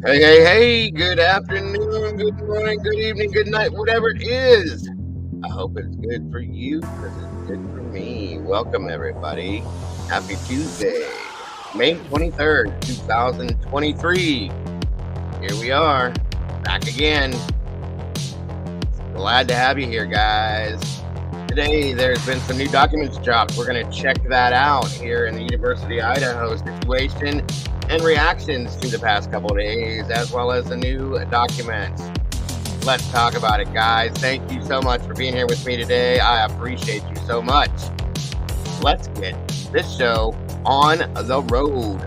Hey, hey, hey, good afternoon, good morning, good evening, good night, whatever it is. I hope it's good for you because it's good for me. Welcome, everybody. Happy Tuesday, May 23rd, 2023. Here we are, back again. Glad to have you here, guys. Today, there's been some new documents dropped. We're going to check that out here in the University of Idaho situation and reactions to the past couple of days, as well as the new documents. Let's talk about it, guys. Thank you so much for being here with me today. I appreciate you so much. Let's get this show on the road.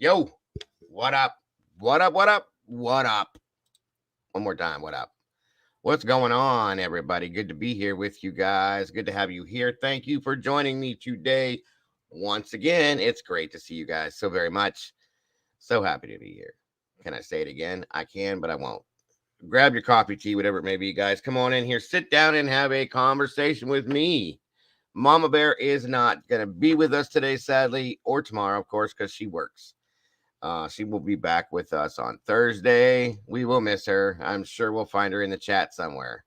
Yo, what up? What up? What up? What up? One more time, what up? What's going on, everybody? Good to be here with you guys. Good to have you here. Thank you for joining me today. Once again, it's great to see you guys so very much. So happy to be here. Can I say it again? I can, but I won't. Grab your coffee, tea, whatever it may be, guys. Come on in here, sit down, and have a conversation with me. Mama Bear is not going to be with us today, sadly, or tomorrow, of course, because she works. She will be back with us on Thursday. We will miss her. I'm sure we'll find her in the chat somewhere.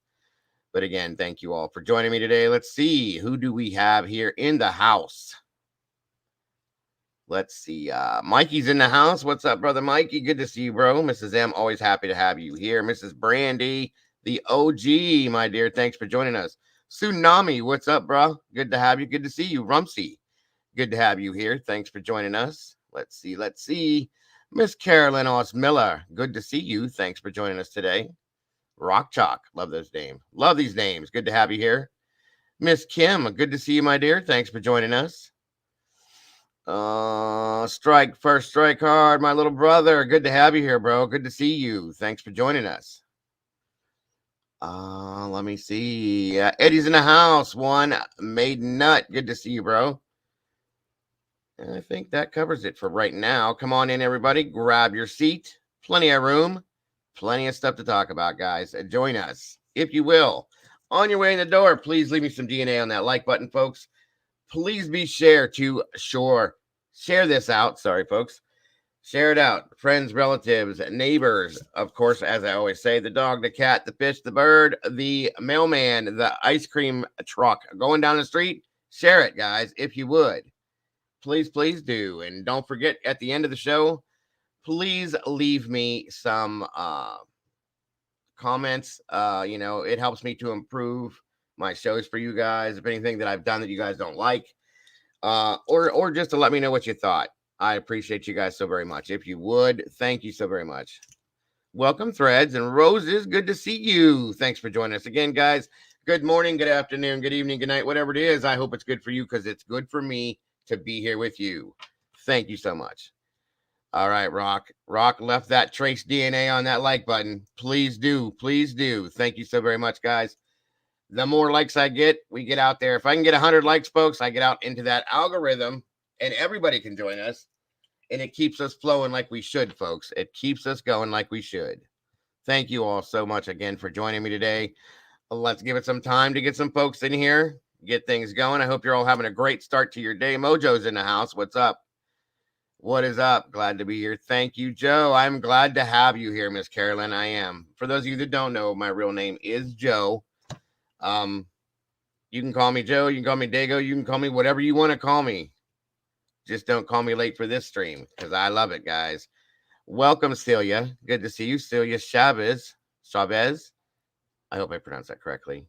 But again, thank you all for joining me today. Let's see, who do we have here in the house? Let's see. Mikey's in the house. What's up, brother Mikey? Good to see you, bro. Mrs. M, always happy to have you here. Mrs. Brandy, the OG, my dear. Thanks for joining us. Tsunami, what's up, bro? Good to have you. Good to see you. Rumsey, good to have you here. Thanks for joining us. Let's see. Let's see. Miss Carolyn Oss Miller, good to see you. Thanks for joining us today. Rock Chalk, love those names. Love these names. Good to have you here. Miss Kim, good to see you, my dear. Thanks for joining us. Strike first, strike hard, my little brother. Good to have you here, bro. Good to see you. Thanks for joining us. Let me see. Eddie's in the house. One maiden nut. Good to see you, bro. And I think that covers it for right now. Come on in, everybody. Grab your seat. Plenty of room. Plenty of stuff to talk about, guys. Join us, if you will. On your way in the door, please leave me some DNA on that like button, folks. Please be share this out. Sorry, folks. Share it out. Friends, relatives, neighbors. Of course, as I always say, the dog, the cat, the fish, the bird, the mailman, the ice cream truck going down the street. Share it, guys, if you would. Please do. And don't forget, at the end of the show, please leave me some comments. It helps me to improve my shows for you guys. If anything that I've done that you guys don't like, or just to let me know what you thought. I appreciate you guys so very much. If you would, thank you so very much. Welcome, Threads and Roses. Good to see you. Thanks for joining us again, guys. Good morning, good afternoon, good evening, good night, whatever it is. I hope it's good for you because it's good for me to be here with you. Thank you so much. All right, Rock. Rock left that trace DNA on that like button. Please do. Please do. Thank you so very much, guys. The more likes I get, we get out there. If I can get 100 likes, folks, I get out into that algorithm and everybody can join us. And it keeps us flowing like we should, folks. It keeps us going like we should. Thank you all so much again for joining me today. Let's give it some time to get some folks in here, get things going. I hope you're all having a great start to your day. Mojo's in the house. What's up? What is up? Glad to be here. Thank you, Joe. I'm glad to have you here, Miss Carolyn. I am. For those of you that don't know, my real name is Joe. You can call me Joe. You can call me Dago. You can call me whatever you want to call me. Just don't call me late for this stream because I love it, guys. Welcome, Celia. Good to see you, Celia Chavez. I hope I pronounced that correctly.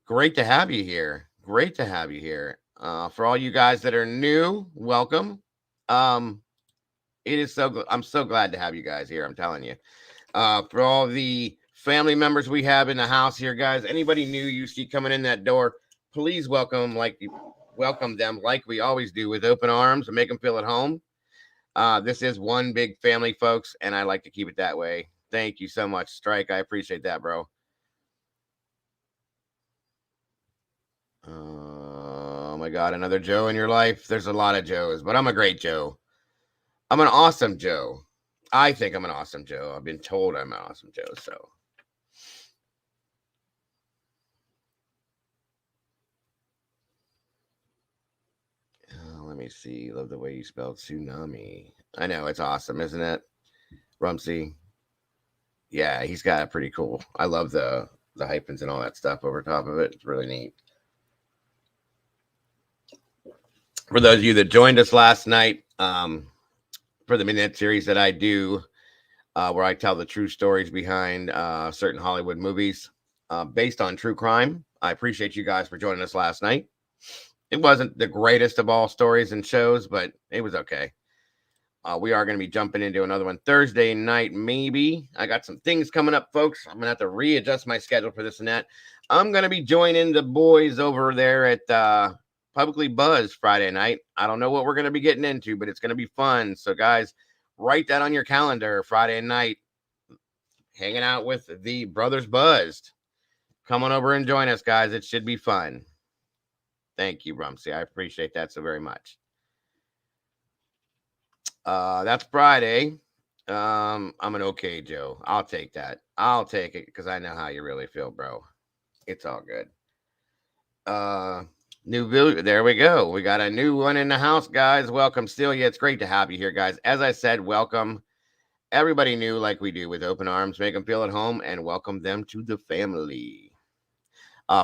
Great to have you here. Great to have you here. For all you guys that are new, welcome. It is I'm so glad to have you guys here. I'm telling you. For all the family members we have in the house here, guys, anybody new you see coming in that door, please welcome them like we always do with open arms and make them feel at home. This is one big family, folks, and I like to keep it that way. Thank you so much, Strike. I appreciate that, bro. Oh my God, another Joe in your life? There's a lot of Joes, but I'm a great Joe. I'm an awesome Joe. I think I'm an awesome Joe. I've been told I'm an awesome Joe, so. Let me see. Love the way you spelled tsunami. I know, it's awesome, isn't it? Rumsey. Yeah, he's got it pretty cool. I love the hyphens and all that stuff over top of it. It's really neat. For those of you that joined us last night, for the Midnight series that I do, where I tell the true stories behind certain Hollywood movies based on true crime. I appreciate you guys for joining us last night. It wasn't the greatest of all stories and shows, but it was okay. We are going to be jumping into another one Thursday night, maybe. I got some things coming up, folks. I'm going to have to readjust my schedule for this and that. I'm going to be joining the boys over there at Publicly Buzz Friday night. I don't know what we're going to be getting into, but it's going to be fun. So, guys, write that on your calendar. Friday night, hanging out with the Brothers Buzzed. Come on over and join us, guys. It should be fun. Thank you, Rumsey. I appreciate that so very much. That's Friday. I'm an okay Joe. I'll take that. I'll take it because I know how you really feel, bro. It's all good. There we go. We got a new one in the house, guys. Welcome, Celia. It's great to have you here, guys. As I said, welcome everybody new, like we do, with open arms. Make them feel at home and welcome them to the family.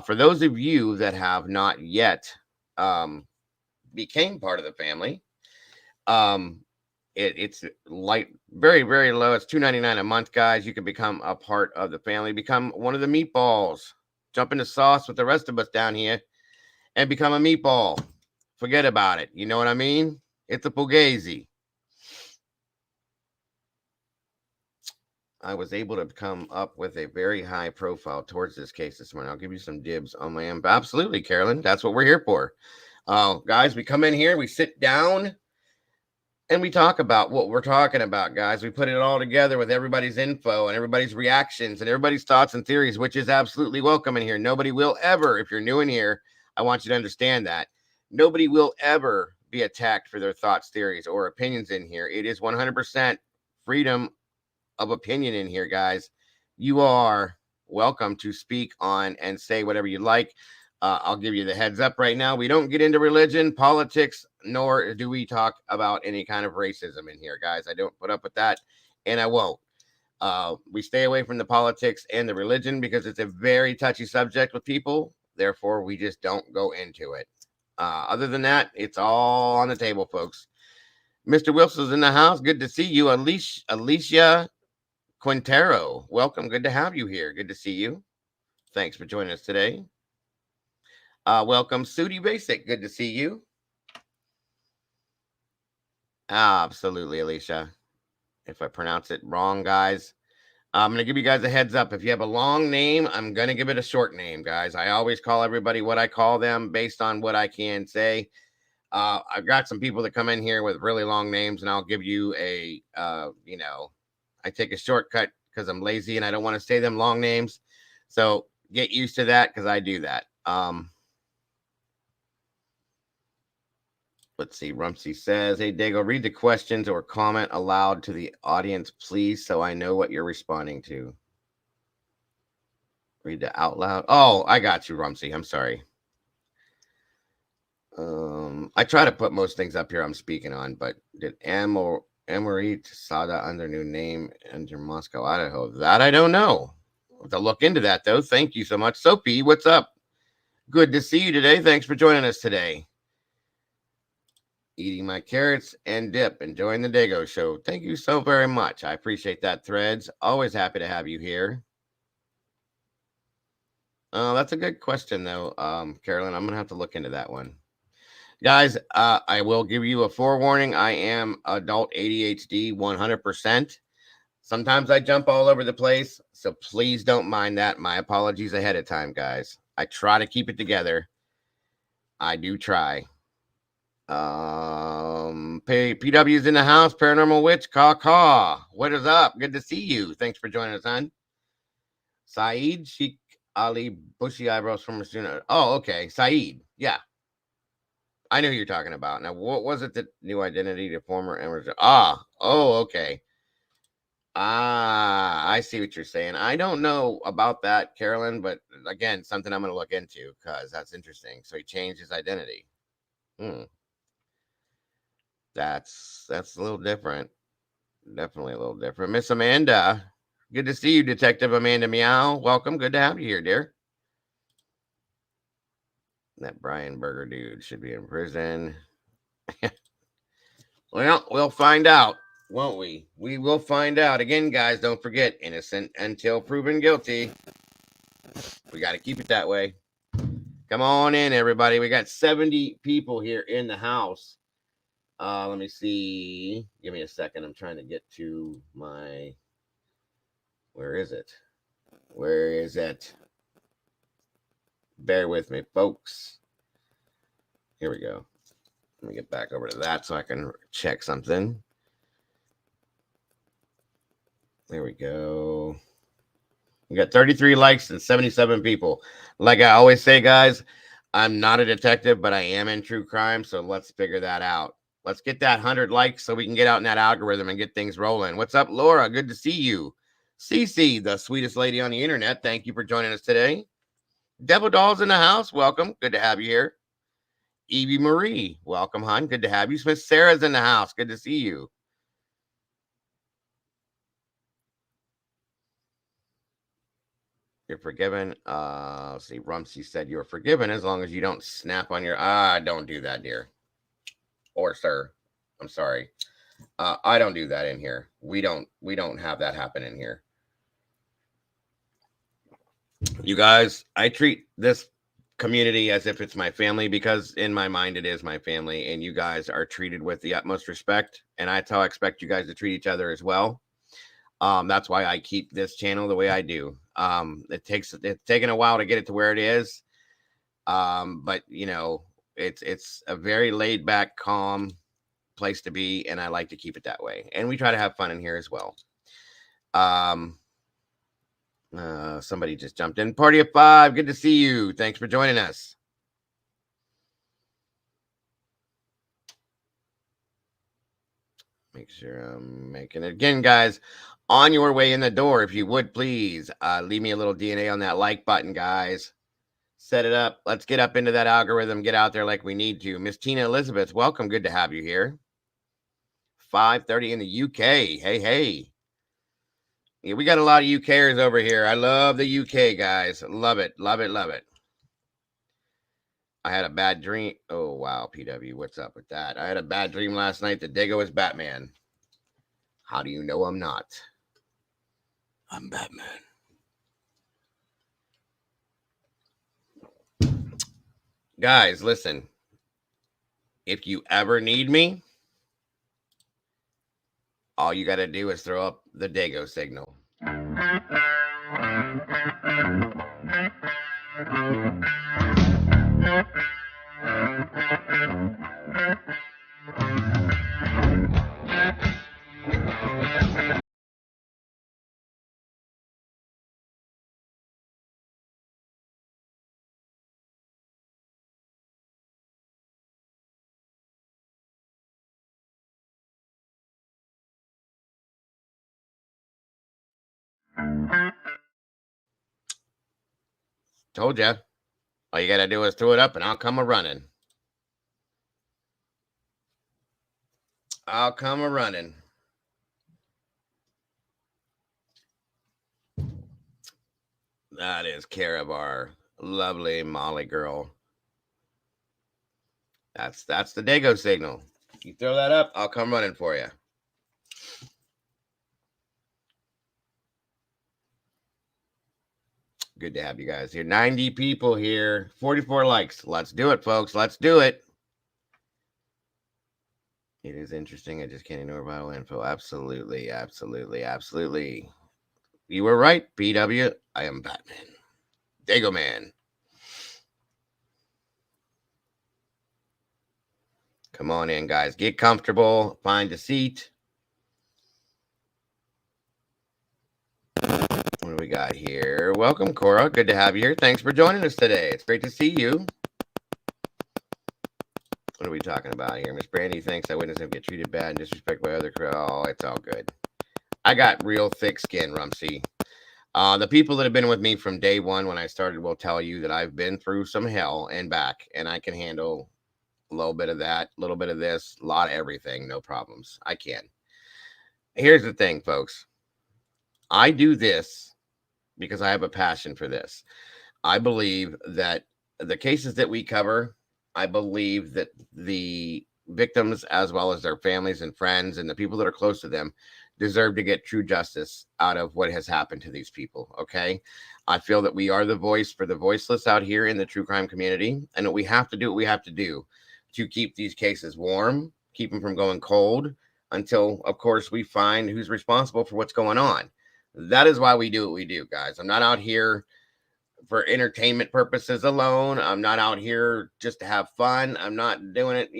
For those of you that have not yet became part of the family, it's light, very, very low. It's $2.99 a month, guys. You can become a part of the family, become one of the meatballs, jump into sauce with the rest of us down here and become a meatball. Forget about it. You know what I mean? It's a fugazi. I was able to come up with a very high profile towards this case this morning. I'll give you some dibs on my end. Absolutely, Carolyn. That's what we're here for. Guys, we come in here, we sit down, and we talk about what we're talking about, guys. We put it all together with everybody's info and everybody's reactions and everybody's thoughts and theories, which is absolutely welcome in here. Nobody will ever, if you're new in here, I want you to understand that. Nobody will ever be attacked for their thoughts, theories, or opinions in here. It is 100% freedom of opinion in here, guys. You are welcome to speak on and say whatever you like. I'll give you the heads up right now. We don't get into religion, politics, nor do we talk about any kind of racism in here, guys. I don't put up with that, and I won't. We stay away from the politics and the religion because it's a very touchy subject with people. Therefore, we just don't go into it. Other than that, it's all on the table, folks. Mr. Wilson's in the house. Good to see you. Alicia Quintero, welcome. Good to have you here. Good to see you. Thanks for joining us today. Welcome, Sudi Basic. Good to see you. Absolutely, Alicia. If I pronounce it wrong, guys, I'm going to give you guys a heads up. If you have a long name, I'm going to give it a short name, guys. I always call everybody what I call them based on what I can say. I've got some people that come in here with really long names, and I'll give you a, I take a shortcut because I'm lazy and I don't want to say them long names. So get used to that because I do that. Let's see. Rumsey says, hey, Dago, read the questions or comment aloud to the audience, please, so I know what you're responding to. Read it out loud. Oh, I got you, Rumsey. I'm sorry. I try to put most things up here I'm speaking on, but did Amarit Sada under new name under Moscow, Idaho? That I don't know. I'll have to look into that, though. Thank you so much. Sophie, what's up? Good to see you today. Thanks for joining us today. Eating my carrots and dip, enjoying the Dago show. Thank you so very much. I appreciate that, Threads. Always happy to have you here. That's a good question, though, Carolyn. I'm going to have to look into that one. Guys, I will give you a forewarning. I am adult ADHD 100%. Sometimes I jump all over the place, so please don't mind that. My apologies ahead of time, guys. I try to keep it together. I do try. PW's in the house. Paranormal Witch, caw. What is up? Good to see you. Thanks for joining us, hon. Saeed Sheikh Ali, bushy eyebrows from Rasuna. Oh, okay. Saeed. Yeah. I know who you're talking about. Now, what was it that new identity to former Emerson? Okay. I see what you're saying. I don't know about that, Carolyn, but again, something I'm going to look into because that's interesting. So he changed his identity. Hmm. That's a little different. Definitely a little different. Miss Amanda, good to see you, Detective Amanda Meow. Welcome. Good to have you here, dear. That Brian Berger dude should be in prison. Well, we'll find out, won't we? We will find out. Again, guys, don't forget, innocent until proven guilty. We got to keep it that way. Come on in, everybody. We got 70 people here in the house. Let me see. Give me a second. I'm trying to get to my... Where is it? Where is it? Bear with me, folks. Here we go. Let me get back over to that so I can check something. There we go. We got 33 likes and 77 people. Like I always say, guys, I'm not a detective, but I am in true crime. So let's figure that out. Let's get that 100 likes so we can get out in that algorithm and get things rolling. What's up, Laura? Good to see you. Cece, the sweetest lady on the internet. Thank you for joining us today. Devil Dolls in the house. Welcome. Good to have you here. Evie Marie. Welcome, hon. Good to have you. Miss Sarah's in the house. Good to see you. You're forgiven. Let's see. Rumsey said you're forgiven as long as you don't snap on your... don't do that, dear. Or sir. I'm sorry. I don't do that in here. We don't have that happen in here. You guys, I treat this community as if it's my family because in my mind it is my family, and you guys are treated with the utmost respect, and that's how I expect you guys to treat each other as well. That's why I keep this channel the way I do. It's taken a while to get it to where it is. But you know, it's a very laid back, calm place to be, and I like to keep it that way. And we try to have fun in here as well. Somebody just jumped in. Party of 5. Good to see you. Thanks for joining us. Make sure I'm making it again, guys. On your way in the door, if you would please leave me a little DNA on that like button, guys. Set it up. Let's get up into that algorithm. Get out there like we need to. Miss Tina Elizabeth, welcome. Good to have you here. 5:30 in the UK. Hey. Yeah, we got a lot of UKers over here. I love the UK, guys. Love it. I had a bad dream. Oh, wow, PW. What's up with that? I had a bad dream last night that Dago was Batman. How do you know I'm not? I'm Batman. Guys, listen. If you ever need me, all you got to do is throw up the Dago signal. Told ya. All you got to do is throw it up and I'll come a-running. I'll come a-running. That is Caravar. Lovely Molly girl. That's the Dago signal. You throw that up, I'll come running for you. Good to have you guys here. 90 people here. 44 likes. Let's do it, folks. Let's do it. It is interesting. I just can't ignore vital info. Absolutely. You were right, PW. I am Batman. Dago Man. Come on in, guys. Get comfortable. Find a seat. What do we got here? Welcome, Cora. Good to have you here. Thanks for joining us today. It's great to see you. What are we talking about here? Miss Brandy thinks I witnessed him get treated bad and disrespected by other crew. Oh, it's all good. I got real thick skin, Rumsey. The people that have been with me from day one when I started will tell you that I've been through some hell and back, and I can handle a little bit of that, a little bit of this, a lot of everything, no problems. I can. Here's the thing, folks. I do this because I have a passion for this. I believe that the cases that we cover, I believe that the victims, as well as their families and friends and the people that are close to them, deserve to get true justice out of what has happened to these people. Okay. I feel that we are the voice for the voiceless out here in the true crime community, and we have to do what we have to do to keep these cases warm, keep them from going cold until, of course, we find who's responsible for what's going on. That is why we do what we do, guys. I'm not out here for entertainment purposes alone. I'm not out here just to have fun. I'm not doing it,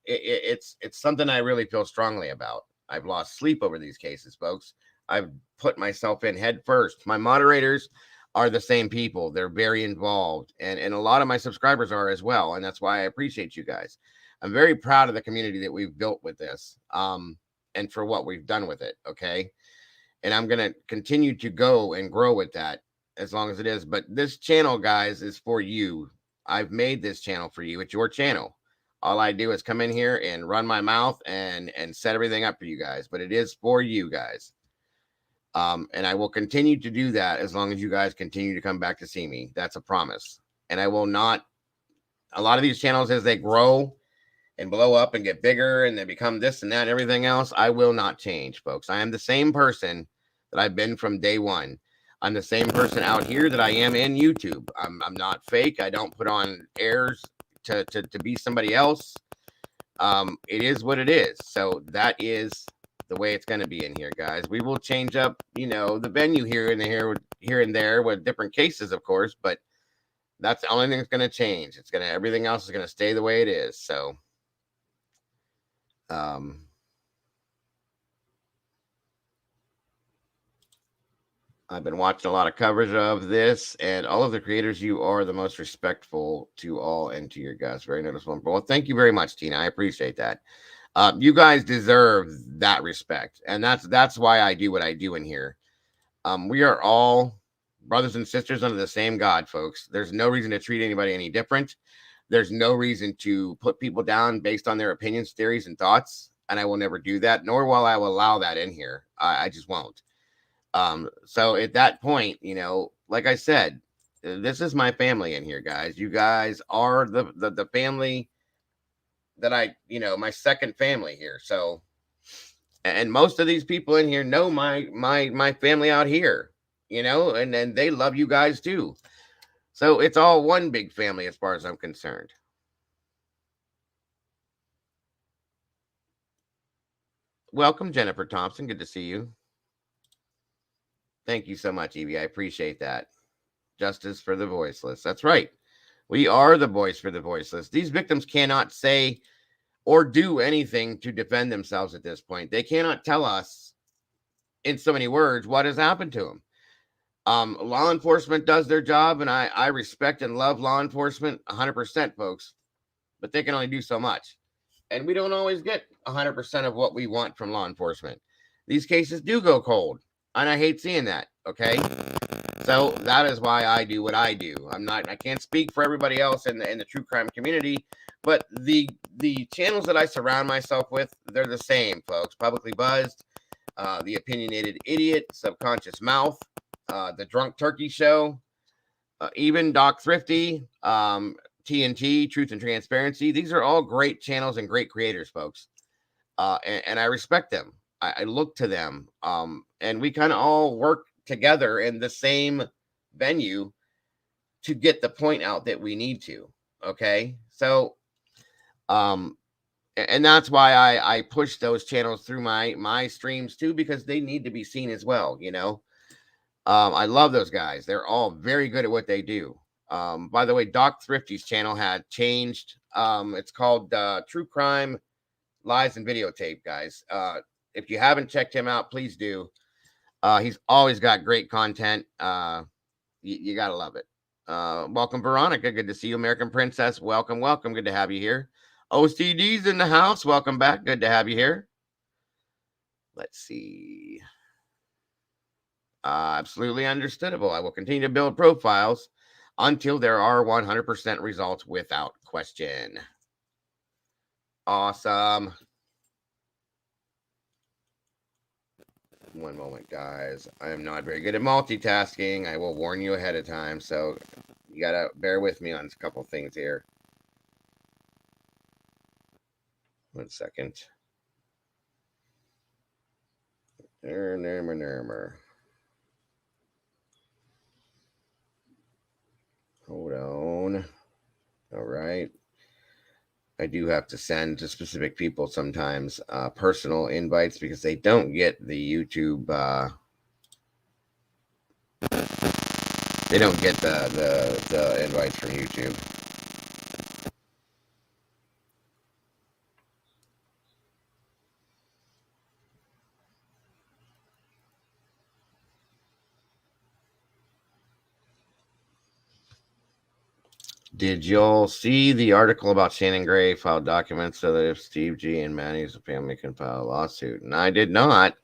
it's something I really feel strongly about. I've lost sleep over these cases, folks. I've put myself in head first. My moderators are the same people. They're very involved, and a lot of my subscribers are as well, and that's why I appreciate you guys. I'm very proud of the community that we've built with this, and for what we've done with it. Okay, and I'm going to continue to go and grow with that as long as it is. But this channel, guys, is for you. I've made this channel for you. It's your channel. All I do is come in here and run my mouth and set everything up for you guys. But it is for you guys. And I will continue to do that as long as you guys continue to come back to see me. That's a promise. And I will not. A lot of these channels, as they grow and blow up and get bigger and they become this and that and everything else, I will not change, folks. I am the same person that I've been from day one. I'm the same person out here that I am in YouTube. I'm not fake. I don't put on airs to be somebody else. It is what it is. So that is the way it's going to be in here, guys. We will change up, the venue here and there with different cases, of course, but that's the only thing that's going to change. Everything else is going to stay the way it is. So, I've been watching a lot of coverage of this, and all of the creators, you are the most respectful to all and to your guests. Very noticeable. Well, thank you very much, Tina. I appreciate that. You guys deserve that respect, and that's why I do what I do in here. We are all brothers and sisters under the same God, folks. There's no reason to treat anybody any different. There's no reason to put people down based on their opinions, theories, and thoughts, and I will never do that, nor will I allow that in here. I just won't. So at that point, like I said, this is my family in here, guys. You guys are the family that my second family here. So, and most of these people in here know my family out here, and then they love you guys too. So it's all one big family as far as I'm concerned. Welcome, Jennifer Thompson. Good to see you. Thank you so much, Evie. I appreciate that. Justice for the voiceless. That's right. We are the voice for the voiceless. These victims cannot say or do anything to defend themselves at this point. They cannot tell us in so many words what has happened to them. Law enforcement does their job, and I respect and love law enforcement 100%, folks, but they can only do so much. And we don't always get 100% of what we want from law enforcement. These cases do go cold, and I hate seeing that, okay? So that is why I do what I do. I can't speak for everybody else in the true crime community, but the channels that I surround myself with, they're the same, folks. Publicly Buzzed, The Opinionated Idiot, Subconscious Mouth, The Drunk Turkey Show, even Doc Thrifty, TNT, Truth and Transparency. These are all great channels and great creators, folks. And I respect them. I look to them. And we kind of all work together in the same venue to get the point out that we need to. Okay. So, and that's why I push those channels through my streams too, because they need to be seen as well. I love those guys. They're all very good at what they do. By the way, Doc Thrifty's channel had changed. It's called True Crime Lies and Videotape, guys. If you haven't checked him out, please do. He's always got great content. You gotta love it. Welcome, Veronica. Good to see you, American Princess. Welcome, welcome. Good to have you here. OCD's in the house. Welcome back. Good to have you here. Let's see. Absolutely understandable. I will continue to build profiles until there are 100% results without question. Awesome. One moment, guys. I am not very good at multitasking. I will warn you ahead of time. So you got to bear with me on a couple things here. 1 second. Hold on. All right. I do have to send to specific people sometimes personal invites because they don't get the YouTube. They don't get the invites from YouTube. Did y'all see the article about Shannon Gray filed documents so that if Steve G and Manny's family can file a lawsuit? And I did not.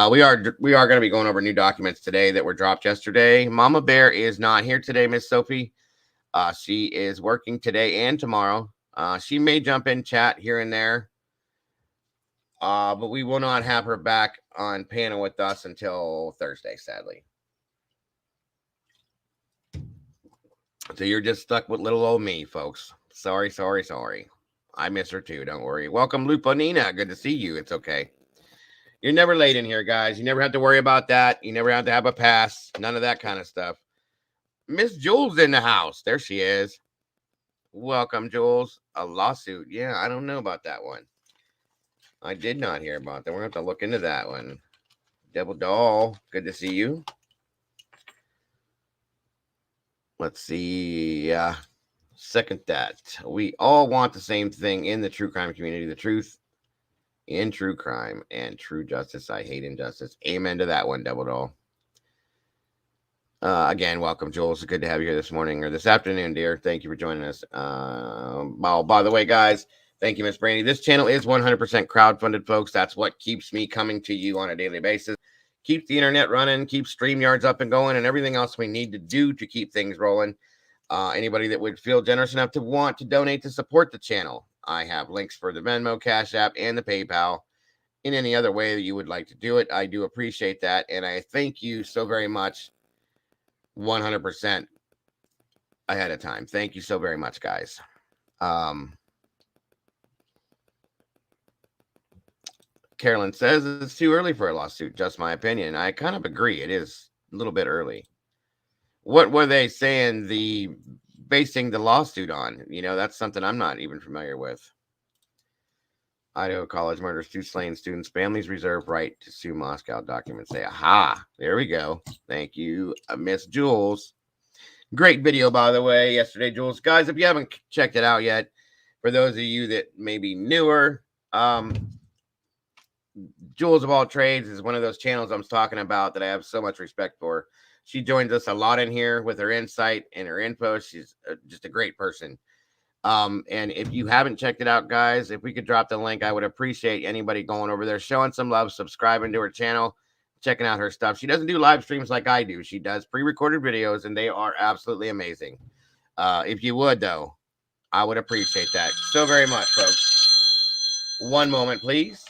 We are going to be going over new documents today that were dropped yesterday. Mama Bear is not here today, Miss Sophie. She is working today and tomorrow. She may jump in chat here and there, but we will not have her back on panel with us until Thursday, sadly. So you're just stuck with little old me, folks. Sorry. I miss her too. Don't worry. Welcome, Luponina. Good to see you. It's okay. You're never late in here, guys. You never have to worry about that. You never have to have a pass. None of that kind of stuff. Miss Jules in the house. There she is. Welcome, Jules. A lawsuit. Yeah, I don't know about that one. I did not hear about that. We're going to have to look into that one. Devil Doll. Good to see you. Let's see. Second that. We all want the same thing in the true crime community. The truth in true crime and true justice. I hate injustice. Amen to that one, Devil Doll. Again, welcome, Jules. It's good to have you here this morning or this afternoon, dear. Thank you for joining us. Well, by the way, guys, thank you, Miss Brandy. This channel is 100% crowdfunded, folks. That's what keeps me coming to you on a daily basis. Keeps the internet running, keeps StreamYards up and going, and everything else we need to do to keep things rolling. Anybody that would feel generous enough to want to donate to support the channel, I have links for the Venmo, Cash App, and the PayPal. In any other way that you would like to do it, I do appreciate that, and I thank you so very much. 100% ahead of time. Thank you so very much, guys. Carolyn says it's too early for a lawsuit. Just my opinion. I kind of agree. It is a little bit early. What were they saying? Basing the lawsuit on? That's something I'm not even familiar with. Idaho college murders 2 slain students. Families reserve right to sue Moscow. Documents say, aha, there we go. Thank you, Miss Jules. Great video, by the way, yesterday, Jules. Guys, if you haven't checked it out yet, for those of you that may be newer, Jules of All Trades is one of those channels I'm talking about that I have so much respect for. She joins us a lot in here with her insight and her info. She's just a great person. And if you haven't checked it out, guys, if we could drop the link, I would appreciate anybody going over there, showing some love, subscribing to her channel, checking out her stuff. She doesn't do live streams like I do. She does pre-recorded videos, and they are absolutely amazing. If you would, though, I would appreciate that so very much, folks. One moment, please.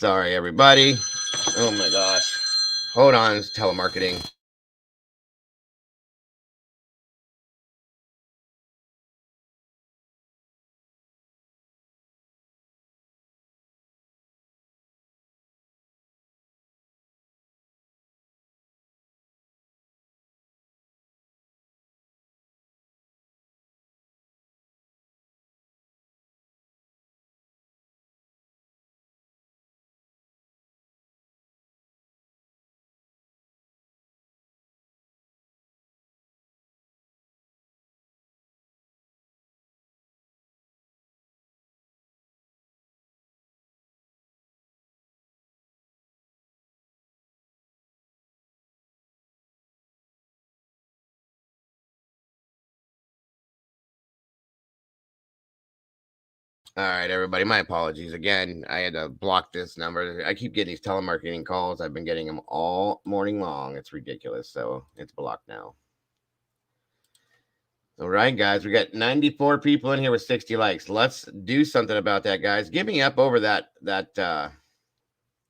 Sorry, everybody. Oh my gosh. Hold on, it's telemarketing. All right, everybody. My apologies again. I had to block this number. I keep getting these telemarketing calls. I've been getting them all morning long. It's ridiculous. So it's blocked now. All right, guys. We got 94 people in here with 60 likes. Let's do something about that, guys. Get me up over that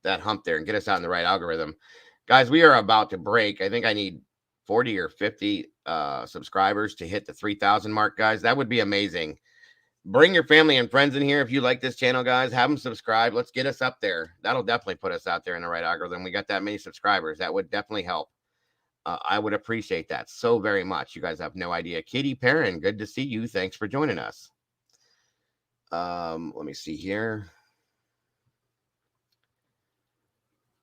hump there and get us out in the right algorithm. Guys, we are about to break. I think I need 40 or 50 subscribers to hit the 3,000 mark, guys. That would be amazing. Bring your family and friends in here if you like this channel, guys. Have them subscribe. Let's get us up there. That'll definitely put us out there in the right algorithm. We got that many subscribers. That would definitely help. I would appreciate that so very much. You guys have no idea. Kitty Perrin, good to see you. Thanks for joining us. Let me see here.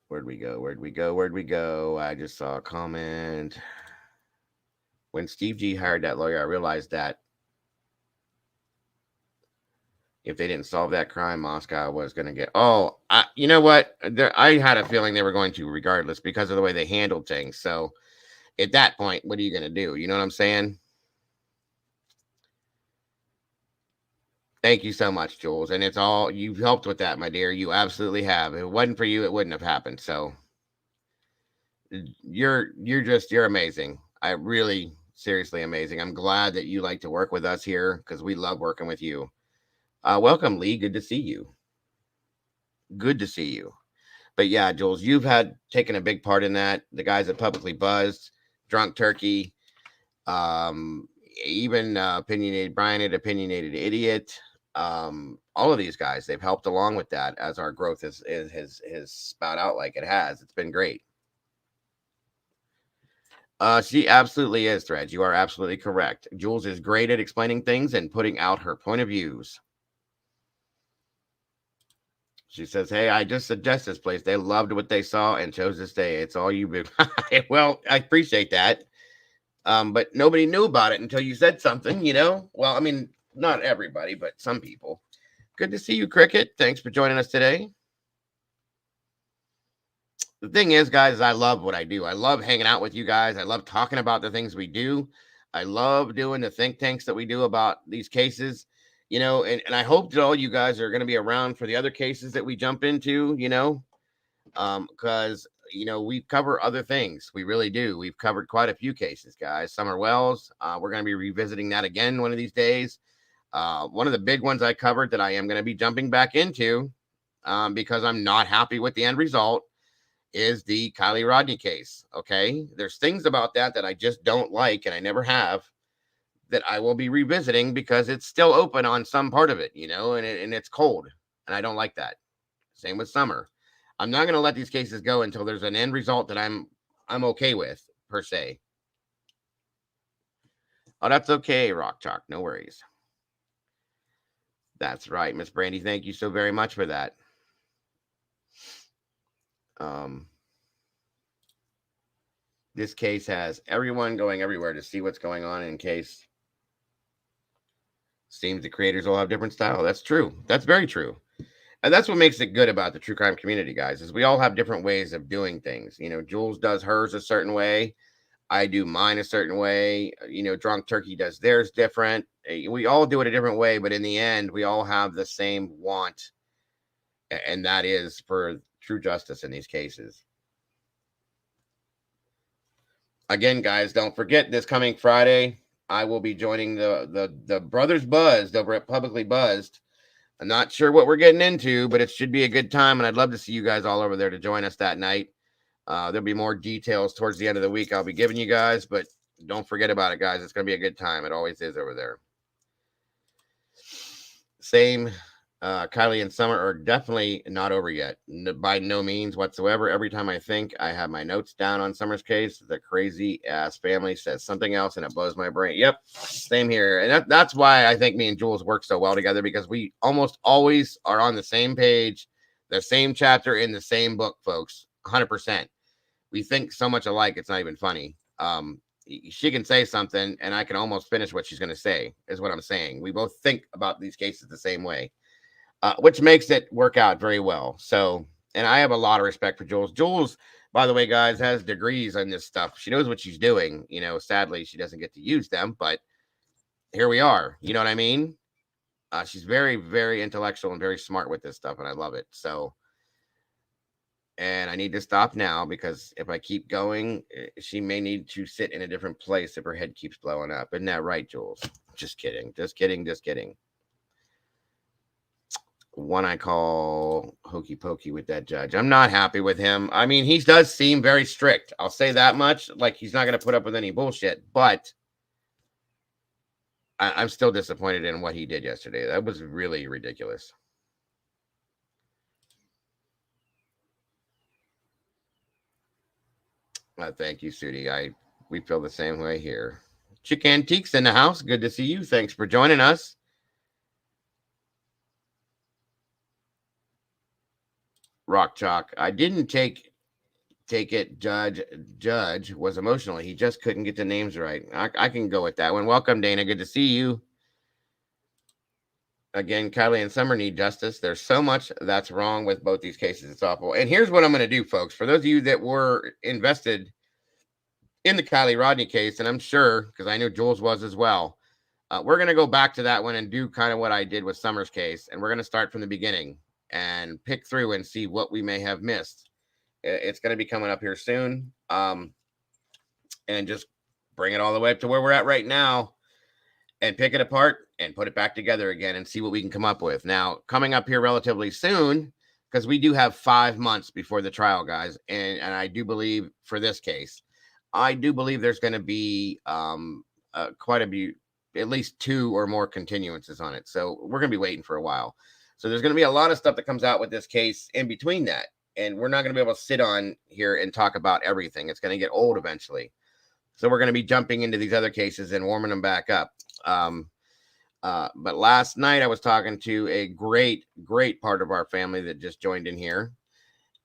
Where'd we go? I just saw a comment. When Steve G hired that lawyer, I realized that if they didn't solve that crime, Moscow was going to get. Oh, you know what? I had a feeling they were going to, regardless, because of the way they handled things. So at that point, what are you going to do? You know what I'm saying? Thank you so much, Jules. And it's all you've helped with that, my dear. You absolutely have. If it wasn't for you, it wouldn't have happened. So you're amazing. I really seriously amazing. I'm glad that you like to work with us here because we love working with you. Welcome, Lee. Good to see you. Good to see you. But yeah, Jules, you've had taken a big part in that. The guys that publicly buzzed, drunk turkey, um, even opinionated Brian, an opinionated idiot. All of these guys, they've helped along with that as our growth has spout out like it has. It's been great. She absolutely is, Threads. You are absolutely correct. Jules is great at explaining things and putting out her point of views. She says, "Hey, I just suggest this place. They loved what they saw and chose to stay. It's all you." Well, I appreciate that. But nobody knew about it until you said something, you know? Well, I mean, not everybody, but some people. Good to see you, Cricket. Thanks for joining us today. The thing is, guys, I love what I do. I love hanging out with you guys. I love talking about the things we do. I love doing the think tanks that we do about these cases, you know, and I hope that all you guys are going to be around for the other cases that we jump into, you know, because, you know, we cover other things. We really do. We've covered quite a few cases, guys. Summer Wells. We're going to be revisiting that again one of these days. One of the big ones I covered that I am going to be jumping back into because I'm not happy with the end result is the Kylie Rodney case. Okay. There's things about that that I just don't like, and I never have, that I will be revisiting because it's still open on some part of it, you know, and it's cold. And I don't like that. Same with Summer. I'm not going to let these cases go until there's an end result that I'm okay with, per se. Oh, that's okay, Rock Chalk. No worries. That's right, Miss Brandy. Thank you so very much for that. This case has everyone going everywhere to see what's going on in case. Seems the creators all have different style. That's true. That's very true. And that's what makes it good about the true crime community, guys, is we all have different ways of doing things. You know, Jules does hers a certain way. I do mine a certain way. You know, Drunk Turkey does theirs different. We all do it a different way, but in the end, we all have the same want, and that is for true justice in these cases. Again, guys, don't forget this coming Friday, I will be joining the Brothers Buzzed over at Publicly Buzzed. I'm not sure what we're getting into, but it should be a good time. And I'd love to see you guys all over there to join us that night. There'll be more details towards the end of the week I'll be giving you guys, but don't forget about it, guys. It's going to be a good time. It always is over there. Same. Kylie and Summer are definitely not over yet. By no means whatsoever. Every time I think I have my notes down on Summer's case, the crazy ass family says something else and it blows my brain. Yep. Same here. And that's why I think me and Jules work so well together, because we almost always are on the same page, the same chapter in the same book, folks. 100%. We think so much alike, it's not even funny. She can say something and I can almost finish what she's going to say, is what I'm saying. We both think about these cases the same way, which makes it work out very well. So, and I have a lot of respect for Jules. Jules, by the way, guys, has degrees on this stuff. She knows what she's doing. You know, sadly, she doesn't get to use them, but here we are. You know what I mean? She's very, very intellectual and very smart with this stuff, and I love it. So, and I need to stop now, because if I keep going, she may need to sit in a different place if her head keeps blowing up. Isn't that right, Jules? Just kidding. Just kidding. Just kidding. One I call hokey pokey with that judge. I'm not happy with him. I mean, he does seem very strict. I'll say that much. Like, he's not going to put up with any bullshit, but I'm still disappointed in what he did yesterday. That was really ridiculous. Thank you, Sudi. We feel the same way here. Chick Antiques in the house. Good to see you. Thanks for joining us. Rock Chalk. I didn't take it. Judge was emotional. He just couldn't get the names right. I can go with that one. Welcome, Dana. Good to see you. Again, Kylie and Summer need justice. There's so much that's wrong with both these cases. It's awful. And here's what I'm going to do, folks. For those of you that were invested in the Kylie Rodney case, and I'm sure, because I know Jules was as well, we're going to go back to that one and do kind of what I did with Summer's case. And we're going to start from the beginning and pick through and see what we may have missed. It's going to be coming up here soon. And just bring it all the way up to where we're at right now and pick it apart and put it back together again and see what we can come up with. Now, coming up here relatively soon, because we do have 5 months before the trial, guys. And I do believe for this case, I do believe there's going to be quite a few, at least 2 or more continuances on it. So we're going to be waiting for a while. So there's going to be a lot of stuff that comes out with this case in between that. And we're not going to be able to sit on here and talk about everything. It's going to get old eventually. So we're going to be jumping into these other cases and warming them back up. But last night I was talking to a great part of our family that just joined in here.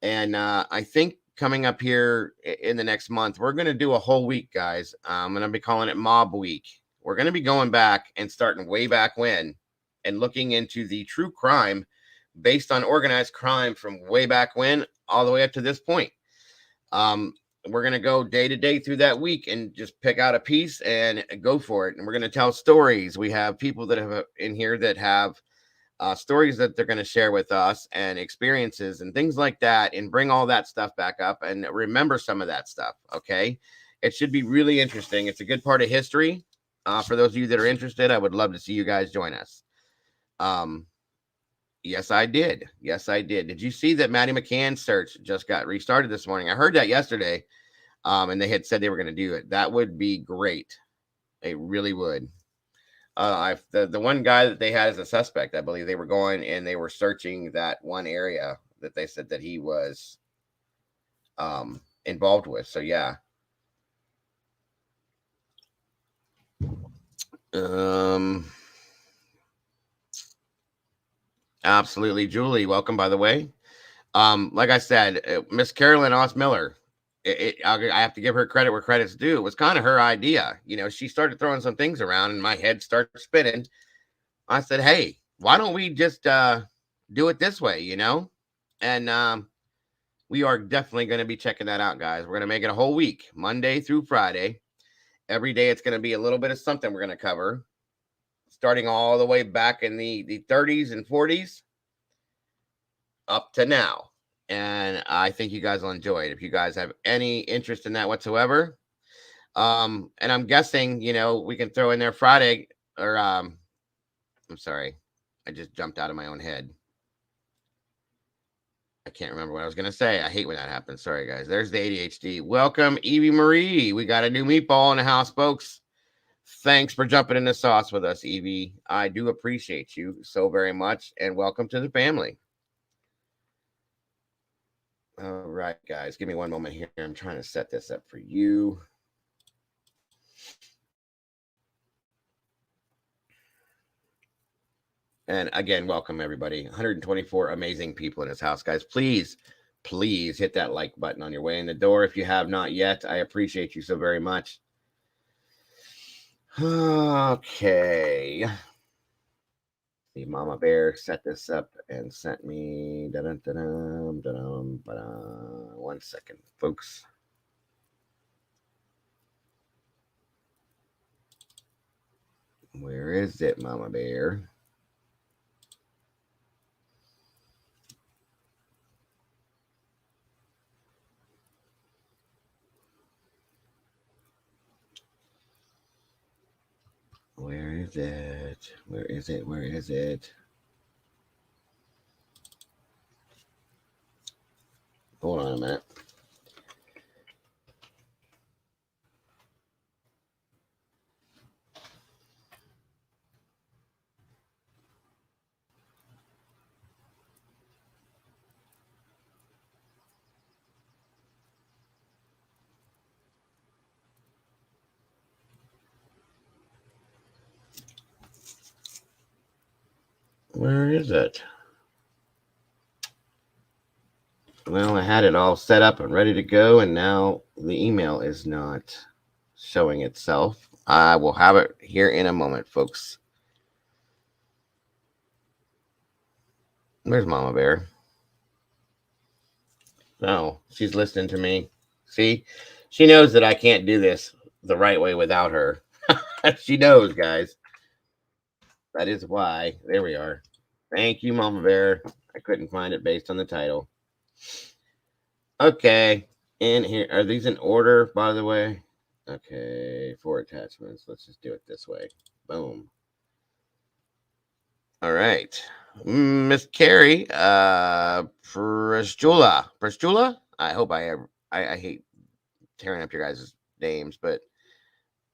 And I think coming up here in the next month, we're going to do a whole week, guys. I'm going to be calling it Mob Week. We're going to be going back and starting way back when and looking into the true crime based on organized crime from way back when all the way up to this point. We're going to go day to day through that week and just pick out a piece and go for it. And we're going to tell stories. We have people that have in here that have stories that they're going to share with us and experiences and things like that, and bring all that stuff back up and remember some of that stuff. Okay. It should be really interesting. It's a good part of history. For those of you that are interested, I would love to see you guys join us. Yes, I did. Yes, I did. Did you see that Maddie McCann's search just got restarted this morning? I heard that yesterday. And they had said they were going to do it. That would be great. It really would. The one guy that they had as a suspect, I believe they were going and they were searching that one area that they said that he was involved with. So yeah. Absolutely, Julie. Welcome, by the way. Like I said, Miss Carolyn Osmiller. I have to give her credit where credit's due. It was kind of her idea. You know, she started throwing some things around and my head started spinning. I said, hey, why don't we just do it this way, you know? And we are definitely going to be checking that out, guys. We're going to make it a whole week, Monday through Friday. Every day it's going to be a little bit of something we're going to cover, starting all the way back in the 30s and 40s up to now. And I think you guys will enjoy it if you guys have any interest in that whatsoever. And I'm guessing, you know, we can throw in there Friday or I'm sorry, I just jumped out of my own head. I can't remember what I was going to say. I hate when that happens. Sorry, guys. There's the ADHD. Welcome, Evie Marie. We got a new meatball in the house, folks. Thanks for jumping in the sauce with us, Evie. I do appreciate you so very much, and welcome to the family. All right, guys. Give me one moment here. I'm trying to set this up for you. And again, welcome everybody. 124 amazing people in this house, guys. Please, please hit that like button on your way in the door if you have not yet. I appreciate you so very much. Okay. The Mama Bear set this up and sent me. One second, folks. Where is it, Mama Bear? Where is it? Where is it? Where is it? Hold on a minute. Where is it? Well, I had it all set up and ready to go, and now the email is not showing itself. I will have it here in a moment, folks. Where's Mama Bear? Oh, she's listening to me. See, she knows that I can't do this the right way without her. She knows, guys. That is why. There we are. Thank you, Mama Bear. I couldn't find it based on the title. Okay. In here, are these in order, by the way? Okay, 4 attachments. Let's just do it this way. Boom. All right. Miss Carrie, Prestula. I hope I hate tearing up your guys' names, but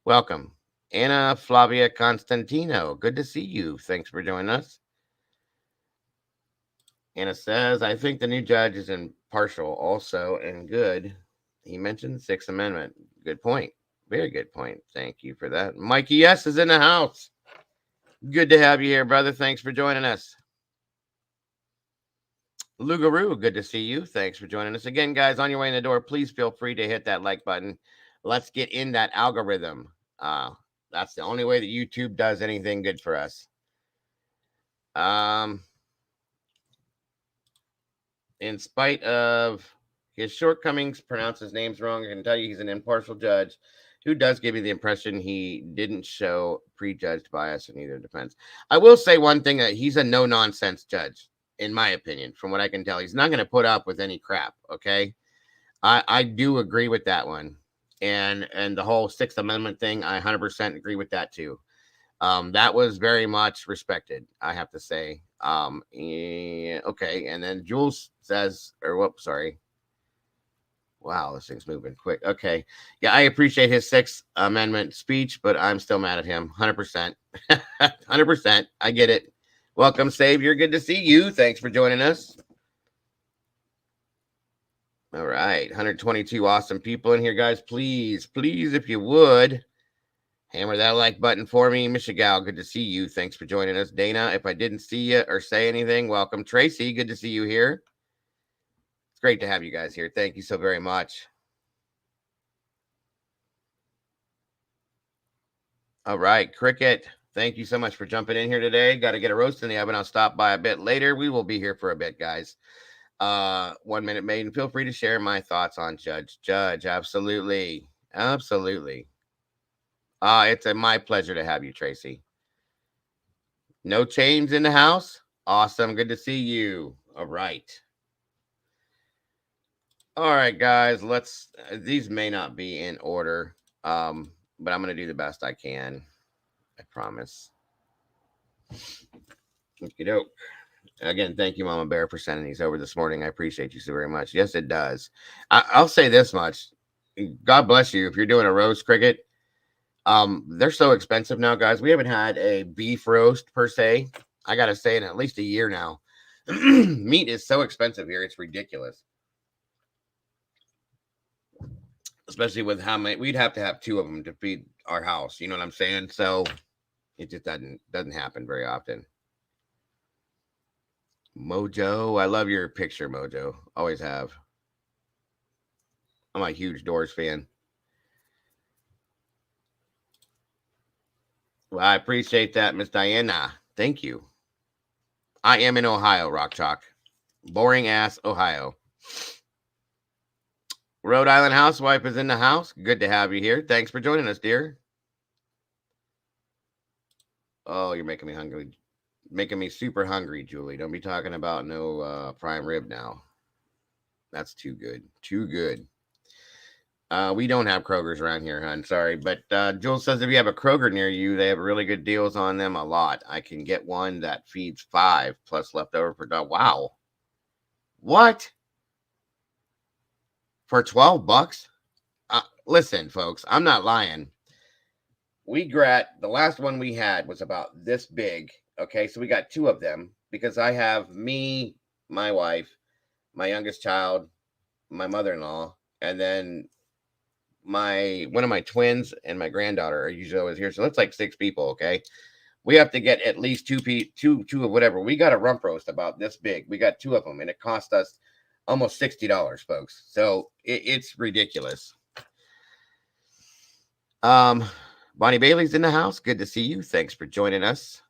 welcome. Anna Flavia Constantino. Good to see you. Thanks for joining us. Anna says, I think the new judge is impartial also and good. He mentioned the Sixth Amendment. Good point. Very good point. Thank you for that. Mikey S is in the house. Good to have you here, brother. Thanks for joining us. Lugaroo, good to see you. Thanks for joining us again, guys. On your way in the door, please feel free to hit that like button. Let's get in that algorithm. That's the only way that YouTube does anything good for us. In spite of his shortcomings, pronounce his names wrong, I can tell you he's an impartial judge who does give you the impression he didn't show prejudged bias in either defense. I will say one thing, that he's a no-nonsense judge, in my opinion, from what I can tell. He's not going to put up with any crap, okay? I do agree with that one. And the whole Sixth Amendment thing, I 100% agree with that too. That was very much respected, I have to say. Okay, and then Jules says, or whoops, sorry. Wow, this thing's moving quick. Okay, yeah, I appreciate his Sixth Amendment speech, but I'm still mad at him. 100%, 100%. I get it. Welcome, Savior. Good to see you. Thanks for joining us. All right, 122 awesome people in here, guys. Please, please, if you would, hammer that like button for me. Michigal, good to see you. Thanks for joining us. Dana, if I didn't see you or say anything, welcome. Tracy, good to see you here. It's great to have you guys here. Thank you so very much. All right, Cricket, thank you so much for jumping in here today. Got to get a roast in the oven. I'll stop by a bit later. We will be here for a bit, guys. 1 minute maiden. Feel free to share my thoughts on Judge. Absolutely. Absolutely. It's my pleasure to have you, Tracy. No chains in the house. Awesome. Good to see you. All right. All right, guys. These may not be in order, but I'm going to do the best I can. I promise. Okey-doke. Again, thank you, Mama Bear, for sending these over this morning. I appreciate you so very much. Yes, it does. I'll say this much. God bless you if you're doing a roast cricket. They're so expensive now, guys. We haven't had a beef roast per se. I gotta say, in at least a year now. Meat is so expensive here; it's ridiculous. Especially with how many we'd have to have two of them to feed our house. You know what I'm saying? So it just doesn't happen very often. Mojo, I love your picture, Mojo. Always have. I'm a huge Doors fan. Well, I appreciate that, Miss Diana. Thank you. I am in Ohio, Rock Chalk. Boring ass Ohio. Rhode Island housewife is in the house. Good to have you here. Thanks for joining us, dear. Oh, you're making me hungry. Making me super hungry, Julie. Don't be talking about no prime rib now. That's too good. Too good. We don't have Kroger's around here, hon. Sorry. But Jules says if you have a Kroger near you, they have really good deals on them a lot. I can get one that feeds 5 plus leftover per dog. Wow. What? For $12? Listen, folks, I'm not lying. The last one we had was about this big. Okay, so we got two of them because I have me, my wife, my youngest child, my mother-in-law, and then one of my twins and my granddaughter are usually always here. So that's like 6 people. Okay, we have to get at least two of whatever. We got a rump roast about this big. We got two of them, and it cost us almost $60, folks. So it's ridiculous. Bonnie Bailey's in the house. Good to see you. Thanks for joining us.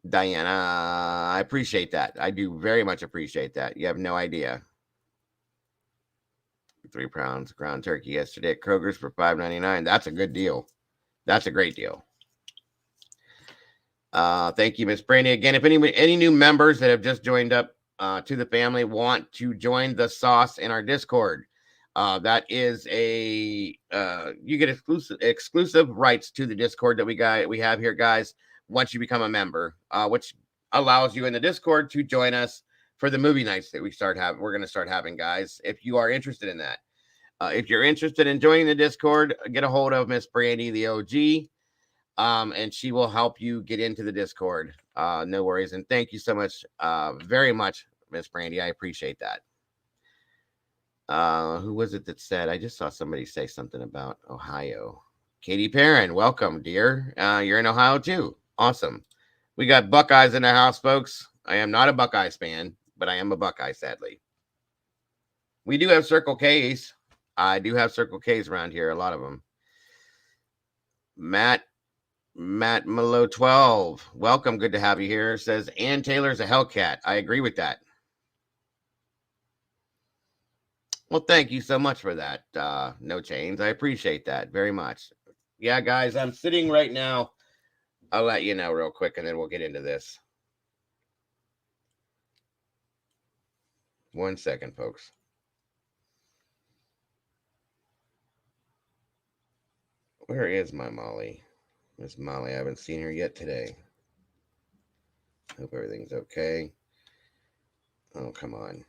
Diana, I appreciate that. I do very much appreciate that. You have no idea. 3 pounds ground turkey yesterday at Kroger's for $5.99. That's a good deal. That's a great deal. Thank you, Miss Brandy. Again, if any new members that have just joined up to the family want to join the sauce in our Discord, that is you get exclusive rights to the Discord that we have here, guys. Once you become a member, which allows you in the Discord to join us for the movie nights that we're going to start having, guys. If you are interested in that, if you're interested in joining the Discord, get a hold of Miss Brandy, the OG, and she will help you get into the Discord. No worries, and thank you so much, very much, Miss Brandy. I appreciate that. Who was it that said? I just saw somebody say something about Ohio. Katie Perrin, welcome, dear. You're in Ohio too. Awesome. We got Buckeyes in the house, folks. I am not a Buckeyes fan, but I am a Buckeye, sadly. We do have Circle K's. I do have Circle K's around here, a lot of them. Matt Malo 12, welcome. Good to have you here. Says Ann Taylor's a Hellcat. I agree with that. Well, thank you so much for that. No chains. I appreciate that very much. Yeah, guys, I'm sitting right now. I'll let you know real quick, and then we'll get into this. 1 second, folks. Where is my Molly? Miss Molly, I haven't seen her yet today. Hope everything's okay. Oh, come on.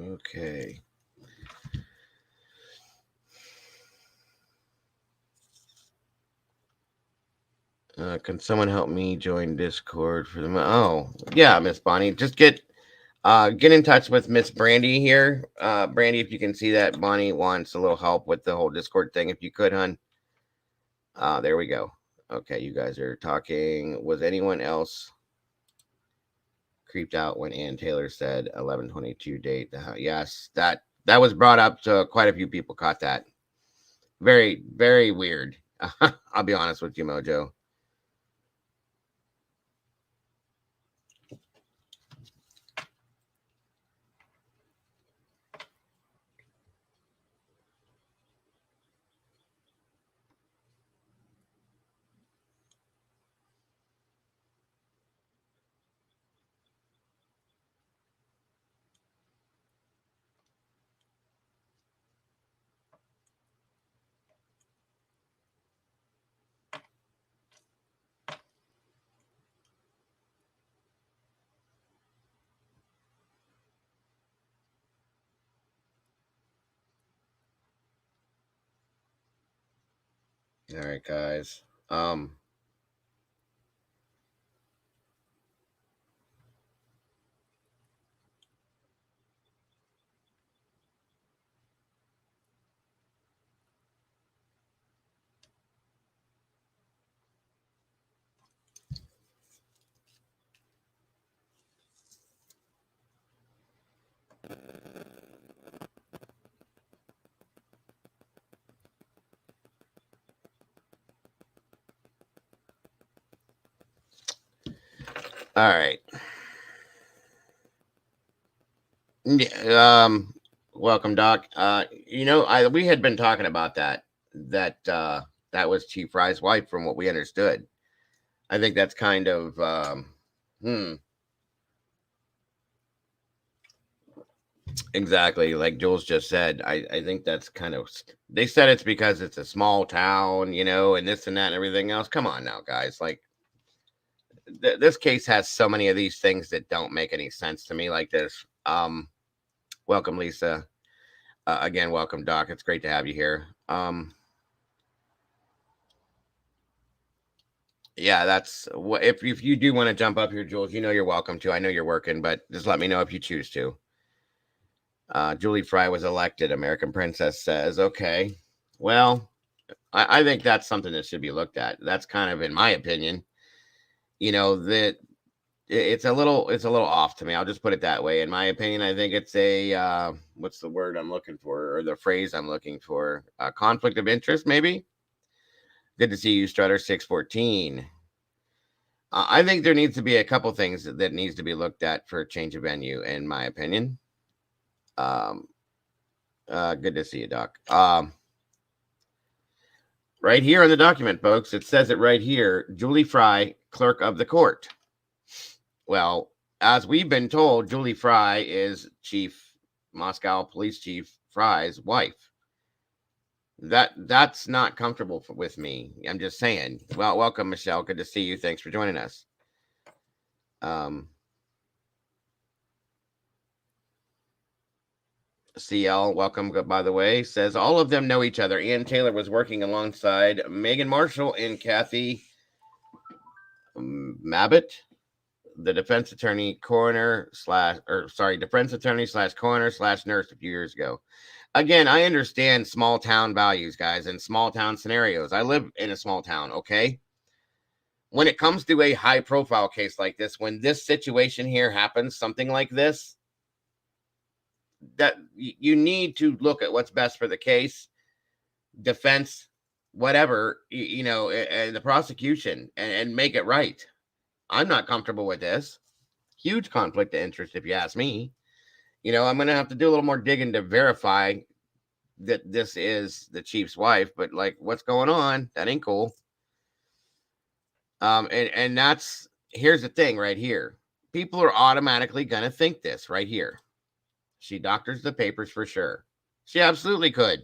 Okay. Can someone help me join Discord for the? Oh, yeah, Miss Bonnie. Just get in touch with Miss Brandy here. Brandy, if you can see that Bonnie wants a little help with the whole Discord thing, if you could, hun. There we go. Okay, you guys are talking. Was anyone else creeped out when Ann Taylor said 11/22 date? Yes, that was brought up. So quite a few people caught that. Very, very weird. I'll be honest with you, Mojo. All right, guys. All right. Yeah, welcome, Doc. We had been talking about that was Chief Fry's wife, from what we understood. I think that's kind of hmm, exactly like Jules just said. I think that's kind of, they said it's because it's a small town, and this and that and everything else. Come on now, guys. Like, this case has so many of these things that don't make any sense to me, like this. Welcome, Lisa. Again, welcome, Doc. It's great to have you here. Yeah, that's what, if you do want to jump up here, Jules, you're welcome to. I know you're working, but just let me know if you choose to. Julie Fry was elected, American Princess says. Okay. Well, I think that's something that should be looked at. That's kind of, in my opinion, that it's a little off to me. I'll just put it that way. In my opinion, I think it's a what's the word I'm looking for, or the phrase I'm looking for? Conflict of interest, maybe. Good to see you, Strutter 614. I think there needs to be a couple things that needs to be looked at for a change of venue, in my opinion. Um, Good to see you, Doc. Right here in the document, folks, it says it right here. Julie Fry, clerk of the court. Well, as we've been told, Julie Fry is Chief Moscow Police Chief Fry's wife. That's not comfortable with me. I'm just saying. Well, welcome, Michelle. Good to see you. Thanks for joining us. CL, welcome, by the way, says all of them know each other. Ann Taylor was working alongside Megan Marshall and Kathy Mabbitt, the defense attorney, defense attorney / coroner / nurse a few years ago. Again, I understand small town values, guys, and small town scenarios. I live in a small town, okay? When it comes to a high profile case like this, when this situation here happens, something like this, that you need to look at what's best for the case, defense, whatever, and the prosecution, and make it right. I'm not comfortable with this. Huge conflict of interest, if you ask me. I'm going to have to do a little more digging to verify that this is the chief's wife, but like, what's going on? That ain't cool. And that's, here's the thing right here. People are automatically going to think this right here. She doctors the papers for sure. She absolutely could.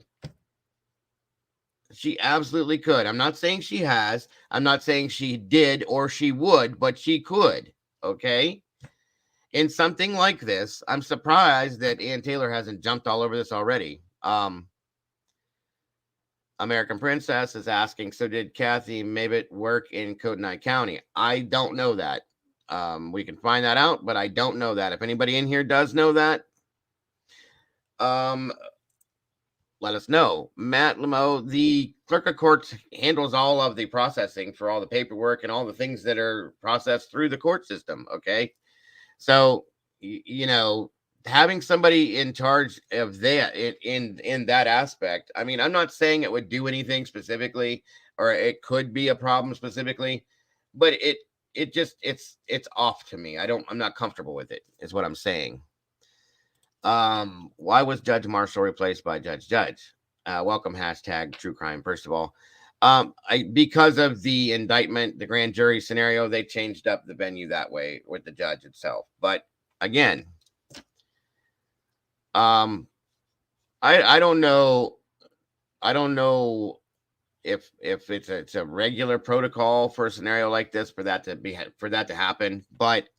She absolutely could. I'm not saying she has. I'm not saying she did or she would, but she could. Okay. In something like this, I'm surprised that Ann Taylor hasn't jumped all over this already. American Princess is asking, so did Kathy Mabbitt work in Kootenai County? I don't know that. We can find that out, but I don't know that. If anybody in here does know that, let us know. Matt Lemo, the clerk of courts handles all of the processing for all the paperwork and all the things that are processed through the court system. Okay. So, having somebody in charge of that in that aspect, I mean, I'm not saying it would do anything specifically, or it could be a problem specifically, but it's off to me. I'm not comfortable with it, is what I'm saying. Why was Judge Marshall replaced by Judge? Welcome hashtag true crime. First of all, because of the indictment, the grand jury scenario, they changed up the venue that way with the judge itself. But again, I don't know. I don't know if it's a regular protocol for a scenario like this for that to happen. But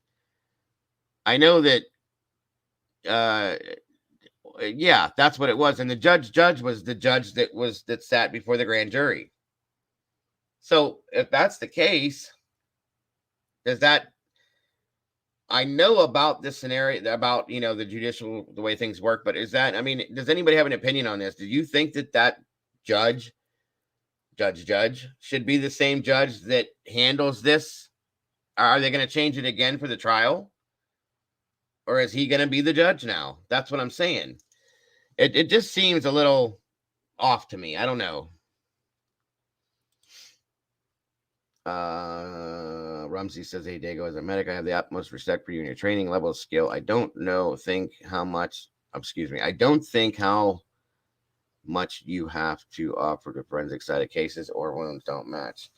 I know that yeah, that's what it was. And the judge was the judge that sat before the grand jury. So if that's the case, does that, I know about this scenario, about, the judicial, the way things work, but I mean, does anybody have an opinion on this? Do you think that judge should be the same judge that handles this? Are they going to change it again for the trial? Or is he going to be the judge now? That's what I'm saying. It just seems a little off to me. I don't know. Rumsey says, "Hey, Dago, as a medic, I have the utmost respect for you and your training level of skill. I don't think how much you have to offer to forensic side of cases or wounds don't match."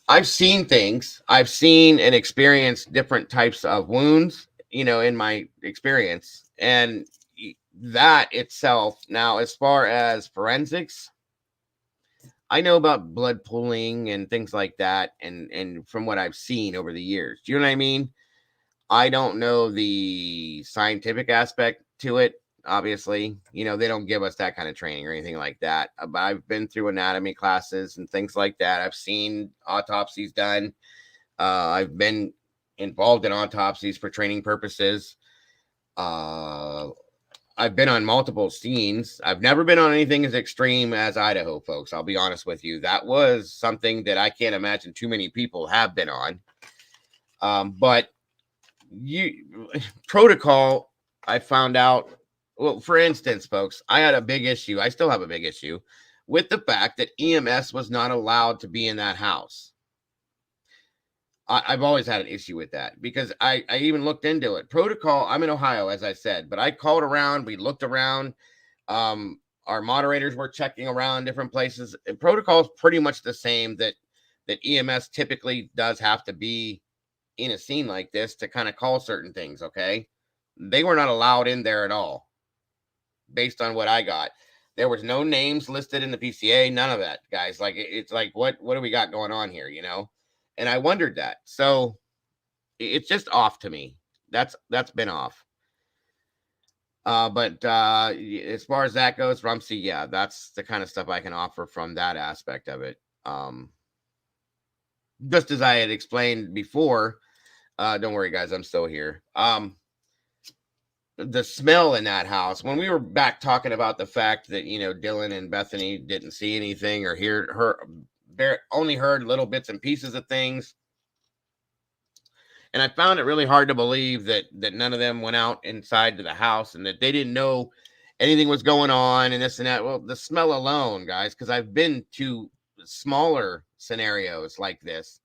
I've seen things. I've seen and experienced different types of wounds, in my experience. And that itself, now, as far as forensics, I know about blood pooling and things like that, and from what I've seen over the years. Do you know what I mean? I don't know the scientific aspect to it. Obviously, they don't give us that kind of training or anything like that. But I've been through anatomy classes and things like that. I've seen autopsies done. I've been involved in autopsies for training purposes. I've been on multiple scenes. I've never been on anything as extreme as Idaho, folks. I'll be honest with you. That was something that I can't imagine too many people have been on. But protocol, I found out. Well, for instance, folks, I had a big issue. I still have a big issue with the fact that EMS was not allowed to be in that house. I've always had an issue with that because I even looked into it. Protocol, I'm in Ohio, as I said, but I called around. We looked around. Our moderators were checking around different places. And protocol is pretty much the same that EMS typically does have to be in a scene like this to kind of call certain things. Okay. They were not allowed in there at all based on what I got. There was no names listed in the PCA, none of that, guys. Like, it's like, what do we got going on here? And I wondered that. So it's just off to me. That's been off. But as far as that goes, Rumsey, yeah, that's the kind of stuff I can offer from that aspect of it. Just as I had explained before, don't worry, guys, I'm still here. The smell in that house, when we were back talking about the fact that, Dylan and Bethany didn't see anything or only heard little bits and pieces of things. And I found it really hard to believe that none of them went out inside to the house and that they didn't know anything was going on and this and that. Well, the smell alone, guys, because I've been to smaller scenarios like this,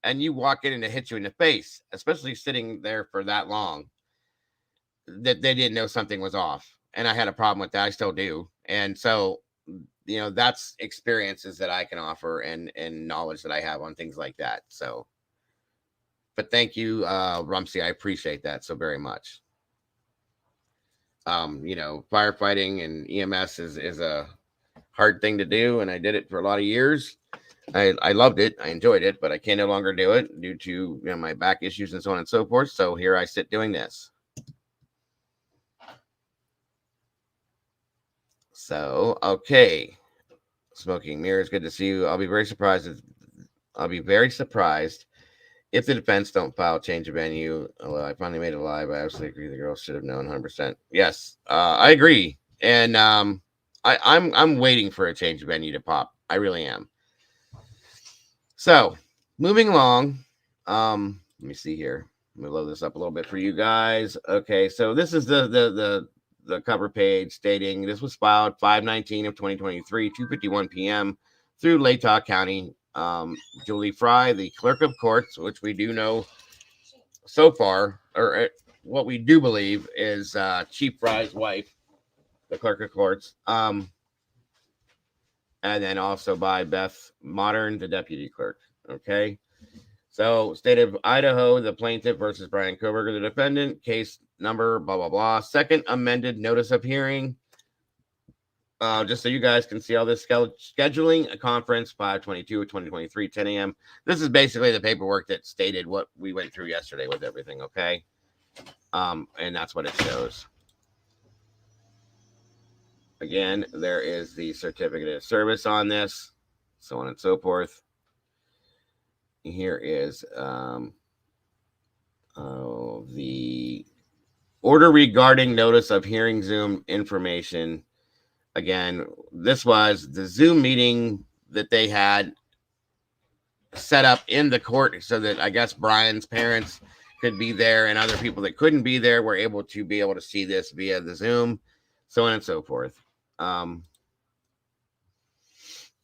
and you walk in and it hits you in the face, especially sitting there for that long, that they didn't know something was off. And I had a problem with that. I still do. And so, that's experiences that I can offer and knowledge that I have on things like that. So, but thank you, Rumsey. I appreciate that so very much. Firefighting and EMS is a hard thing to do, and I did it for a lot of years. I loved it. I enjoyed it, but I can no longer do it due to my back issues and so on and so forth. So here I sit doing this. So, okay. Smoking Mirrors, good to see you. I'll be very surprised If the defense don't file change of venue, I finally made it live. I absolutely agree. The girl should have known 100%. Yes, I agree, and I'm waiting for a change of venue to pop. I really am. So, moving along. Let me see here. Let me load this up a little bit for you guys. Okay, so this is the cover page stating this was filed 5/19 of 2023, 2:51 p.m. through Latah County. Julie Fry, the clerk of courts, which we do know so far, or what we do believe is Chief Fry's wife, the clerk of courts. And then also by Beth Modern, the deputy clerk. Okay. So, state of Idaho, the plaintiff versus Brian Koberger, the defendant, case number, blah, blah, blah. Second amended notice of hearing. Just so you guys can see all this scheduling a conference 5/22/2023, 10 a.m. This is basically the paperwork that stated what we went through yesterday with everything, okay? And that's what it shows. Again, there is the certificate of service on this, so on and so forth. Here is the order regarding notice of hearing Zoom information. Again, this was the Zoom meeting that they had set up in the court so that I guess Brian's parents could be there and other people that couldn't be there were able to see this via the Zoom, so on and so forth.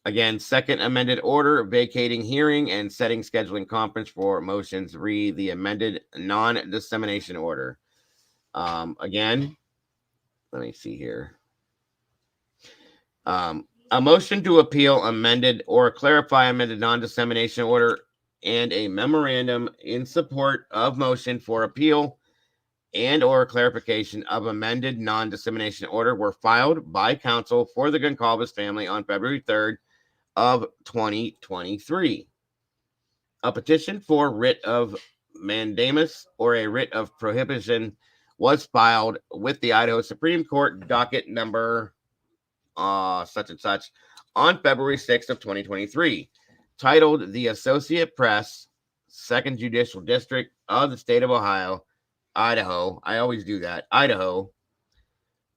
Again, second amended order vacating hearing and setting scheduling conference for motions re the amended non-dissemination order. Again, let me see here. A motion to appeal amended or clarify amended non-dissemination order and a memorandum in support of motion for appeal and or clarification of amended non-dissemination order were filed by counsel for the Goncalves family on February 3rd of 2023. A petition for writ of mandamus or a writ of prohibition was filed with the Idaho Supreme Court docket number such and such on February 6th of 2023, titled The Associate Press, 2nd Judicial District of the State of Ohio, Idaho. I always do that. Idaho,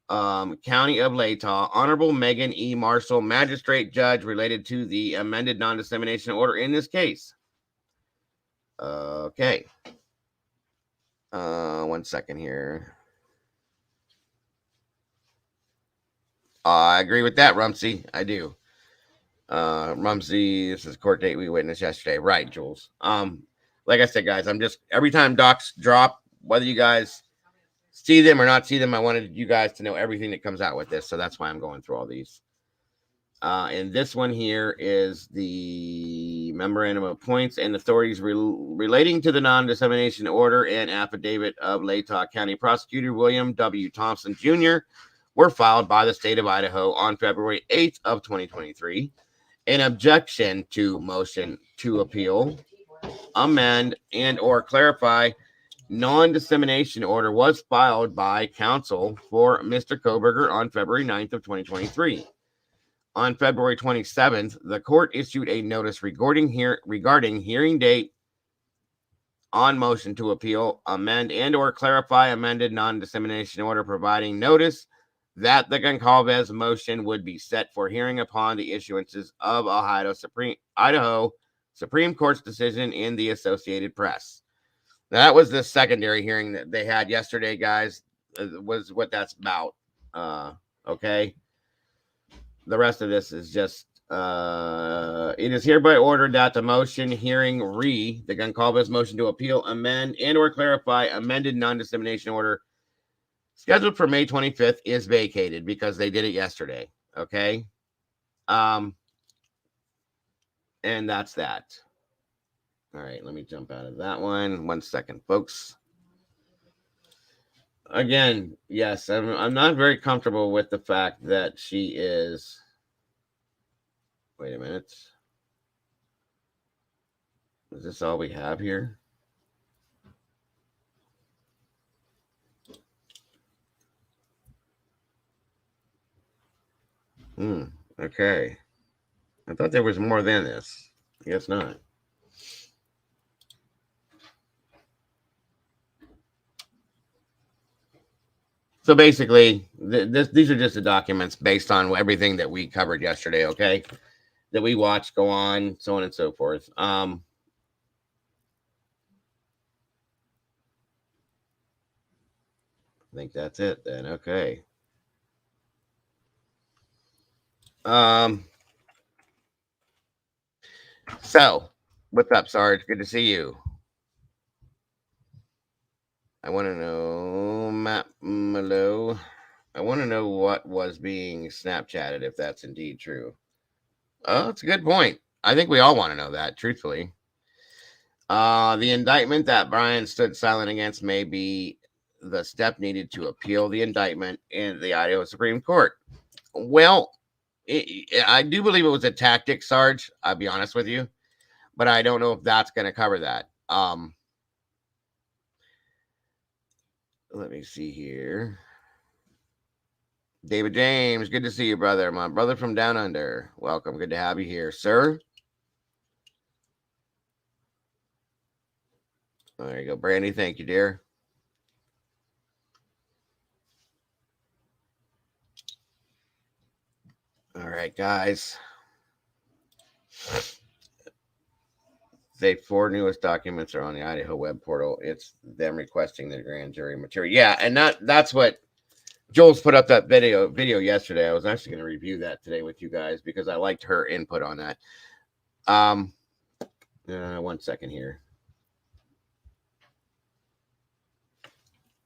County of Latah, Honorable Megan E. Marshall, Magistrate Judge, related to the amended non-dissemination order in this case. Okay. 1 second here. I agree with that, Rumsey. I do. Rumsey, this is court date we witnessed yesterday. Right, Jules. Like I said, guys, I'm just every time docs drop, whether you guys see them or not see them, I wanted you guys to know everything that comes out with this. So that's why I'm going through all these. And this one here is the memorandum of points and authorities relating to the non-dissemination order and affidavit of Latah County Prosecutor William W. Thompson Jr. were filed by the state of Idaho on February 8th of 2023. An objection to motion to appeal, amend, and or clarify non-dissemination order was filed by counsel for Mr. Koberger on February 9th of 2023. On February 27th, the court issued a notice regarding hearing date on motion to appeal, amend, and or clarify amended non-dissemination order, providing notice that the Goncalves motion would be set for hearing upon the issuances of Idaho Supreme Court's decision in the Associated Press. That was the secondary hearing that they had yesterday, guys, was what that's about. Okay. The rest of this is just, it is hereby ordered that the motion hearing the Goncalves motion to appeal, amend, and or clarify amended non-dissemination order scheduled for May 25th is vacated because they did it yesterday. Okay. And that's that. All right. Let me jump out of that one. 1 second, folks. Again, yes, I'm not very comfortable with the fact that she is. Wait a minute. Is this all we have here? Okay. I thought there was more than this. I guess not. So basically, these are just the documents based on everything that we covered yesterday. Okay, that we watched go on, so on and so forth. I think that's it then. Okay. Um. So, what's up, Sarge? Good to see you. I want to know, Matt Malo. I want to know what was being Snapchatted, if that's indeed true. Oh, that's a good point. I think we all want to know that, truthfully. The indictment that Brian stood silent against may be the step needed to appeal the indictment in the Idaho Supreme Court. Well, I do believe it was a tactic, Sarge. I'll be honest with you, but I don't know if that's going to cover that. Let me see here. David James, good to see you, brother. My brother from down under. Welcome. Good to have you here, sir. There you go, Brandy. Thank you, dear. All right, guys. The 4 newest documents are on the Idaho web portal. It's them requesting the grand jury material. Yeah, and that's what Joel's put up that video yesterday. I was actually going to review that today with you guys because I liked her input on that. 1 second here.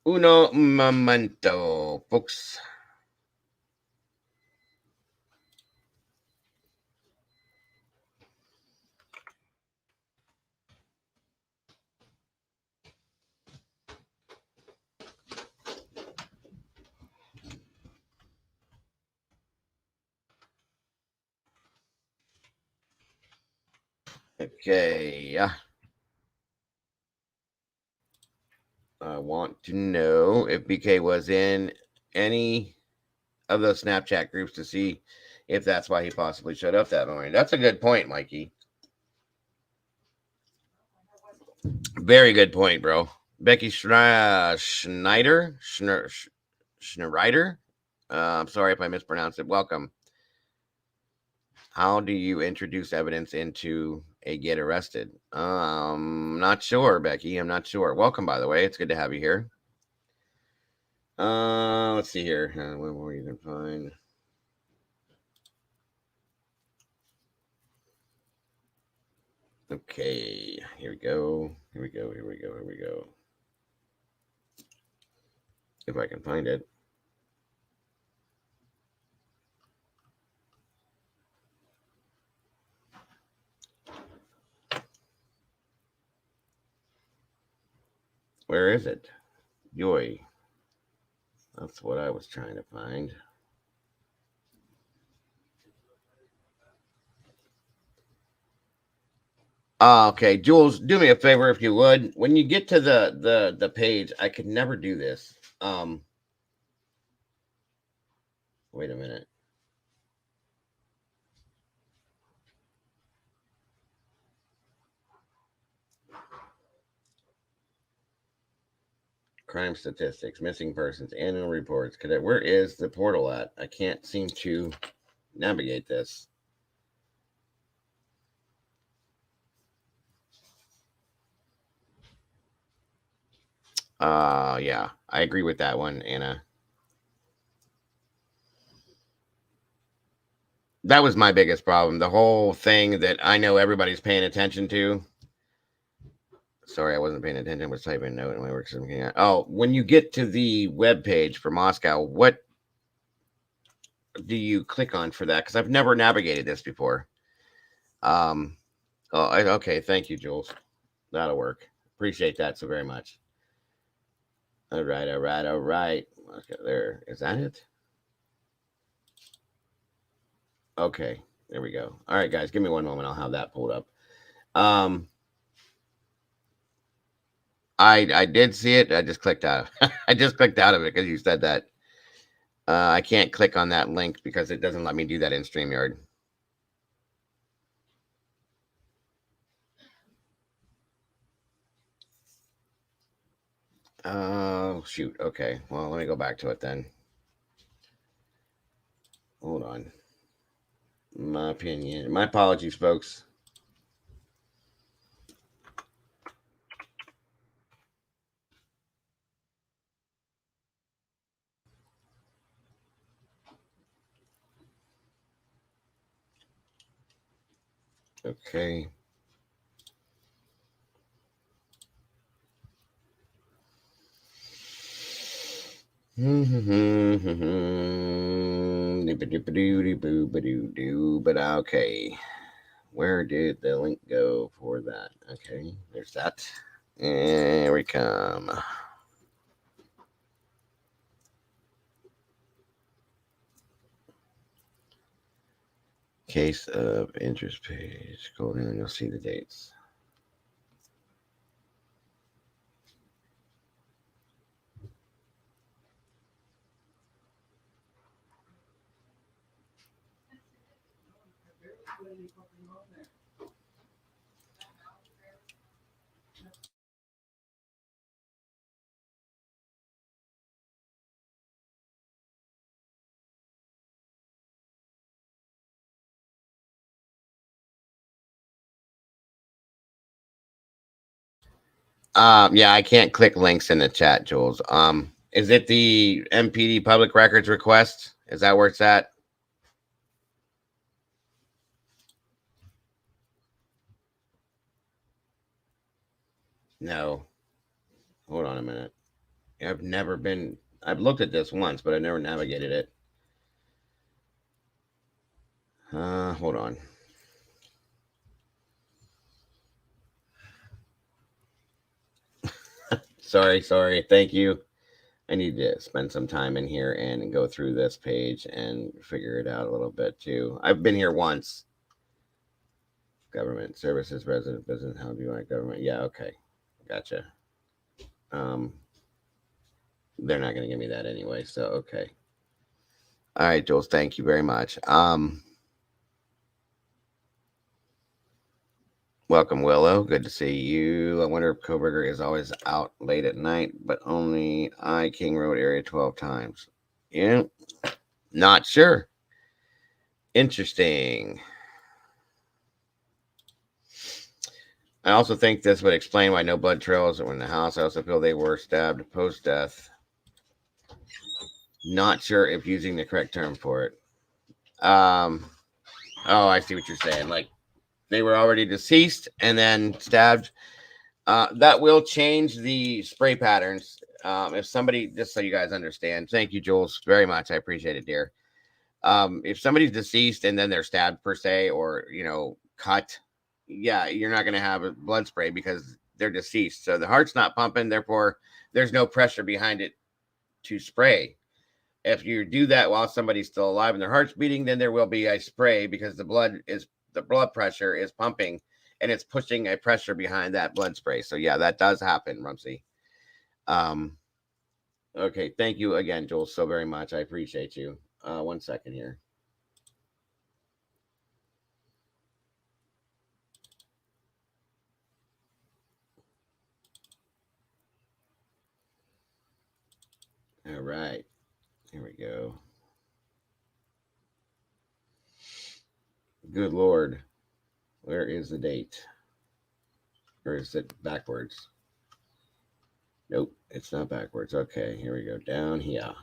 Uno momento, folks. Okay. I want to know if BK was in any of those Snapchat groups to see if that's why he possibly showed up that morning. That's a good point, Mikey. Very good point, bro. Becky Schneider. Schneider. I'm sorry if I mispronounced it. Welcome. How do you introduce evidence into a get arrested? Not sure, Becky. I'm not sure. Welcome, by the way. It's good to have you here. Let's see here. What more you can find? Okay, here we go. Here we go. Here we go. Here we go. If I can find it. Where is it? Joy. That's what I was trying to find. Okay, Jules, do me a favor if you would. When you get to the page, I could never do this. Wait a minute. Crime statistics, missing persons, annual reports. Where is the portal at? I can't seem to navigate this. Yeah, I agree with that one, Anna. That was my biggest problem. The whole thing that I know everybody's paying attention to. Sorry, I wasn't paying attention. I was typing a note in my work. Oh, when you get to the web page for Moscow, what do you click on for that? Because I've never navigated this before. Okay. Thank you, Jules. That'll work. Appreciate that so very much. All right. Okay, there. Is that it? Okay. There we go. All right, guys. Give me one moment. I'll have that pulled up. I did see it. I just clicked out. I just clicked out of it because you said that. I can't click on that link because it doesn't let me do that in StreamYard. Shoot. Okay. Well, let me go back to it then. Hold on. My opinion. My apologies, folks. Okay. But okay. Where did the link go for that? Okay, there's that. Here we come. Case of interest page. Go in and you'll see the dates. Yeah, I can't click links in the chat, Jules. Is it the MPD public records request? Is that where it's at? No. Hold on a minute. I've never been. I've looked at this once, but I never navigated it. Hold on. Sorry. Thank you. I need to spend some time in here and go through this page and figure it out a little bit too. I've been here once. Government services, resident business. How do you want government? Yeah, okay, gotcha. Um, they're not going to give me that anyway, so okay. All right, Jules. Thank you very much. Welcome, Willow. Good to see you. I wonder if Coburger is always out late at night, but only I King Road area 12 times. Yeah, not sure. Interesting. I also think this would explain why no blood trails were in the house. I also feel they were stabbed post death. Not sure if using the correct term for it. Oh, I see what you're saying. Like they were already deceased and then stabbed. That will change the spray patterns. If somebody, just so you guys understand, thank you, Jules, very much. I appreciate it, dear. If somebody's deceased and then they're stabbed per se, or cut, yeah, you're not going to have a blood spray because they're deceased. So the heart's not pumping, therefore there's no pressure behind it to spray. If you do that while somebody's still alive and their heart's beating, then there will be a spray because the blood pressure is pumping and it's pushing a pressure behind that blood spray. So yeah, that does happen, Rumsey. Okay, thank you again, Joel, so very much. I appreciate you. 1 second here. All right, here we go. Good Lord, where is the date? Or is it backwards? Nope, it's not backwards. Okay, here we go. Down here.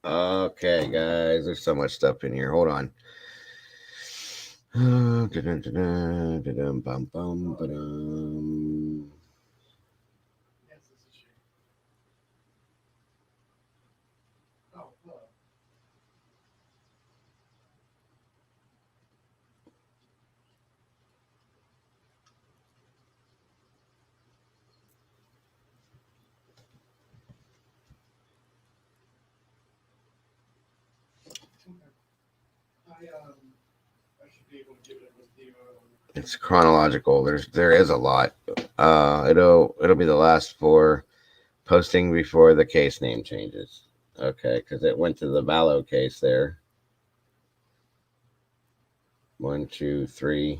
Okay, guys, there's so much stuff in here. Hold on. It's chronological. There is a lot. It'll be the last 4 Posting before the case name changes. Okay, because it went to the Vallow case there. 1, 2, 3,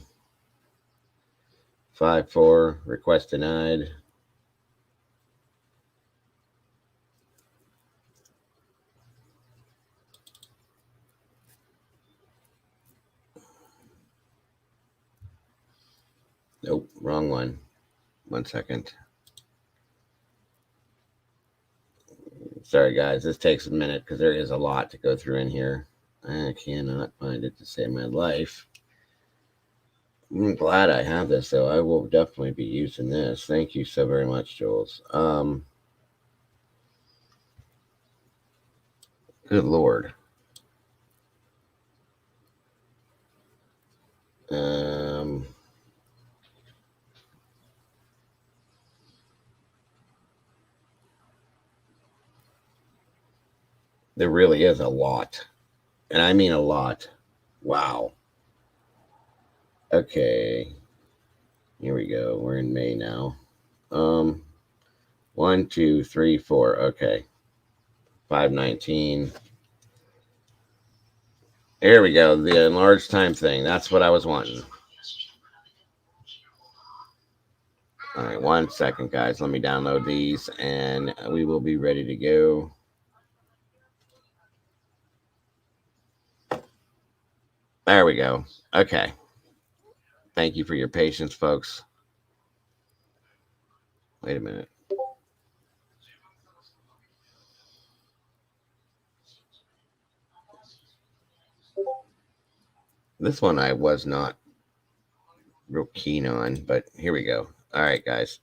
5, 4. Request denied. Nope, wrong one. 1 second. Sorry, guys. This takes a minute because there is a lot to go through in here. I cannot find it to save my life. I'm glad I have this, though. I will definitely be using this. Thank you so very much, Jules. Good Lord. There really is a lot. And I mean a lot. Wow. Okay. Here we go. We're in May now. 1, 2, 3, 4. Okay. 519. There we go. The enlarged time thing. That's what I was wanting. All right. 1 second, guys. Let me download these and we will be ready to go. There we go. Okay. Thank you for your patience, folks. Wait a minute. This one I was not real keen on, but here we go. All right, guys.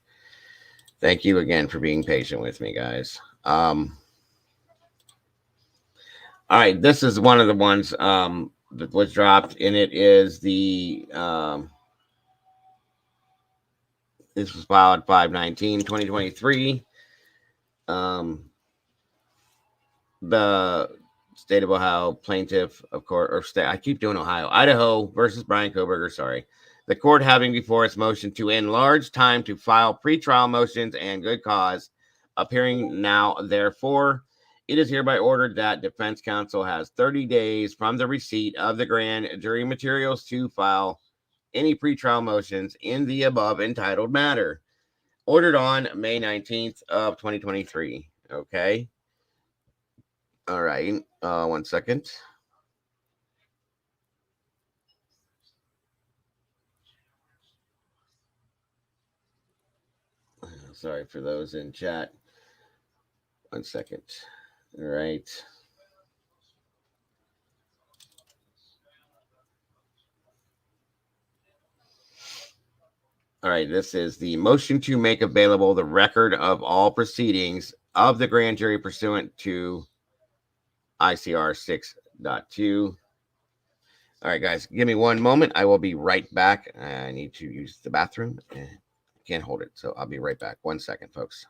Thank you again for being patient with me, guys. All right, this is one of the ones that was dropped, and it is the this was filed 5/19/2023. The state of Ohio plaintiff, of course, or state, I keep doing Ohio, Idaho versus Brian Koberger. Sorry. The court having before its motion to enlarge time to file pretrial motions and good cause, appearing now, therefore, it is hereby ordered that defense counsel has 30 days from the receipt of the grand jury materials to file any pretrial motions in the above entitled matter. Ordered on May 19th of 2023. Okay. All right. 1 second. Sorry for those in chat. 1 second. All right. All right. This is the motion to make available the record of all proceedings of the grand jury pursuant to ICR 6.2. All right, guys. Give me 1 moment. I will be right back. I need to use the bathroom. I can't hold it. So I'll be right back. 1 second, folks.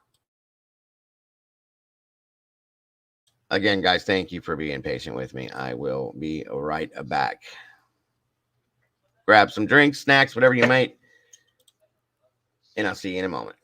Again, guys, thank you for being patient with me. I will be right back. Grab some drinks, snacks, whatever you might, and I'll see you in a moment.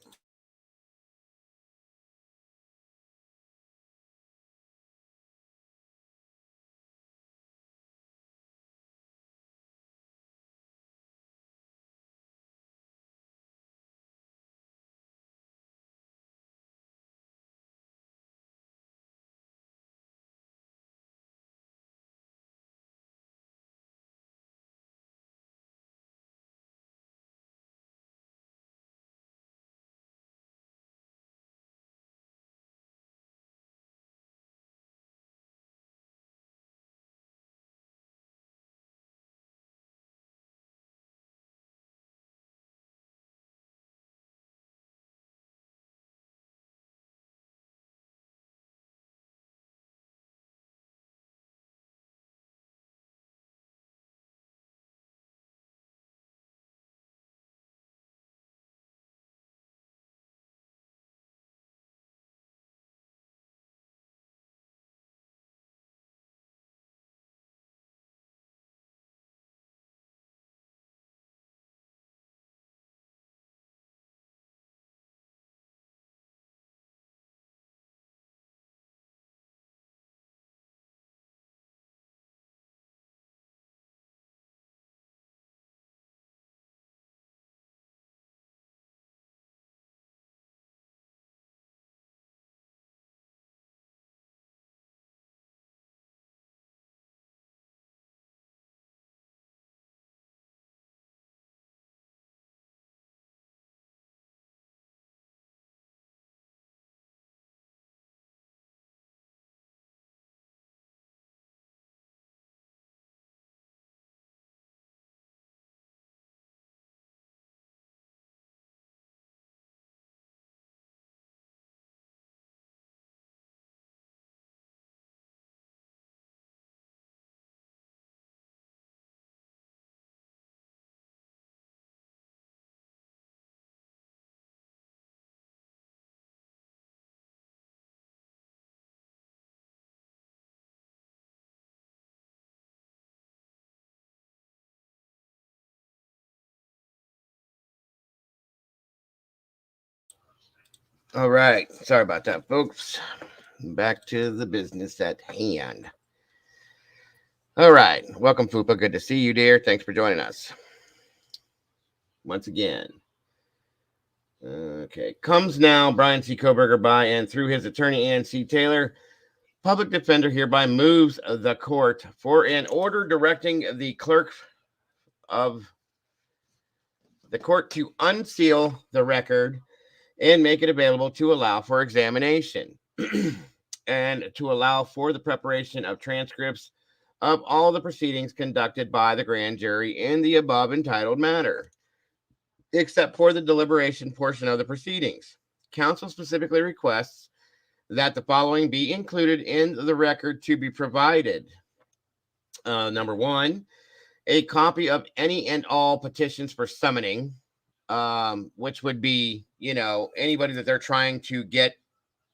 All right. Sorry about that, folks. Back to the business at hand. All right. Welcome, Fupa. Good to see you, dear. Thanks for joining us once again. Okay. Comes now Brian C. Koberger by and through his attorney, Ann C. Taylor. Public defender hereby moves the court for an order directing the clerk of the court to unseal the record and make it available to allow for examination and to allow for the preparation of transcripts of all the proceedings conducted by the grand jury in the above entitled matter, except for the deliberation portion of the proceedings. Counsel specifically requests that the following be included in the record to be provided. Number one, a copy of any and all petitions for summoning, which would be, anybody that they're trying to get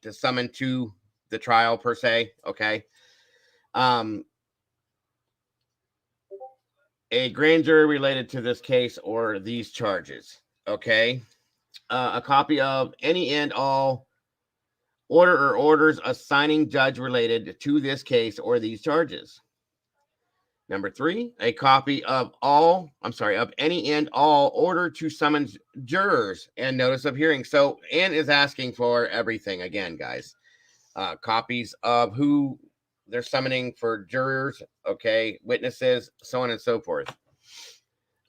to summon to the trial per se. Okay. Um, a grand jury related to this case or these charges. Okay. A copy of any and all order or orders assigning judge related to this case or these charges. Number three, a copy of any and all order to summon jurors and notice of hearing. So Ann is asking for everything again, guys. Copies of who they're summoning for jurors, okay, witnesses, so on and so forth.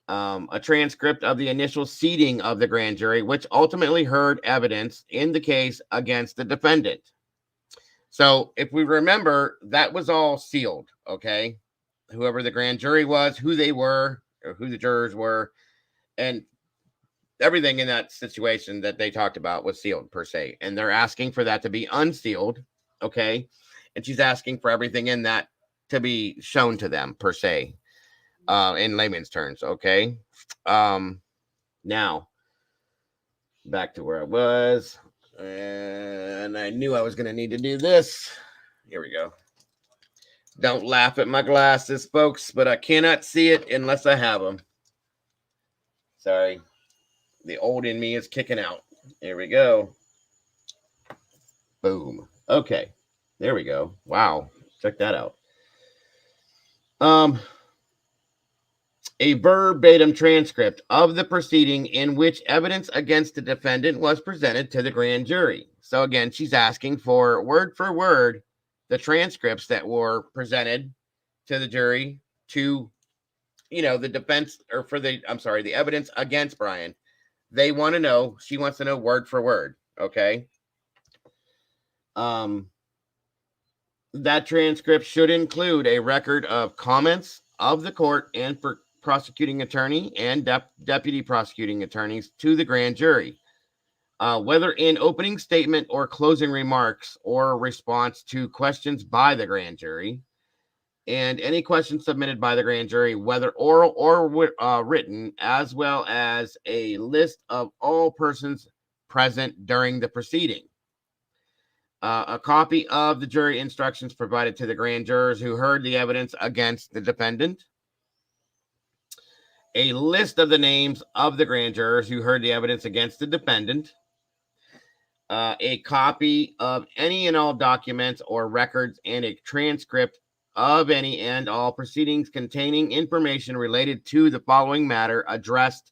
A transcript of the initial seating of the grand jury, which ultimately heard evidence in the case against the defendant. So if we remember, that was all sealed, okay? Whoever the grand jury was, who they were, or who the jurors were, and everything in that situation that they talked about was sealed per se. And they're asking for that to be unsealed, okay? And she's asking for everything in that to be shown to them per se, in layman's terms, okay? Now, back to where I was. And I knew I was going to need to do this. Here we go. Don't laugh at my glasses, folks, but I cannot see it unless I have them. Sorry. The old in me is kicking out. Here we go. Boom. Okay. There we go. Wow. Check that out. A verbatim transcript of the proceeding in which evidence against the defendant was presented to the grand jury. So again, she's asking for word for word the transcripts that were presented to the jury to, the defense or the evidence against Brian. They want to know, she wants to know word for word. Okay. That transcript should include a record of comments of the court and for prosecuting attorney and deputy prosecuting attorneys to the grand jury, whether in opening statement or closing remarks or response to questions by the grand jury, and any questions submitted by the grand jury, whether oral or written, as well as a list of all persons present during the proceeding. A copy of the jury instructions provided to the grand jurors who heard the evidence against the defendant. A list of the names of the grand jurors who heard the evidence against the defendant. A copy of any and all documents or records and a transcript of any and all proceedings containing information related to the following matter addressed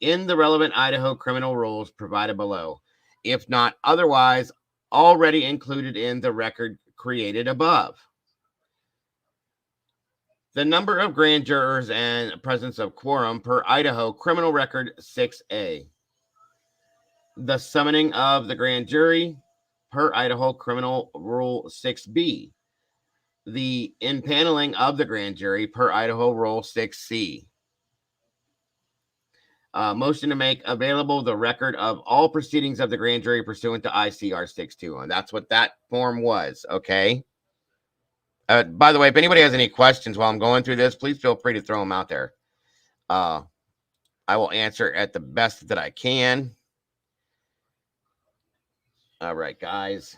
in the relevant Idaho criminal rules provided below, if not otherwise already included in the record created above. The number of grand jurors and presence of quorum per Idaho Criminal Record 6A. The summoning of the grand jury per Idaho Criminal Rule 6B. The impaneling of the grand jury per Idaho Rule 6C. Motion to make available the record of all proceedings of the grand jury pursuant to ICR 621. That's what that form was, okay? By the way, if anybody has any questions while I'm going through this, please feel free to throw them out there. I will answer at the best that I can. All right, guys.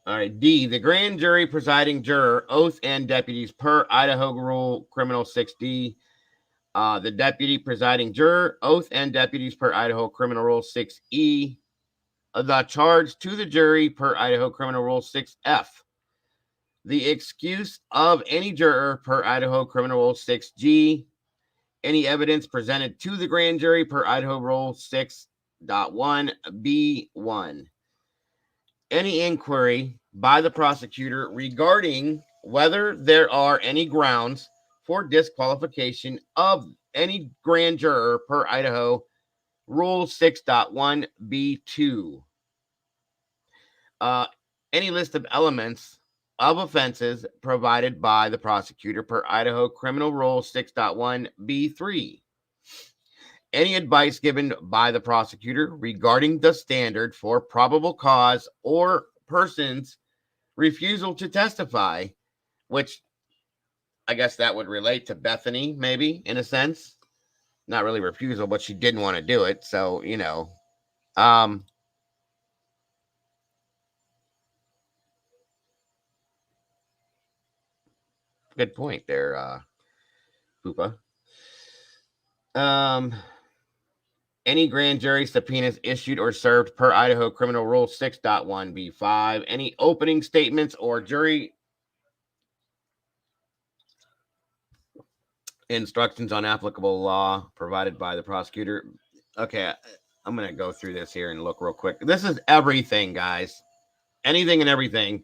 All right, D, the grand jury presiding juror, oath and deputies per Idaho Rule Criminal 6D. The deputy presiding juror, oath and deputies per Idaho Criminal Rule 6E. The charge to the jury per Idaho Criminal Rule 6F. The excuse of any juror per Idaho Criminal Rule 6G. Any evidence presented to the grand jury per Idaho Rule 6.1B1. Any inquiry by the prosecutor regarding whether there are any grounds for disqualification of any grand juror per Idaho Rule 6.1B2. Any list of elements of offenses provided by the prosecutor per Idaho Criminal Rule 6.1B3. Any advice given by the prosecutor regarding the standard for probable cause or person's refusal to testify, which I guess that would relate to Bethany, maybe, in a sense. Not really refusal, but she didn't want to do it. So, you know. Good point there, Poopa. Any grand jury subpoenas issued or served per Idaho Criminal Rule 6.1B5. Any opening statements or jury instructions on applicable law provided by the prosecutor. Okay, I'm going to go through this here and look real quick. This is everything, guys. Anything and everything.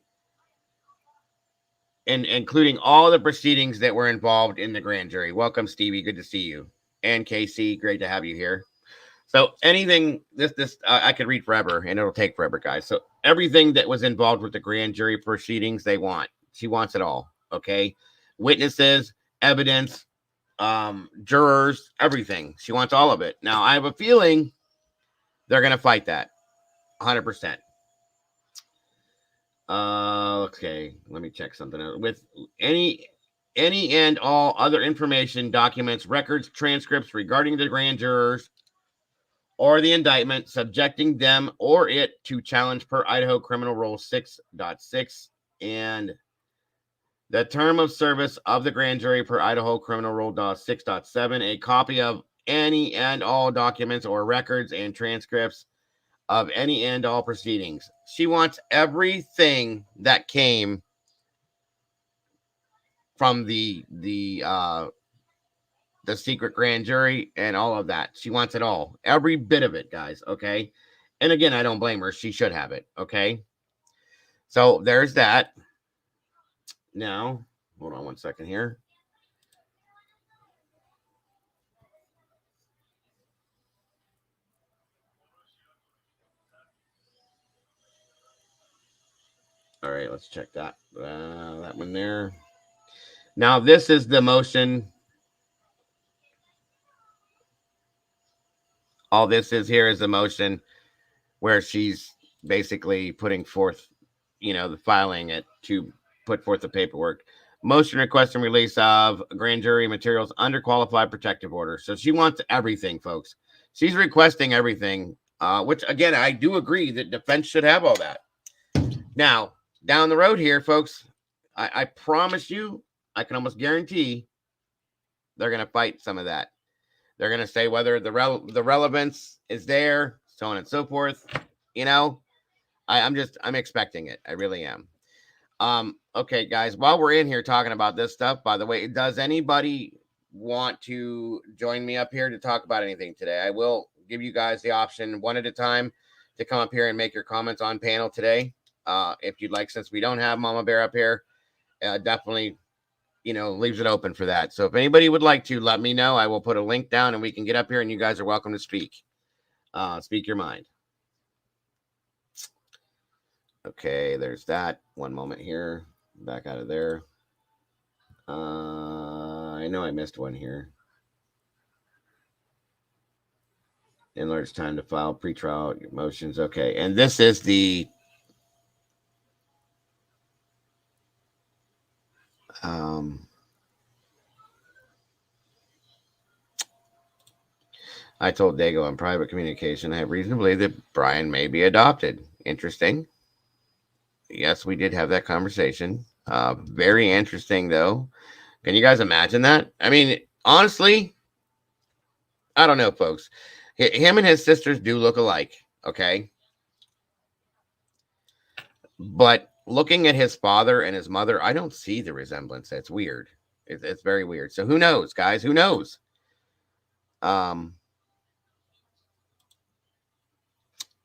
And including all the proceedings that were involved in the grand jury. Welcome, Stevie. Good to see you. And Casey, great to have you here. So anything, this I could read forever, and it'll take forever, guys. So everything that was involved with the grand jury proceedings, they want. She wants it all. Okay, witnesses, evidence, jurors, everything. She wants all of it. Now I have a feeling they're gonna fight that, 100%. Okay, let me check something out. With any and all other information, documents, records, transcripts regarding the grand jurors or the indictment subjecting them or it to challenge per Idaho Criminal Rule 6.6 and the term of service of the grand jury per Idaho Criminal Rule 6.7, a copy of any and all documents or records and transcripts of any and all proceedings. She wants everything that came from the secret grand jury and all of that. She wants it all. Every bit of it, guys, okay? And again, I don't blame her. She should have it, okay? So there's that. Now, hold on one second here. All right, let's check that. That one there. Now, this is the motion. All this is here is a motion where she's basically putting forth, the filing it to put forth the paperwork. Motion requesting release of grand jury materials under qualified protective order. So she wants everything, folks. She's requesting everything, which, again, I do agree that defense should have all that. Now, down the road here, folks, I promise you, I can almost guarantee they're going to fight some of that. They're going to say whether the relevance is there, so on and so forth. I'm expecting it. I really am. Okay, guys, while we're in here talking about this stuff, by the way, does anybody want to join me up here to talk about anything today? I will give you guys the option one at a time to come up here and make your comments on panel today. If you'd like, since we don't have Mama Bear up here, definitely, leaves it open for that. So if anybody would like to, let me know. I will put a link down and we can get up here and you guys are welcome to speak. Speak your mind. Okay, there's that. One moment here. Back out of there. I know I missed one here. Enlarged time to file pretrial motions. Okay, and this is the I told Dago in private communication I have reason to believe that Brian may be adopted. Interesting. Yes, we did have that conversation. Very interesting, though. Can you guys imagine that? I mean, honestly, I don't know, folks. Him and his sisters do look alike, okay? But looking at his father and his mother, I don't see the resemblance. It's weird. It's very weird. So who knows, guys? Who knows?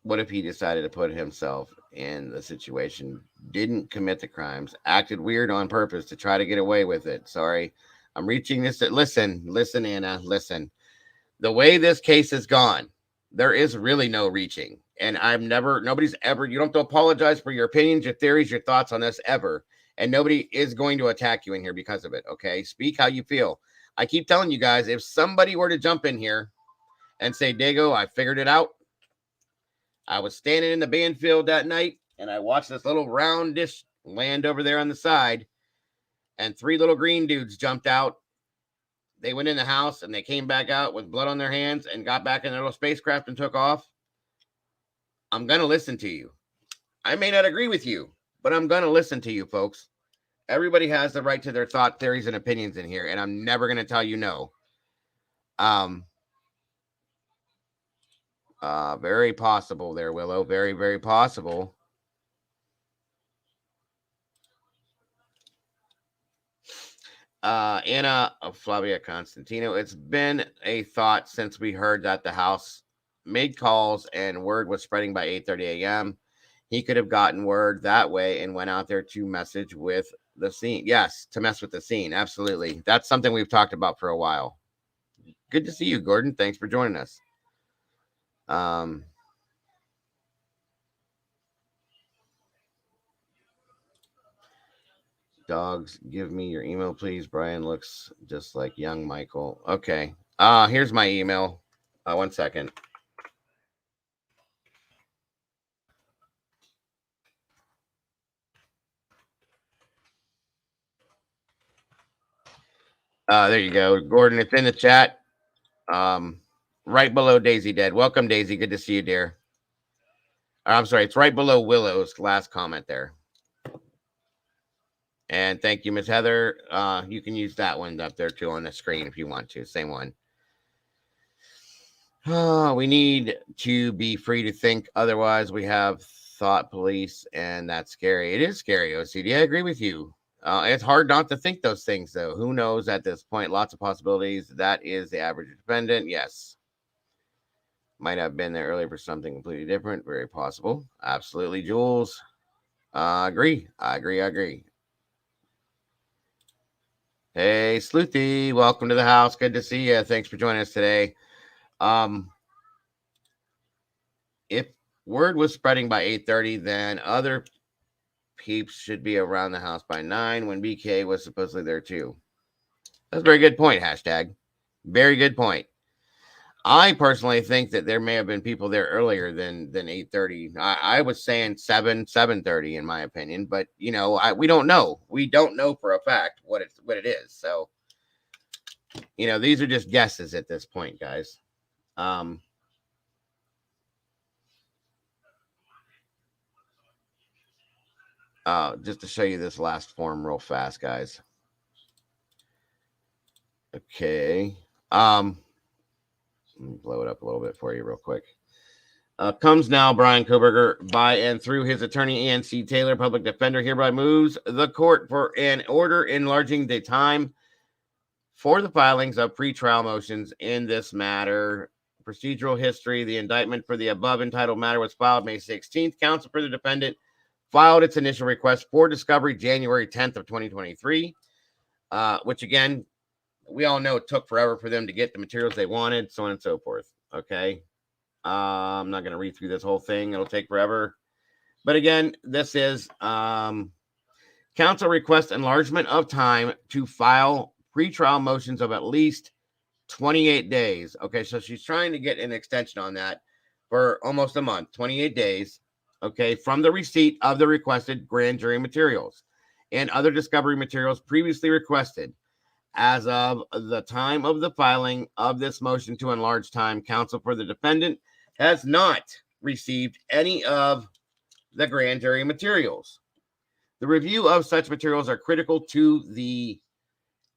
What if he decided to put himself in the situation, didn't commit the crimes, acted weird on purpose to try to get away with it? Sorry, I'm reaching this. Listen, Anna, listen. The way this case has gone, there is really no reaching. And nobody's ever, you don't have to apologize for your opinions, your theories, your thoughts on this ever. And nobody is going to attack you in here because of it. Okay. Speak how you feel. I keep telling you guys, if somebody were to jump in here and say, Dago, I figured it out. I was standing in the band field that night and I watched this little round dish land over there on the side, and 3 little green dudes jumped out. They went in the house and they came back out with blood on their hands and got back in their little spacecraft and took off. I'm going to listen to you. I may not agree with you, but I'm going to listen to you, folks. Everybody has the right to their thought, theories, and opinions in here, and I'm never going to tell you no. Very possible there, Willow. Very, very possible. Anna Flavia Constantino, it's been a thought since we heard that the house made calls and word was spreading by 8:30 a.m. He could have gotten word that way and went out there to message with the scene. Yes, to mess with the scene. Absolutely. That's something we've talked about for a while. Good to see you, Gordon. Thanks for joining us. Dogs, give me your email, please. Brian looks just like young Michael. Okay. Here's my email. 1 second. There you go, Gordon. It's in the chat. Right below Daisy Dead. Welcome, Daisy. Good to see you, dear. I'm sorry, it's right below Willow's last comment there. And thank you, Miss Heather. You can use that one up there too on the screen if you want to. Same one. We need to be free to think. Otherwise, we have thought police, and that's scary. It is scary, OCD. I agree with you. It's hard not to think those things, though. Who knows at this point? Lots of possibilities. That is the average defendant. Yes. Might have been there earlier for something completely different. Very possible. Absolutely, Jules. I agree. Hey, Sleuthy. Welcome to the house. Good to see you. Thanks for joining us today. If word was spreading by 8:30, then other peeps should be around the house by 9 when BK was supposedly there too. That's a very good point, hashtag. Very good point. I personally think that there may have been people there earlier than 8:30. I was saying 7:30 in my opinion, but we don't know. We don't know for a fact what it is. So these are just guesses at this point, guys. Just to show you this last form real fast, guys. Okay. Let me blow it up a little bit for you real quick. Comes now, Brian Koberger, by and through his attorney, E.N.C. Taylor, public defender, hereby moves the court for an order enlarging the time for the filings of pretrial motions in this matter. Procedural history: the indictment for the above entitled matter was filed May 16th. Counsel for the defendant filed its initial request for discovery January 10th of 2023, which again, we all know it took forever for them to get the materials they wanted, so on and so forth. Okay. I'm not going to read through this whole thing. It'll take forever. But again, this is counsel requests enlargement of time to file pretrial motions of at least 28 days. Okay, so she's trying to get an extension on that for almost a month, 28 days. Okay, from the receipt of the requested grand jury materials and other discovery materials previously requested. As of the time of the filing of this motion to enlarge time, counsel for the defendant has not received any of the grand jury materials. The review of such materials are critical to the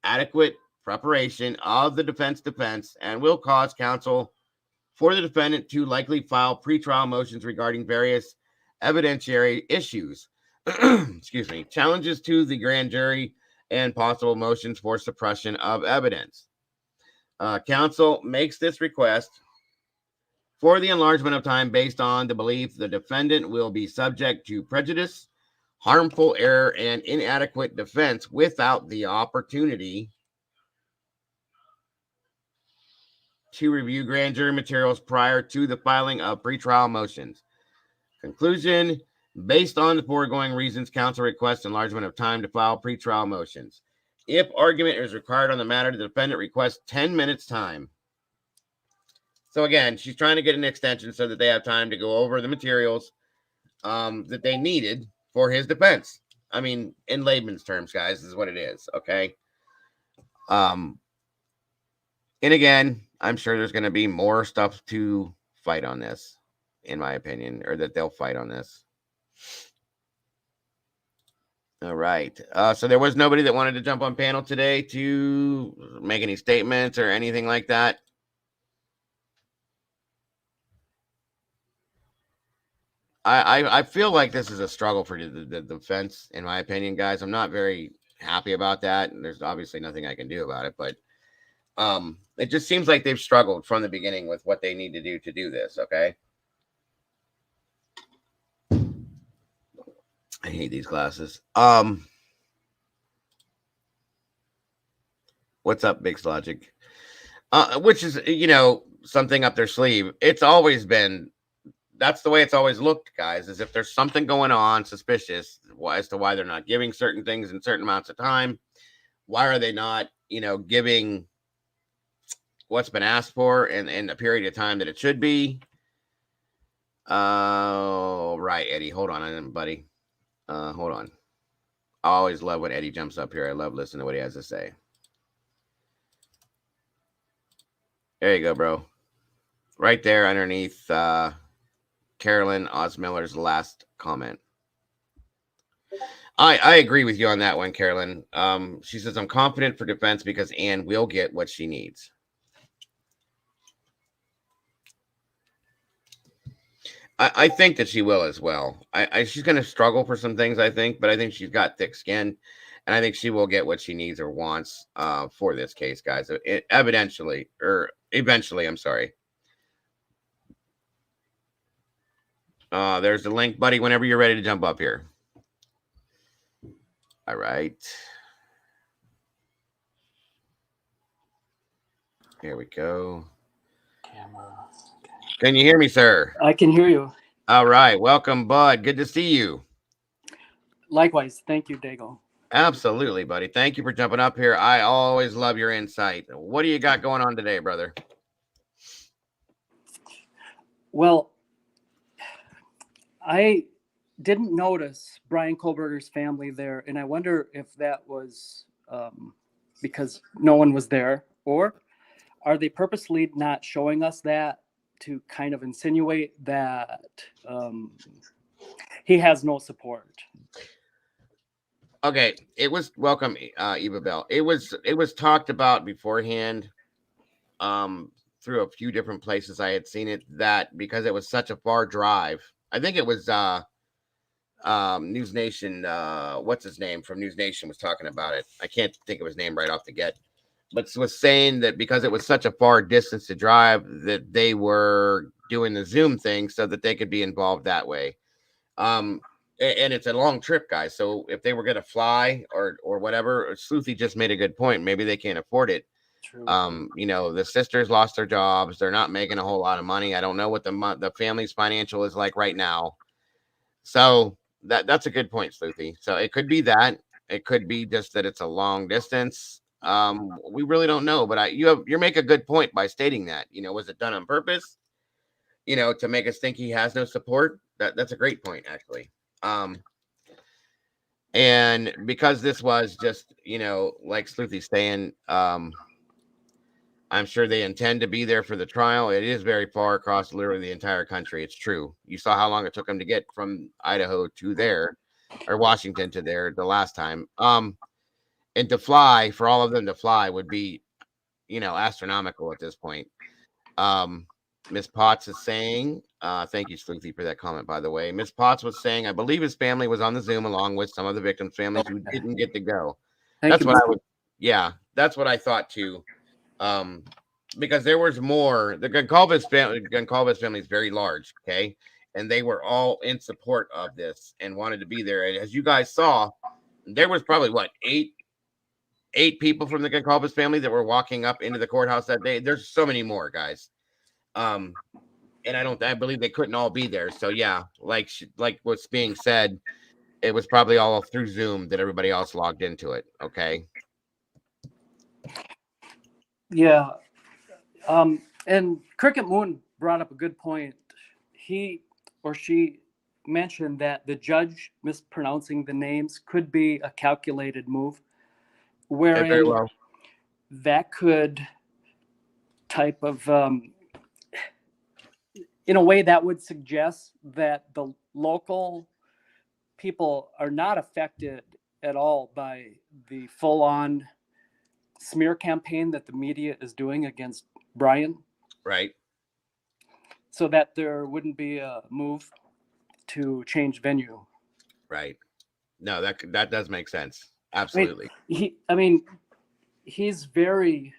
adequate preparation of the defense and will cause counsel for the defendant to likely file pretrial motions regarding various evidentiary issues, excuse me, challenges to the grand jury, and possible motions for suppression of evidence. Counsel makes this request for the enlargement of time based on the belief the defendant will be subject to prejudice, harmful error, and inadequate defense without the opportunity to review grand jury materials prior to the filing of pretrial motions. Conclusion: based on the foregoing reasons, counsel requests enlargement of time to file pretrial motions. If argument is required on the matter, the defendant requests 10 minutes time. So again, she's trying to get an extension so that they have time to go over the materials that they needed for his defense. I mean, in layman's terms, guys, this is what it is, okay? And again, I'm sure there's going to be more stuff to fight on this, in my opinion, or that they'll fight on this. All right. So there was nobody that wanted to jump on panel today to make any statements or anything like that. I feel like this is a struggle for the defense, in my opinion, guys. I'm not very happy about that, and there's obviously nothing I can do about it. But it just seems like they've struggled from the beginning with what they need to do this. Okay. I hate these glasses. What's up, Big Logic? Which is, something up their sleeve. It's always been. That's the way it's always looked, guys, is if there's something going on suspicious as to why they're not giving certain things in certain amounts of time, why are they not, giving what's been asked for in the period of time that it should be? Oh, right, Eddie. Hold on, buddy. Hold on. I always love when Eddie jumps up here. I love listening to what he has to say. There you go, bro. Right there underneath Carolyn Osmiller's last comment. I agree with you on that one, Carolyn. She says, I'm confident for defense because Anne will get what she needs. I think that she will as well. She's going to struggle for some things, I think, but I think she's got thick skin, and I think she will get what she needs or wants for this case, guys. Eventually, I'm sorry. There's the link, buddy, whenever you're ready to jump up here. All right. Here we go. Camera. Okay. Can you hear me, sir? I can hear you. All right. Welcome, bud. Good to see you. Likewise. Thank you, Dago. Absolutely, buddy. Thank you for jumping up here. I always love your insight. What do you got going on today, brother? Well, I didn't notice Brian Kohlberger's family there, and I wonder if that was because no one was there, or are they purposely not showing us that to kind of insinuate that he has no support? Okay, it was welcome, Eva Bell. It was talked about beforehand, through a few different places I had seen it, that because it was such a far drive. I think it was News Nation. What's his name from News Nation was talking about it. I can't think of his name right off the get, but was saying that because it was such a far distance to drive, that they were doing the Zoom thing so that they could be involved that way. And it's a long trip, guys. So if they were going to fly or whatever, Sleuthy just made a good point. Maybe they can't afford it. True. The sisters lost their jobs. They're not making a whole lot of money. I don't know what the family's financial is like right now. So that's a good point, Sleuthy. So it could be that. It could be just that it's a long distance. We really don't know. But you make a good point by stating that. Was it done on purpose? To make us think he has no support. That's a great point, actually. And because this was just, like Sleuthy's saying, I'm sure they intend to be there for the trial. It is very far across literally the entire country. It's true. You saw how long it took them to get from Idaho to there, or Washington to there the last time. And to fly, for all of them to fly would be, astronomical at this point. Um, Miss Potts is saying, thank you, Sleuthy, for that comment, by the way. Miss Potts was saying, I believe his family was on the Zoom along with some of the victims' families who didn't get to go. Thank That's you. what I would, yeah, that's what I thought too. Um, because there was more. The Goncalves family is very large, okay, and they were all in support of this and wanted to be there. And as you guys saw, there was probably what eight people from the Goncalves family that were walking up into the courthouse that day. There's so many more guys. Um, and I believe they couldn't all be there. So yeah, like what's being said, it was probably all through Zoom that everybody else logged into it. Okay. Yeah. And Cricket Moon brought up a good point. He or she mentioned that the judge mispronouncing the names could be a calculated move, And very wherein well. that could type of in a way that would suggest that the local people are not affected at all by the full-on smear campaign that the media is doing against Brian, Right. so that there wouldn't be a move to change venue. Right. No, that does make sense. Absolutely. He's very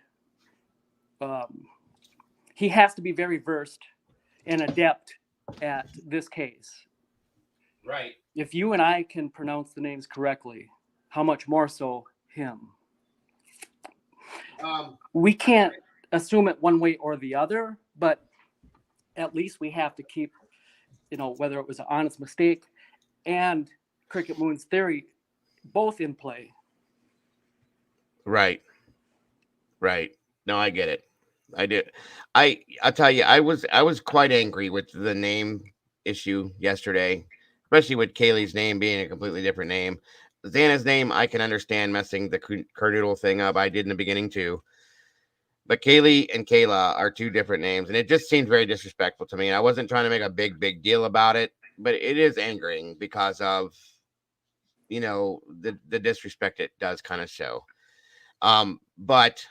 he has to be very versed and adept at this case. Right. If you and I can pronounce the names correctly, how much more so him? We can't assume it one way or the other, but at least we have to keep, whether it was an honest mistake and Cricket Moon's theory both in play. Right. Right. No, I get it. I did. I'll tell you, I was quite angry with the name issue yesterday, especially with Kaylee's name being a completely different name. Xana's name, I can understand messing the Kernoodle thing up. I did in the beginning too. But Kaylee and Kayla are two different names, and it just seemed very disrespectful to me. And I wasn't trying to make a big deal about it, but it is angering because of the disrespect it does kind of show. But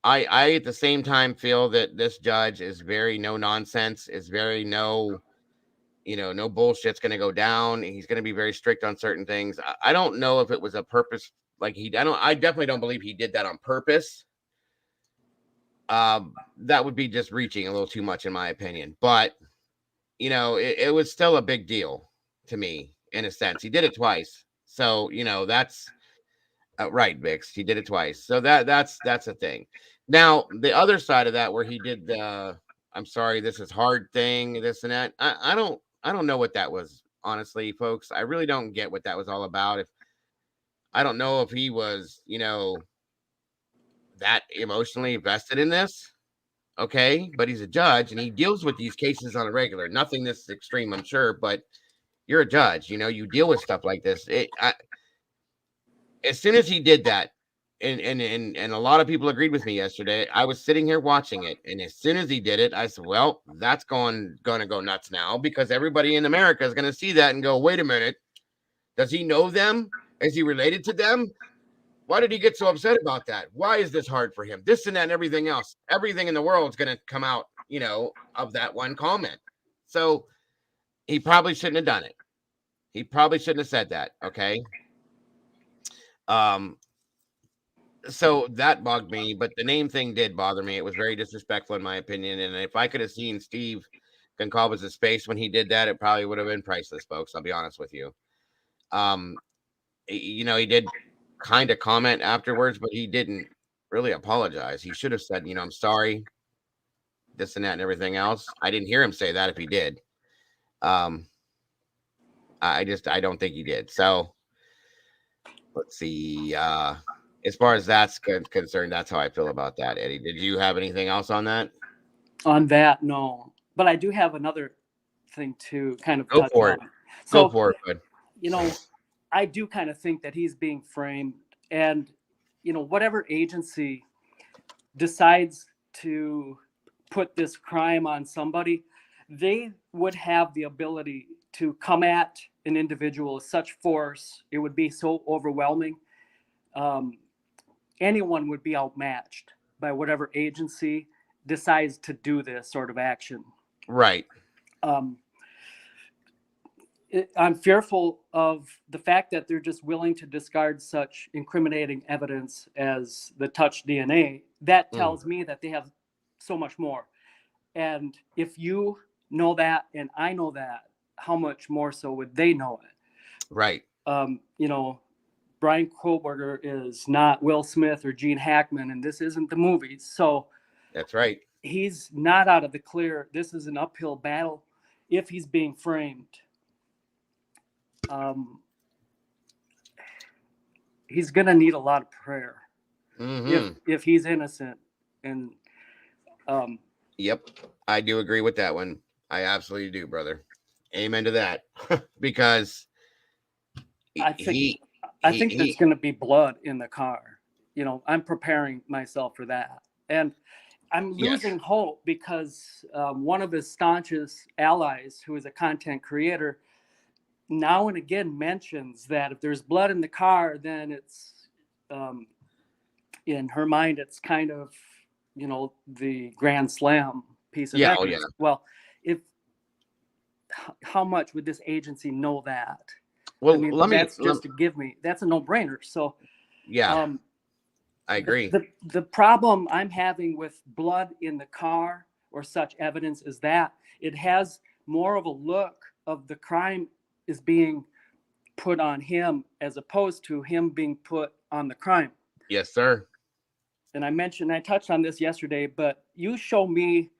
I at the same time feel that this judge is very no nonsense, is very no bullshit's going to go down. He's going to be very strict on certain things. I don't know if it was a purpose. I definitely don't believe he did that on purpose. That would be just reaching a little too much in my opinion, but it was still a big deal to me in a sense. He did it twice. So, that's right, Vix. He did it twice. So that's a thing. Now, the other side of that where he did the I'm sorry, this is hard thing, this and that. I don't know what that was, honestly, folks. I really don't get what that was all about. If I don't know if he was, that emotionally invested in this. Okay, but he's a judge and he deals with these cases on a regular. Nothing this extreme, I'm sure, but you're a judge. You deal with stuff like this. As soon as he did that, and a lot of people agreed with me yesterday. I was sitting here watching it, and as soon as he did it, I said, "Well, that's gonna go nuts now because everybody in America is gonna see that and go, wait a minute, does he know them? Is he related to them? Why did he get so upset about that? Why is this hard for him? This and that and everything else. Everything in the world is gonna come out, of that one comment. So he probably shouldn't have done it. He probably shouldn't have said that. Okay. Um, so that bugged me, but the name thing did bother me. It was very disrespectful in my opinion. And if I could have seen Steve Goncalves' face when he did that, it probably would have been priceless, folks. I'll be honest with you. He did kind of comment afterwards, but he didn't really apologize. He should have said, I'm sorry, this and that and everything else. I didn't hear him say that if he did. I don't think he did. So let's see. As far as that's concerned, that's how I feel about that. Eddie, did you have anything else on that? On that, no. But I do have another thing to kind of Go touch for on. it. So, Go for it, bud. I do kind of think that he's being framed, and whatever agency decides to put this crime on somebody, they would have the ability to come at an individual with such force. It would be so overwhelming um, anyone would be outmatched by whatever agency decides to do this sort of action. Right. Um, I'm fearful of the fact that they're just willing to discard such incriminating evidence as the touch DNA. That Mm, tells me that they have so much more. And if you know that and I know that, how much more so would they know it? right. You know, Brian Kohlberger is not Will Smith or Gene Hackman, and this isn't the movies. So That's right. he's not out of the clear. This is an uphill battle if he's being framed. Um, he's going to need a lot of prayer if he's innocent. And yep, I do agree with that one. I absolutely do, brother. Amen to that. Because I think there's going to be blood in the car. You know, I'm preparing myself for that. And I'm losing hope because one of his staunchest allies, who is a content creator, now and again mentions that if there's blood in the car, then it's, in her mind, it's kind of, you know, the grand slam piece of evidence. Well, if how much would this agency know that? Well, I mean, that's just to give me, that's a no-brainer. So I agree. The problem I'm having with blood in the car or such evidence is that it has more of a look of the crime is being put on him as opposed to him being put on the crime. Yes, sir. And I touched on this yesterday, but you show me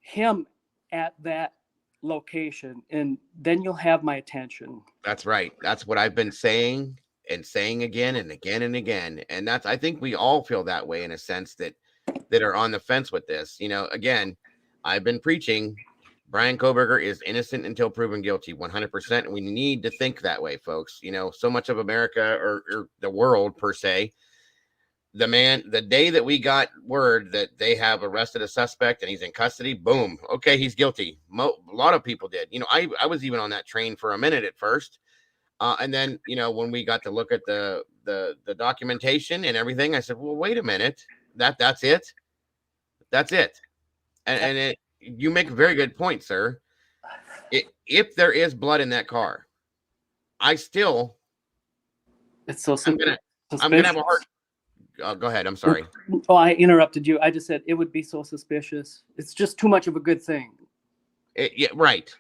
him at that location and then you'll have my attention. That's right. That's what I've been saying and saying again and again and again. And that's, I think we all feel that way in a sense that are on the fence with this. You know, again, I've been preaching Brian Koberger is innocent until proven guilty 100%. And we need to think that way, folks. You know, so much of America or the world per se, the day that we got word that they have arrested a suspect and he's in custody, boom, okay, he's guilty. A lot of people did. You know, I was even on that train for a minute at first. And then, you know, when we got to look at the documentation and everything, I said, well, wait a minute, that's it. And you make a very good point, sir. If there is blood in that car, it's so simple. I'm gonna have a heart. Go ahead. I'm sorry. Oh, I interrupted you. I just said it would be so suspicious. It's just too much of a good thing. Yeah, right.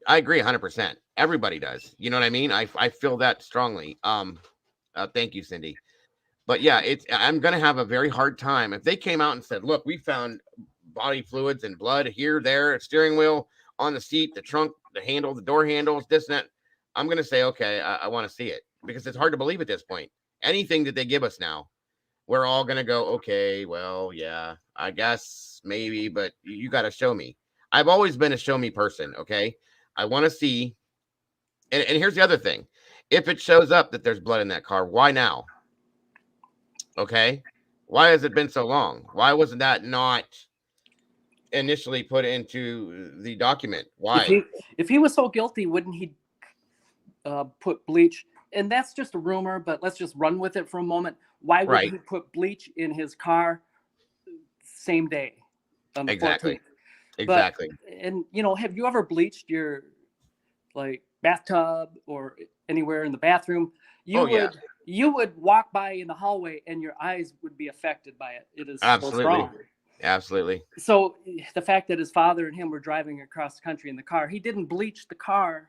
I agree 100%. Everybody does. You know what I mean? I feel that strongly. Thank you, Cindy. But yeah, I'm gonna have a very hard time if they came out and said, "Look, we found body fluids and blood here, there, steering wheel, on the seat, the trunk, the handle, the door handles, this and that." I'm gonna say, okay, I want to see it because it's hard to believe at this point. Anything that they give us now, we're all gonna go, okay, well, yeah, I guess maybe, but you got to show me. I've always been a show me person. Okay, I want to see. And here's the other thing: if it shows up that there's blood in that car, why now? Okay, why has it been so long? Why wasn't that not initially put into the document? Why? If he was so guilty, wouldn't he put bleach? And that's just a rumor, but let's just run with it for a moment. Why would he put bleach in his car same day on the 14th? Exactly. And you know, have you ever bleached your like bathtub or anywhere in the bathroom? You would walk by in the hallway and your eyes would be affected by it. It is so strong. Absolutely. So the fact that his father and him were driving across the country in the car, he didn't bleach the car,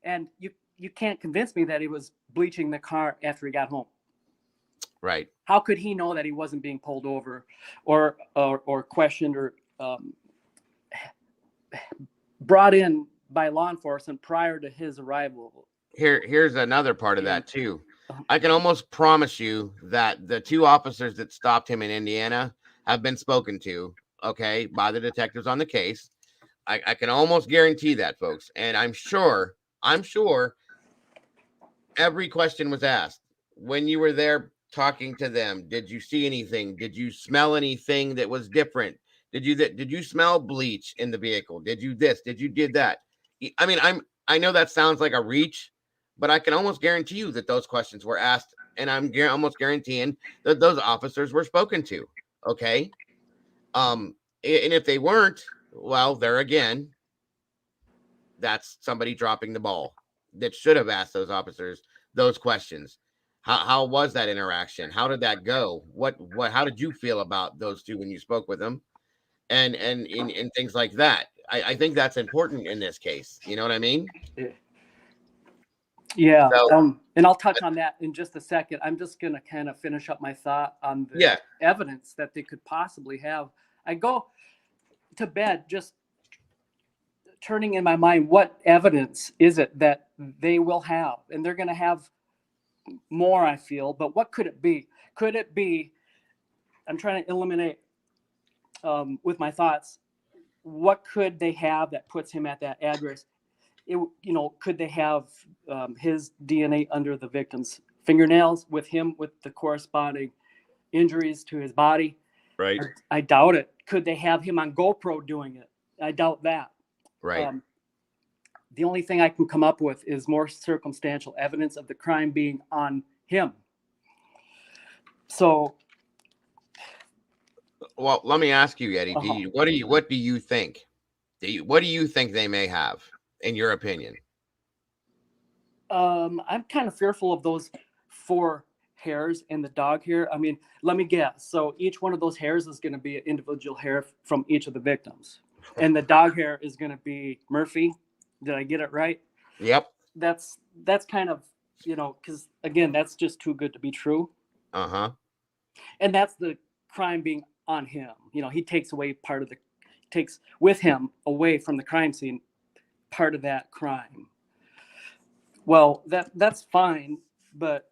and you can't convince me that he was bleaching the car after he got home. Right. How could he know that he wasn't being pulled over or questioned or brought in by law enforcement prior to his arrival? Here's another part of that too. I can almost promise you that the two officers that stopped him in Indiana have been spoken to, okay, by the detectives on the case. I can almost guarantee that, folks. And I'm sure every question was asked. When you were there talking to them, did you see anything? Did you smell anything that was different? Did you smell bleach in the vehicle? Did you this? Did you did that? I mean, I know that sounds like a reach, but I can almost guarantee you that those questions were asked, and I'm almost guaranteeing that those officers were spoken to. Okay. And if they weren't, well, there again, that's somebody dropping the ball that should have asked those officers those questions. How was that interaction? How did that go? How did you feel about those two when you spoke with them? And things like that. I think that's important in this case. You know what I mean? Yeah. So And I'll touch on that in just a second. I'm just going to kind of finish up my thought on the yeah, evidence that they could possibly have. I go to bed just turning in my mind, what evidence is it that they will have? And they're going to have more, I feel, but what could it be? Could it be, I'm trying to eliminate with my thoughts, what could they have that puts him at that address? Could they have his DNA under the victim's fingernails with him with the corresponding injuries to his body? right, I doubt it. Could they have him on GoPro doing it? I doubt that. right. The only thing I can come up with is more circumstantial evidence of the crime being on him. So, Well, let me ask you, Eddie. uh-huh. What do you think? What do you think they may have, in your opinion? I'm kind of fearful of those 4 hairs in the dog hair. I mean, let me guess. So each one of those hairs is going to be an individual hair from each of the victims, and the dog hair is going to be Murphy. Did I get it right? Yep. That's kind of, because again, that's just too good to be true. Uh-huh. And that's the crime being on him. He takes with him away from the crime scene part of that crime. Well, that's fine, but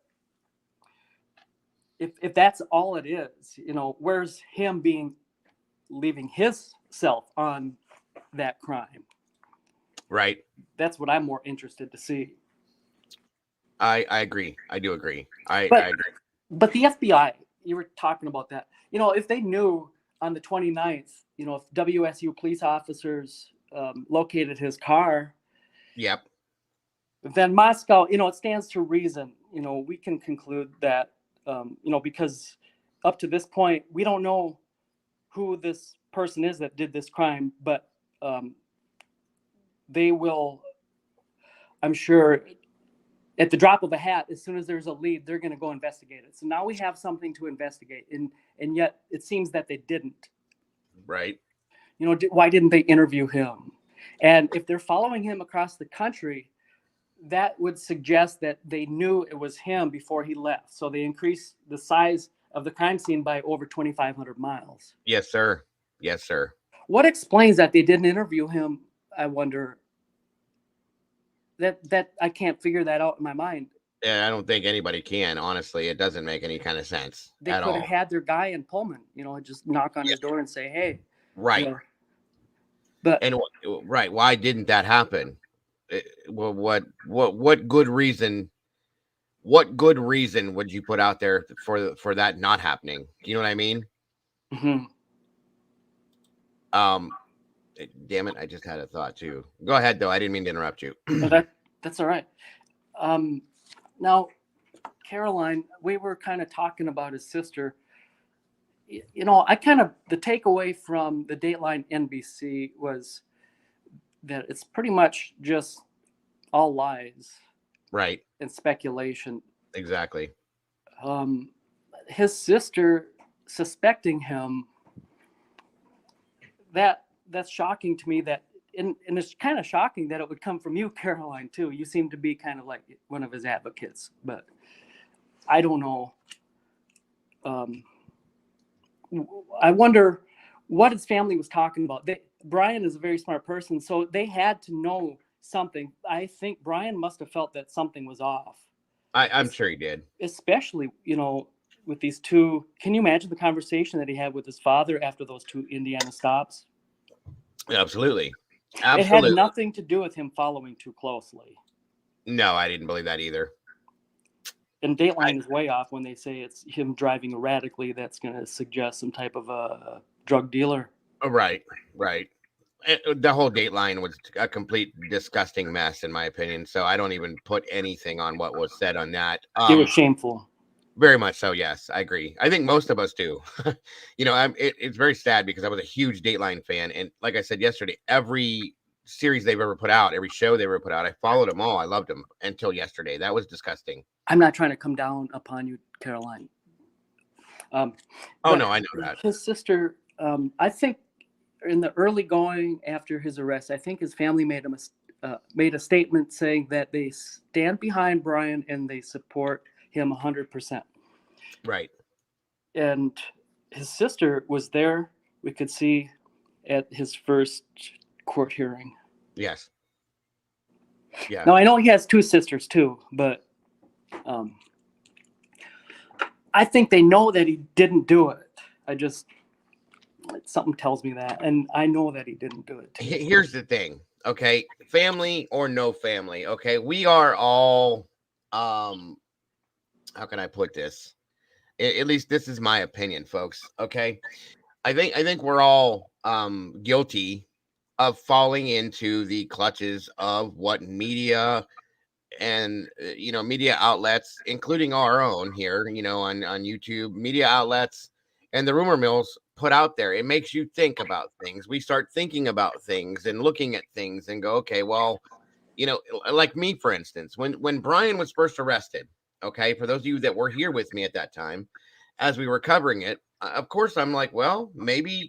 if that's all it is, where's him leaving his self on that crime? Right. That's what I'm more interested to see. I agree. I do agree. I But agree. but the FBI, you were talking about that. If they knew on the 29th, if WSU police officers located his car, Yep. then Moscow, it stands to reason. We can conclude that, because up to this point, we don't know who this person is that did this crime, but they will, I'm sure, at the drop of a hat, as soon as there's a lead, they're going to go investigate it. So now we have something to investigate, and yet it seems that they didn't. Right. Why didn't they interview him? And if they're following him across the country, that would suggest that they knew it was him before he left. So they increased the size of the crime scene by over 2,500 miles. Yes, sir. Yes, sir. What explains that they didn't interview him? I wonder. That I can't figure that out in my mind. Yeah, I don't think anybody can. Honestly, it doesn't make any kind of sense They at could have all. had their guy in Pullman, just knock on Yeah. his door and say, "Hey." Right. But And right, why didn't that happen? Well, what good reason? What good reason would you put out there for that not happening? You know what I mean? mm-hmm. Damn it, I just had a thought too. Go ahead though. I didn't mean to interrupt you. That's all right. Now, Caroline, we were kind of talking about his sister. The takeaway from the Dateline NBC was that it's pretty much just all lies Right. and speculation. Exactly. His sister suspecting him, that's shocking to me, and it's kind of shocking that it would come from you, Caroline, too. You seem to be kind of like one of his advocates, but I don't know. I wonder what his family was talking about. Brian is a very smart person, so they had to know something. I think Brian must have felt that something was off. I'm sure he did. Especially, with these two. Can you imagine the conversation that he had with his father after those 2 Indiana stops? Absolutely. It had nothing to do with him following too closely. No, I didn't believe that either. And Dateline is way off when they say it's him driving erratically. That's going to suggest some type of a drug dealer. Right. The whole Dateline was a complete disgusting mess, in my opinion. So I don't even put anything on what was said on that. It was shameful. Very much so. Yes, I agree. I think most of us do. It's very sad because I was a huge Dateline fan, and like I said yesterday, every series they've ever put out, every show they ever put out, I followed them all. I loved them until yesterday. That was disgusting. I'm not trying to come down upon you, Caroline. Oh no, I know that. His sister, I think, in the early going after his arrest, I think his family made a statement saying that they stand behind Brian and they support him 100%. Right. And his sister was there. We could see at his first court hearing. Yes. Yeah. Now I know he has two sisters too, but I think they know that he didn't do it. Something tells me that, and I know that he didn't do it too. Here's the thing, okay? Family or no family, okay? We are all, how can I put this? At least this is my opinion, folks. Okay, I think we're all guilty of falling into the clutches of what media and media outlets, including our own here, on YouTube, media outlets and the rumor mills put out there. It makes you think about things. We start thinking about things and looking at things and go, okay, well, like me, for instance, when Brian was first arrested, okay, for those of you that were here with me at that time, as we were covering it, of course, I'm like, well, maybe,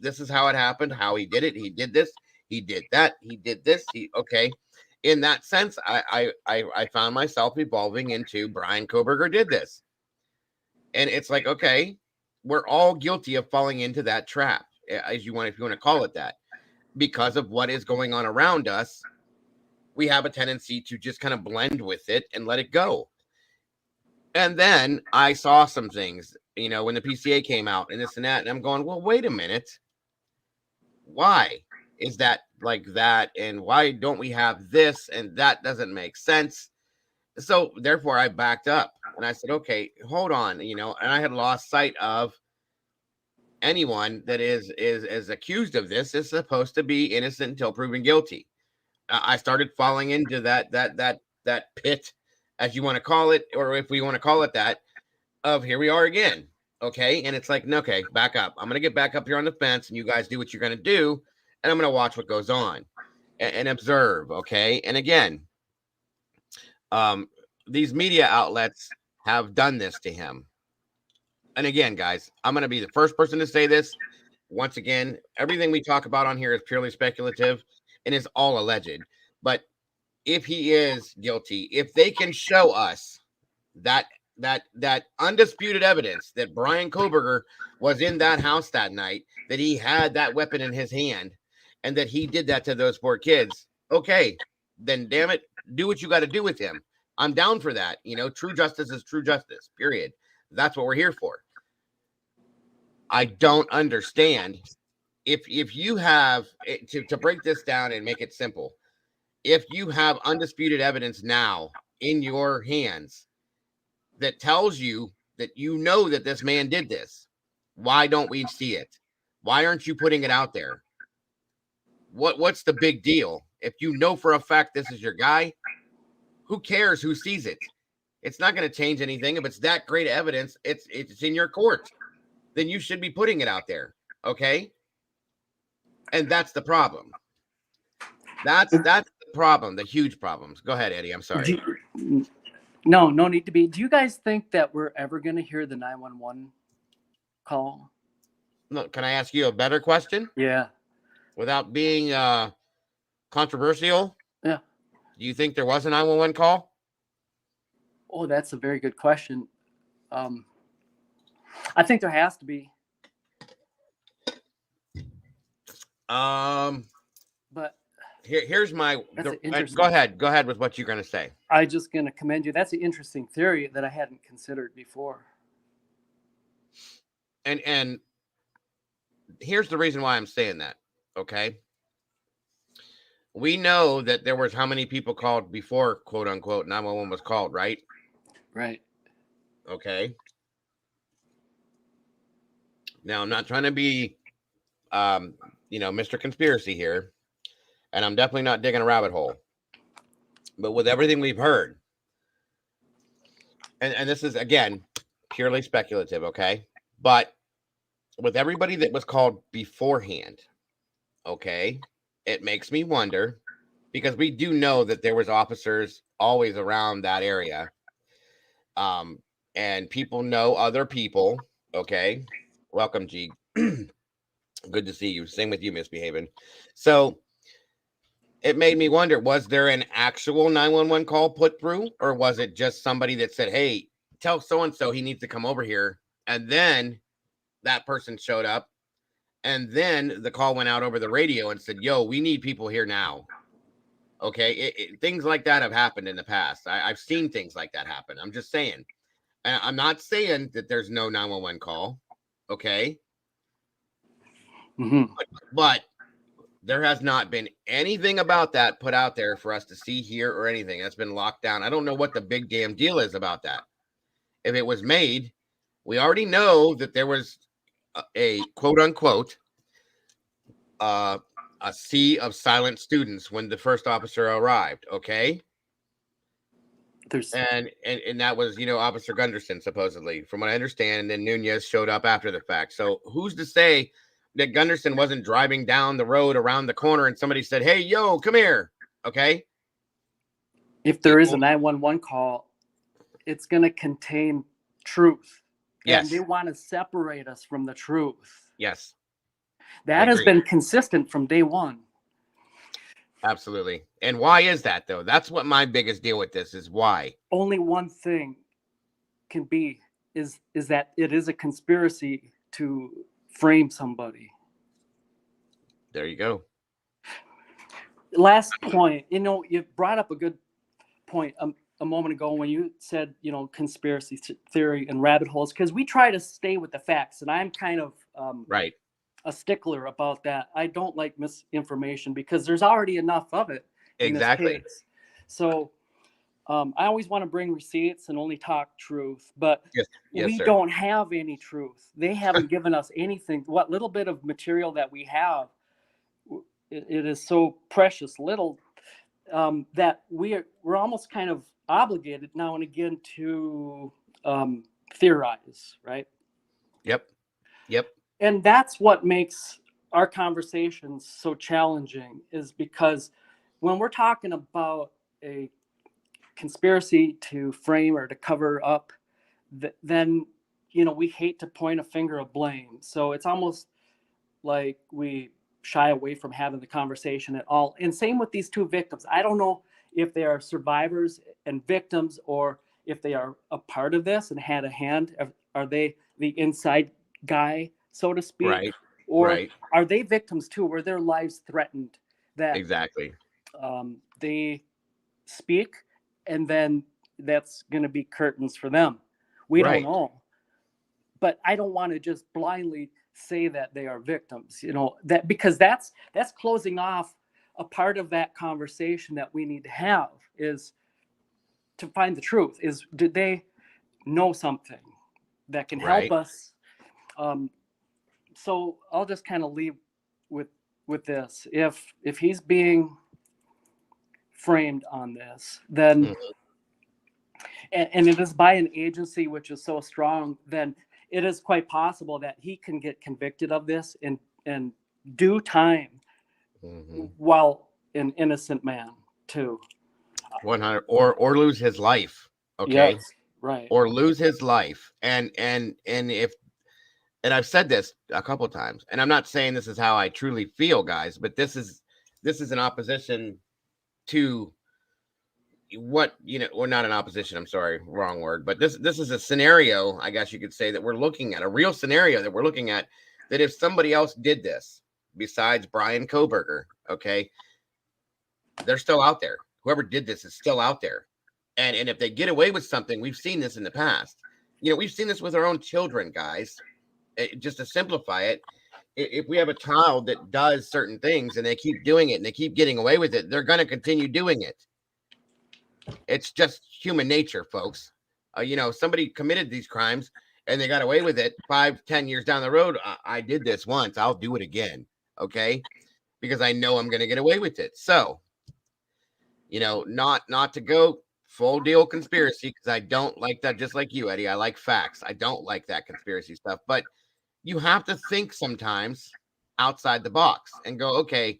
this is how it happened, how he did it. He did this, he did that, he did this. Okay. In that sense, I found myself evolving into Brian Koberger did this. And it's like, okay, we're all guilty of falling into that trap, if you want to call it that, because of what is going on around us. We have a tendency to just kind of blend with it and let it go. And then I saw some things, when the PCA came out and this and that, and I'm going, well, wait a minute. Why is that like that? And why don't we have this? And that doesn't make sense. So therefore I backed up and I said, okay, hold on, and I had lost sight of anyone that is accused of this is supposed to be innocent until proven guilty. I started falling into that pit, as you want to call it, or if we want to call it that, of here we are again. Okay. And it's like, okay, back up. I'm going to get back up here on the fence and you guys do what you're going to do. And I'm going to watch what goes on and observe. Okay. And again, these media outlets have done this to him. And again, guys, I'm going to be the first person to say this. Once again, everything we talk about on here is purely speculative and is all alleged. But if he is guilty, if they can show us that undisputed evidence that Brian Koberger was in that house that night, that he had that weapon in his hand, and that he did that to those poor kids, okay, then damn it, do what you got to do with him. I'm down for that. True justice is true justice, period. That's what we're here for. I don't understand if you have to break this down and make it simple. If you have undisputed evidence now in your hands that tells you that that this man did this, why don't we see it? Why aren't you putting it out there? What's the big deal? If you know for a fact this is your guy, who cares who sees it? It's not going to change anything. If it's that great evidence, it's in your court, then you should be putting it out there. Okay. And that's the problem. That's the problem, the huge problems. Go ahead, Eddie. I'm sorry. No need to be. Do you guys think that we're ever going to hear the 911 call? No, can I ask you a better question? Yeah. Without being controversial? Yeah. Do you think there was a 911 call? Oh, that's a very good question. I think there has to be. But here's my. Go ahead with what you're going to say. I'm just going to commend you. That's an interesting theory that I hadn't considered before. And here's the reason why I'm saying that. Okay. We know that there was how many people called before, quote unquote, 911 was called, right? Right. Okay. Now, I'm not trying to be Mr. Conspiracy here, and I'm definitely not digging a rabbit hole. But with everything we've heard, and this is again purely speculative, okay? But with everybody that was called beforehand, okay, it makes me wonder because we do know that there was officers always around that area, and people know other people. Okay, welcome, G. Good to see you. Same with you, Misbehaving. So it made me wonder, was there an actual 911 call put through, or was it just somebody that said, hey, tell so and so he needs to come over here, and then that person showed up, and then the call went out over the radio and said, yo, we need people here now. Okay, things like that have happened in the past. I've seen things like that happen. I'm just saying. I'm not saying that there's no 911 call. Okay. Mm-hmm. But there has not been anything about that put out there for us to see, hear, or anything. That's been locked down. I don't know what the big damn deal is about that. If it was made, we already know that there was a quote unquote a sea of silent students when the first officer arrived. Okay. And that was, Officer Gunderson, supposedly, from what I understand. And then Nunez showed up after the fact. So who's to say that Gunderson wasn't driving down the road around the corner and somebody said, hey, yo, come here. Okay. If there is a 911 call, it's going to contain truth. Yes. And they want to separate us from the truth. Yes. That has been consistent from day one. Absolutely. And why is that, though? That's what my biggest deal with this is. Why? Only one thing can be is that it is a conspiracy to frame somebody. There you go. Last point, you brought up a good point a moment ago when you said, conspiracy theory and rabbit holes, because we try to stay with the facts, and I'm kind of right. A stickler about that. I don't like misinformation because there's already enough of it. Exactly. In this case. So I always want to bring receipts and only talk truth, but we don't have any truth. They haven't given us anything. What little bit of material that we have, it is so precious little that we're almost kind of obligated now and again to theorize, right? Yep. And that's what makes our conversations so challenging, is because when we're talking about a conspiracy to frame or to cover up, then, we hate to point a finger of blame. So it's almost like we shy away from having the conversation at all. And same with these two victims. I don't know if they are survivors and victims, or if they are a part of this and had a hand. Are they the inside guy, so to speak? Right. Or are they victims too, where their lives threatened? That exactly. They speak, and then that's going to be curtains for them. We don't know. But I don't want to just blindly say that they are victims, that because that's closing off a part of that conversation that we need to have, is to find the truth. Is, did they know something that can help us? So I'll just kind of leave with this. If he's being framed on this, then and it is by an agency which is so strong, then it is quite possible that he can get convicted of this in due time, while an innocent man too. 100 or lose his life. Okay. Yes, right. Or lose his life. And I've said this a couple of times, and I'm not saying this is how I truly feel, guys, but this is an opposition to what, or not an opposition. I'm sorry, wrong word. But this is a scenario, I guess you could say, that we're looking at, a real scenario that we're looking at, that if somebody else did this besides Brian Kohberger, okay, they're still out there. Whoever did this is still out there. And if they get away with something, we've seen this in the past. We've seen this with our own children, guys. Just to simplify it, if we have a child that does certain things and they keep doing it and they keep getting away with it, they're going to continue doing it. It's just human nature, folks. Somebody committed these crimes and they got away with it 5-10 years down the road. I did this once. I'll do it again. okay? Because I know I'm going to get away with it. So, not to go full deal conspiracy, because I don't like that. Just like you, Eddie, I like facts. I don't like that conspiracy stuff. But you have to think sometimes outside the box and go, okay,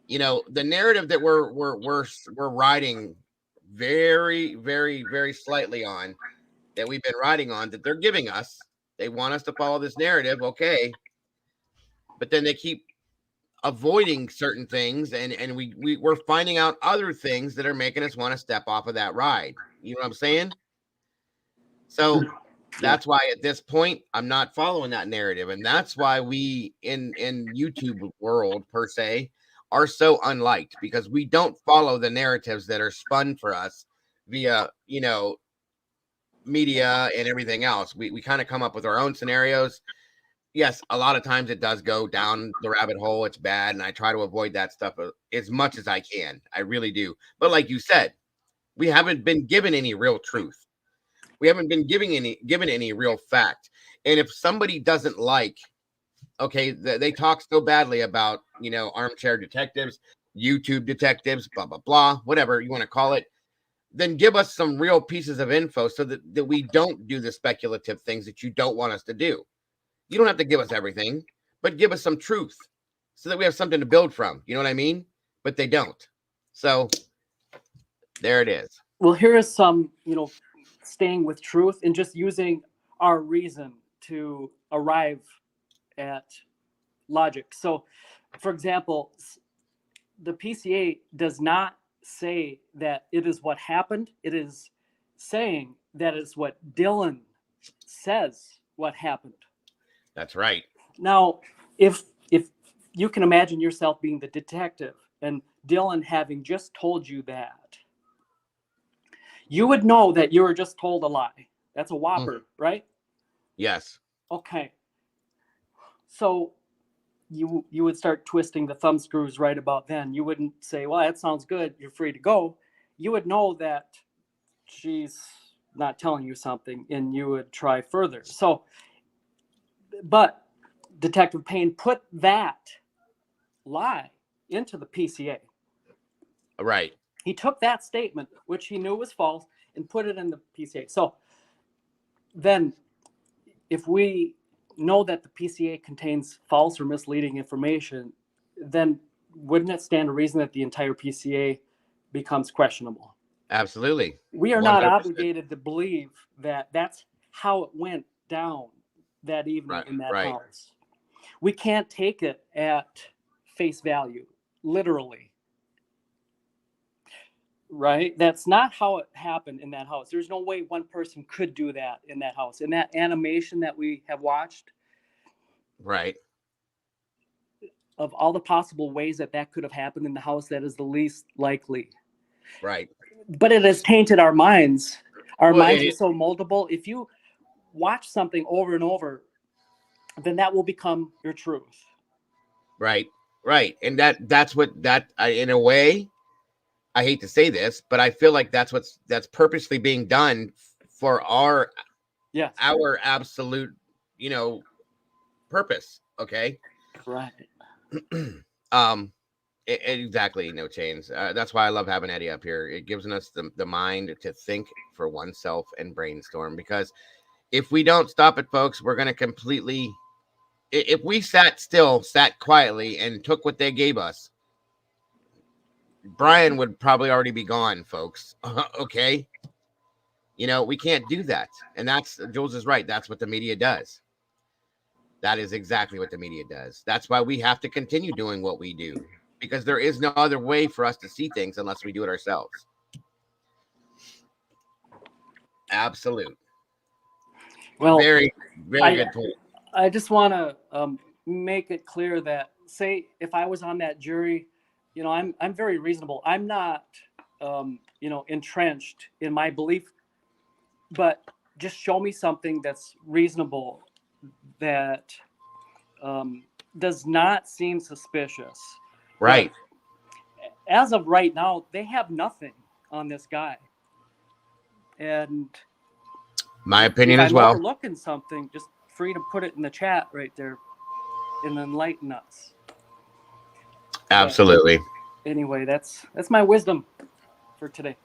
the narrative that we're riding very, very, very slightly on, that we've been riding on, that they're giving us. They want us to follow this narrative, okay, but then they keep avoiding certain things, and we're finding out other things that are making us want to step off of that ride. You know what I'm saying? So that's why at this point I'm not following that narrative, and that's why we in YouTube world per se are so unliked, because we don't follow the narratives that are spun for us via media and everything else. We kind of come up with our own scenarios. Yes, a lot of times it does go down the rabbit hole. It's bad, and I try to avoid that stuff as much as I can. I really do. But like you said, we haven't been given any real truth. We haven't been given any real fact. And if somebody doesn't like, okay, they talk so badly about armchair detectives, YouTube detectives, blah blah blah, whatever you want to call it, then give us some real pieces of info so that we don't do the speculative things that you don't want us to do. You don't have to give us everything, but give us some truth so that we have something to build from. You know what I mean? But they don't. So there it is. Well, here is some, staying with truth and just using our reason to arrive at logic. So, for example, the PCA does not say that it is what happened. It is saying that it's what Dylan says what happened. That's right. Now, if you can imagine yourself being the detective and Dylan having just told you that, you would know that you were just told a lie. That's a whopper, right? Yes. Okay. So you would start twisting the thumb screws right about then. You wouldn't say, well, that sounds good, you're free to go. You would know that she's not telling you something, and you would try further. So, but Detective Payne put that lie into the PCA. Right. He took that statement, which he knew was false, and put it in the PCA. So then, if we know that the PCA contains false or misleading information, then wouldn't it stand to reason that the entire PCA becomes questionable? Absolutely. We are 100%. not obligated to believe that that's how it went down that evening in that house. We can't take it at face value, literally. Right? That's not how it happened in that house. There's no way one person could do that in that house. In that animation that we have watched, right, of all the possible ways that could have happened in the house, that is the least likely. Right. But it has tainted our minds. Our minds are so moldable. If you watch something over and over, then that will become your truth. Right. Right. And that's what in a way, I hate to say this, but I feel like that's purposely being done for our absolute, purpose. Okay. Right. Exactly. No chains. That's why I love having Eddie up here. It gives us the mind to think for oneself and brainstorm, because if we don't stop it, folks, we're going to completely, if we sat quietly and took what they gave us, Brian would probably already be gone, folks. Okay. We can't do that. And Jules is right. That's what the media does. That is exactly what the media does. That's why we have to continue doing what we do, because there is no other way for us to see things unless we do it ourselves. Absolute. Well, very, very good point. I just want to make it clear that, say, if I was on that jury, I'm very reasonable. I'm not, entrenched in my belief, but just show me something that's reasonable, that does not seem suspicious. Right. But as of right now, they have nothing on this guy. And my opinion as well. If I'm overlooking something, just free to put it in the chat right there and enlighten us. Absolutely. Anyway, that's my wisdom for today.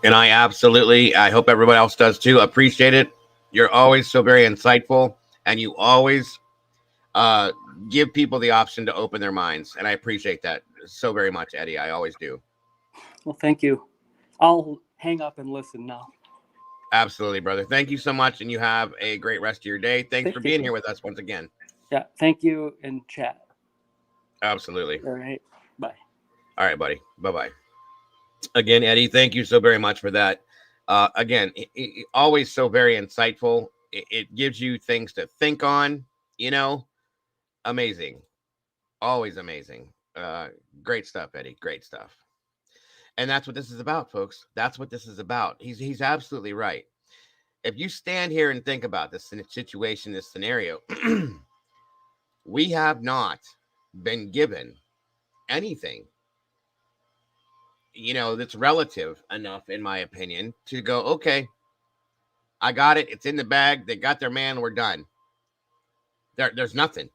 And I hope everybody else does too. Appreciate it. You're always so very insightful, and you always uh, give people the option to open their minds. And I appreciate that so very much, Eddie. I always do. Well, thank you. I'll hang up and listen now. Absolutely, brother. Thank you so much. And you have a great rest of your day. Thanks Thank for you. being here with us once again. Yeah, thank you in chat. Absolutely. All right. Bye. All right, buddy. Bye bye. Again, Eddie, thank you so very much for that. Again, always so very insightful. It gives you things to think on, you know, amazing. Always amazing. Great stuff, Eddie. Great stuff. And that's what this is about, folks. That's what this is about. He's absolutely right. If you stand here and think about this situation, this scenario, we have not been given anything, that's relative enough, in my opinion, to go, okay, I got it. It's in the bag. They got their man. We're done. There's nothing.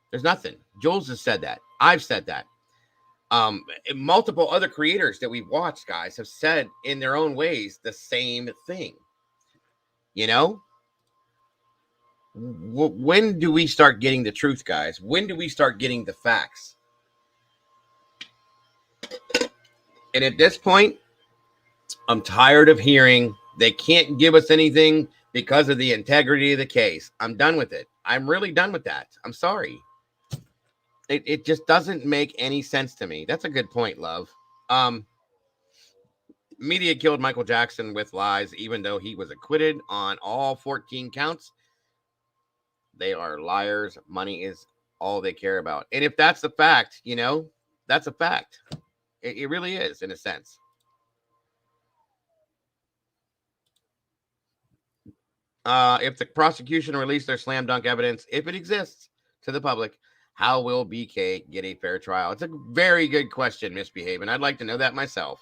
There's nothing. Jules has said that. I've said that. Multiple other creators that we've watched, guys, have said in their own ways the same thing. When do we start getting the truth, guys? When do we start getting the facts? And at this point, I'm tired of hearing they can't give us anything because of the integrity of the case. I'm done with it. I'm really done with that. I'm sorry. It just doesn't make any sense to me. That's a good point, love. Media killed Michael Jackson with lies, even though he was acquitted on all 14 counts. They are liars. Money is all they care about. And if that's the fact, that's a fact. It really is, in a sense. If the prosecution released their slam dunk evidence, if it exists, to the public, how will BK get a fair trial? It's a very good question, Misbehave, and I'd like to know that myself.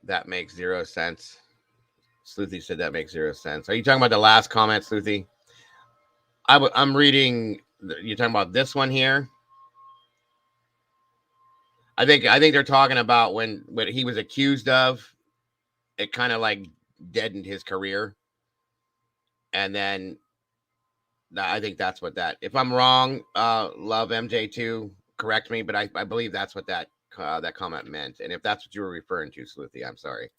That makes zero sense. Sleuthy said that makes zero sense. Are you talking about the last comment, Sleuthy? I'm reading. You're talking about this one here. I think they're talking about when what he was accused of. It kind of like deadened his career, and then I think that's what that. If I'm wrong, love MJ2, correct me, but I believe that's what that comment meant. And if that's what you were referring to, Sleuthy, I'm sorry.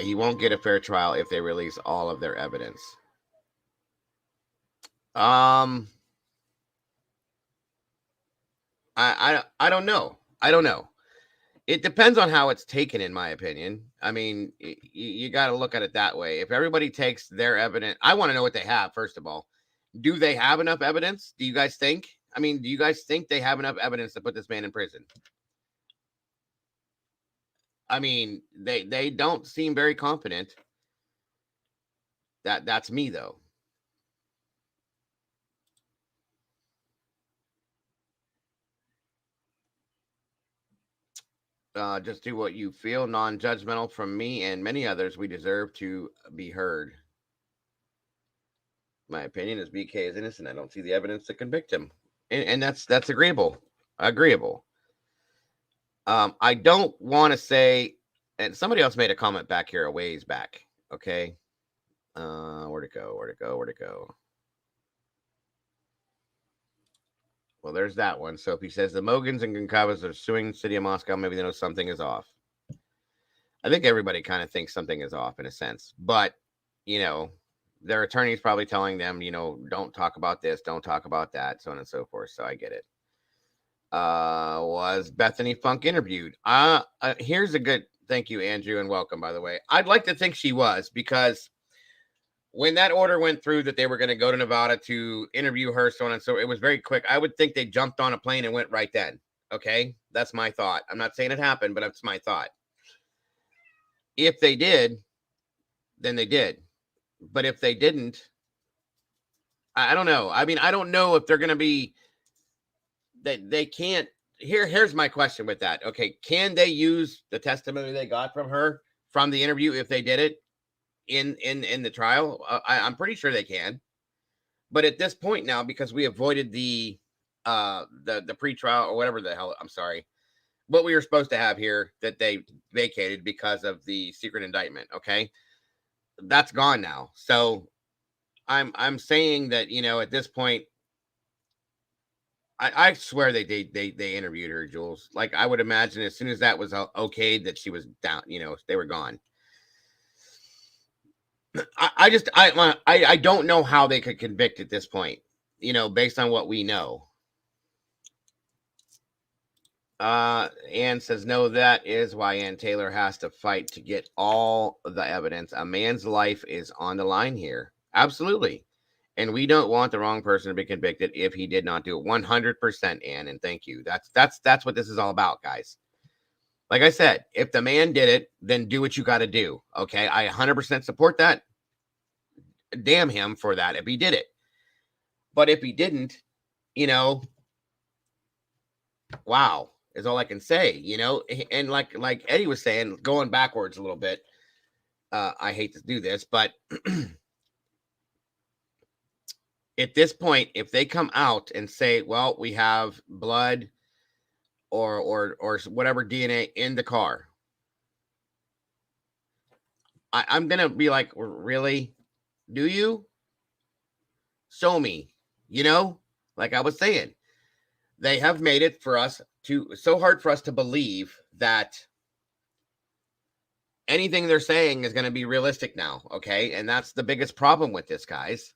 He won't get a fair trial if they release all of their evidence. I don't know. I don't know. It depends on how it's taken, in my opinion. I mean, you got to look at it that way. If everybody takes their evidence, I want to know what they have, first of all. Do they have enough evidence? Do you guys think? I mean, do you guys think they have enough evidence to put this man in prison? I mean, they don't seem very confident. That's me, though. Just do what you feel, non-judgmental. From me and many others, we deserve to be heard. My opinion is BK is innocent. I don't see the evidence to convict him, and that's agreeable. Agreeable. I don't want to say, and somebody else made a comment back here a ways back. Okay, where'd it go? Where'd it go? Where'd it go? Well, there's that one. Sophie says the Mogans and Goncalves are suing the city of Moscow. Maybe they know something is off. I think everybody kind of thinks something is off in a sense, but their attorney's probably telling them, don't talk about this, don't talk about that, so on and so forth. So I get it. Was Bethany Funk interviewed? Here's a good thank you, Andrew, and welcome, by the way. I'd like to think she was, because when that order went through that they were going to go to Nevada to interview her, so on and so, it was very quick. I would think they jumped on a plane and went right then. Okay, that's my thought. I'm not saying it happened, but that's my thought. If they did, then they did. But if they didn't, I don't know. I mean, I don't know if they're going to be. They can't here's my question with that. Okay, can they use the testimony they got from her from the interview if they did it in the trial? I'm pretty sure they can. But at this point now, because we avoided the pretrial or whatever the hell, I'm sorry, what we were supposed to have here that they vacated because of the secret indictment. Okay, that's gone now. So I'm saying that, at this point, I swear they interviewed her, Jules. Like, I would imagine as soon as that was okayed that she was down. They were gone. I don't know how they could convict at this point. Based on what we know. Ann says, no, that is why Ann Taylor has to fight to get all the evidence. A man's life is on the line here. Absolutely. And we don't want the wrong person to be convicted if he did not do it. 100%, Ann, and thank you. That's what this is all about, guys. Like I said, if the man did it, then do what you got to do. Okay, I 100% support that. Damn him for that if he did it. But if he didn't, wow, is all I can say. And like Eddie was saying, going backwards a little bit. I hate to do this, but at this point, if they come out and say, well, we have blood or whatever DNA in the car, I'm gonna be like, really? Do you? Show me. Like I was saying, they have made it so hard for us to believe that anything they're saying is going to be realistic now. Okay, and that's the biggest problem with this, guys.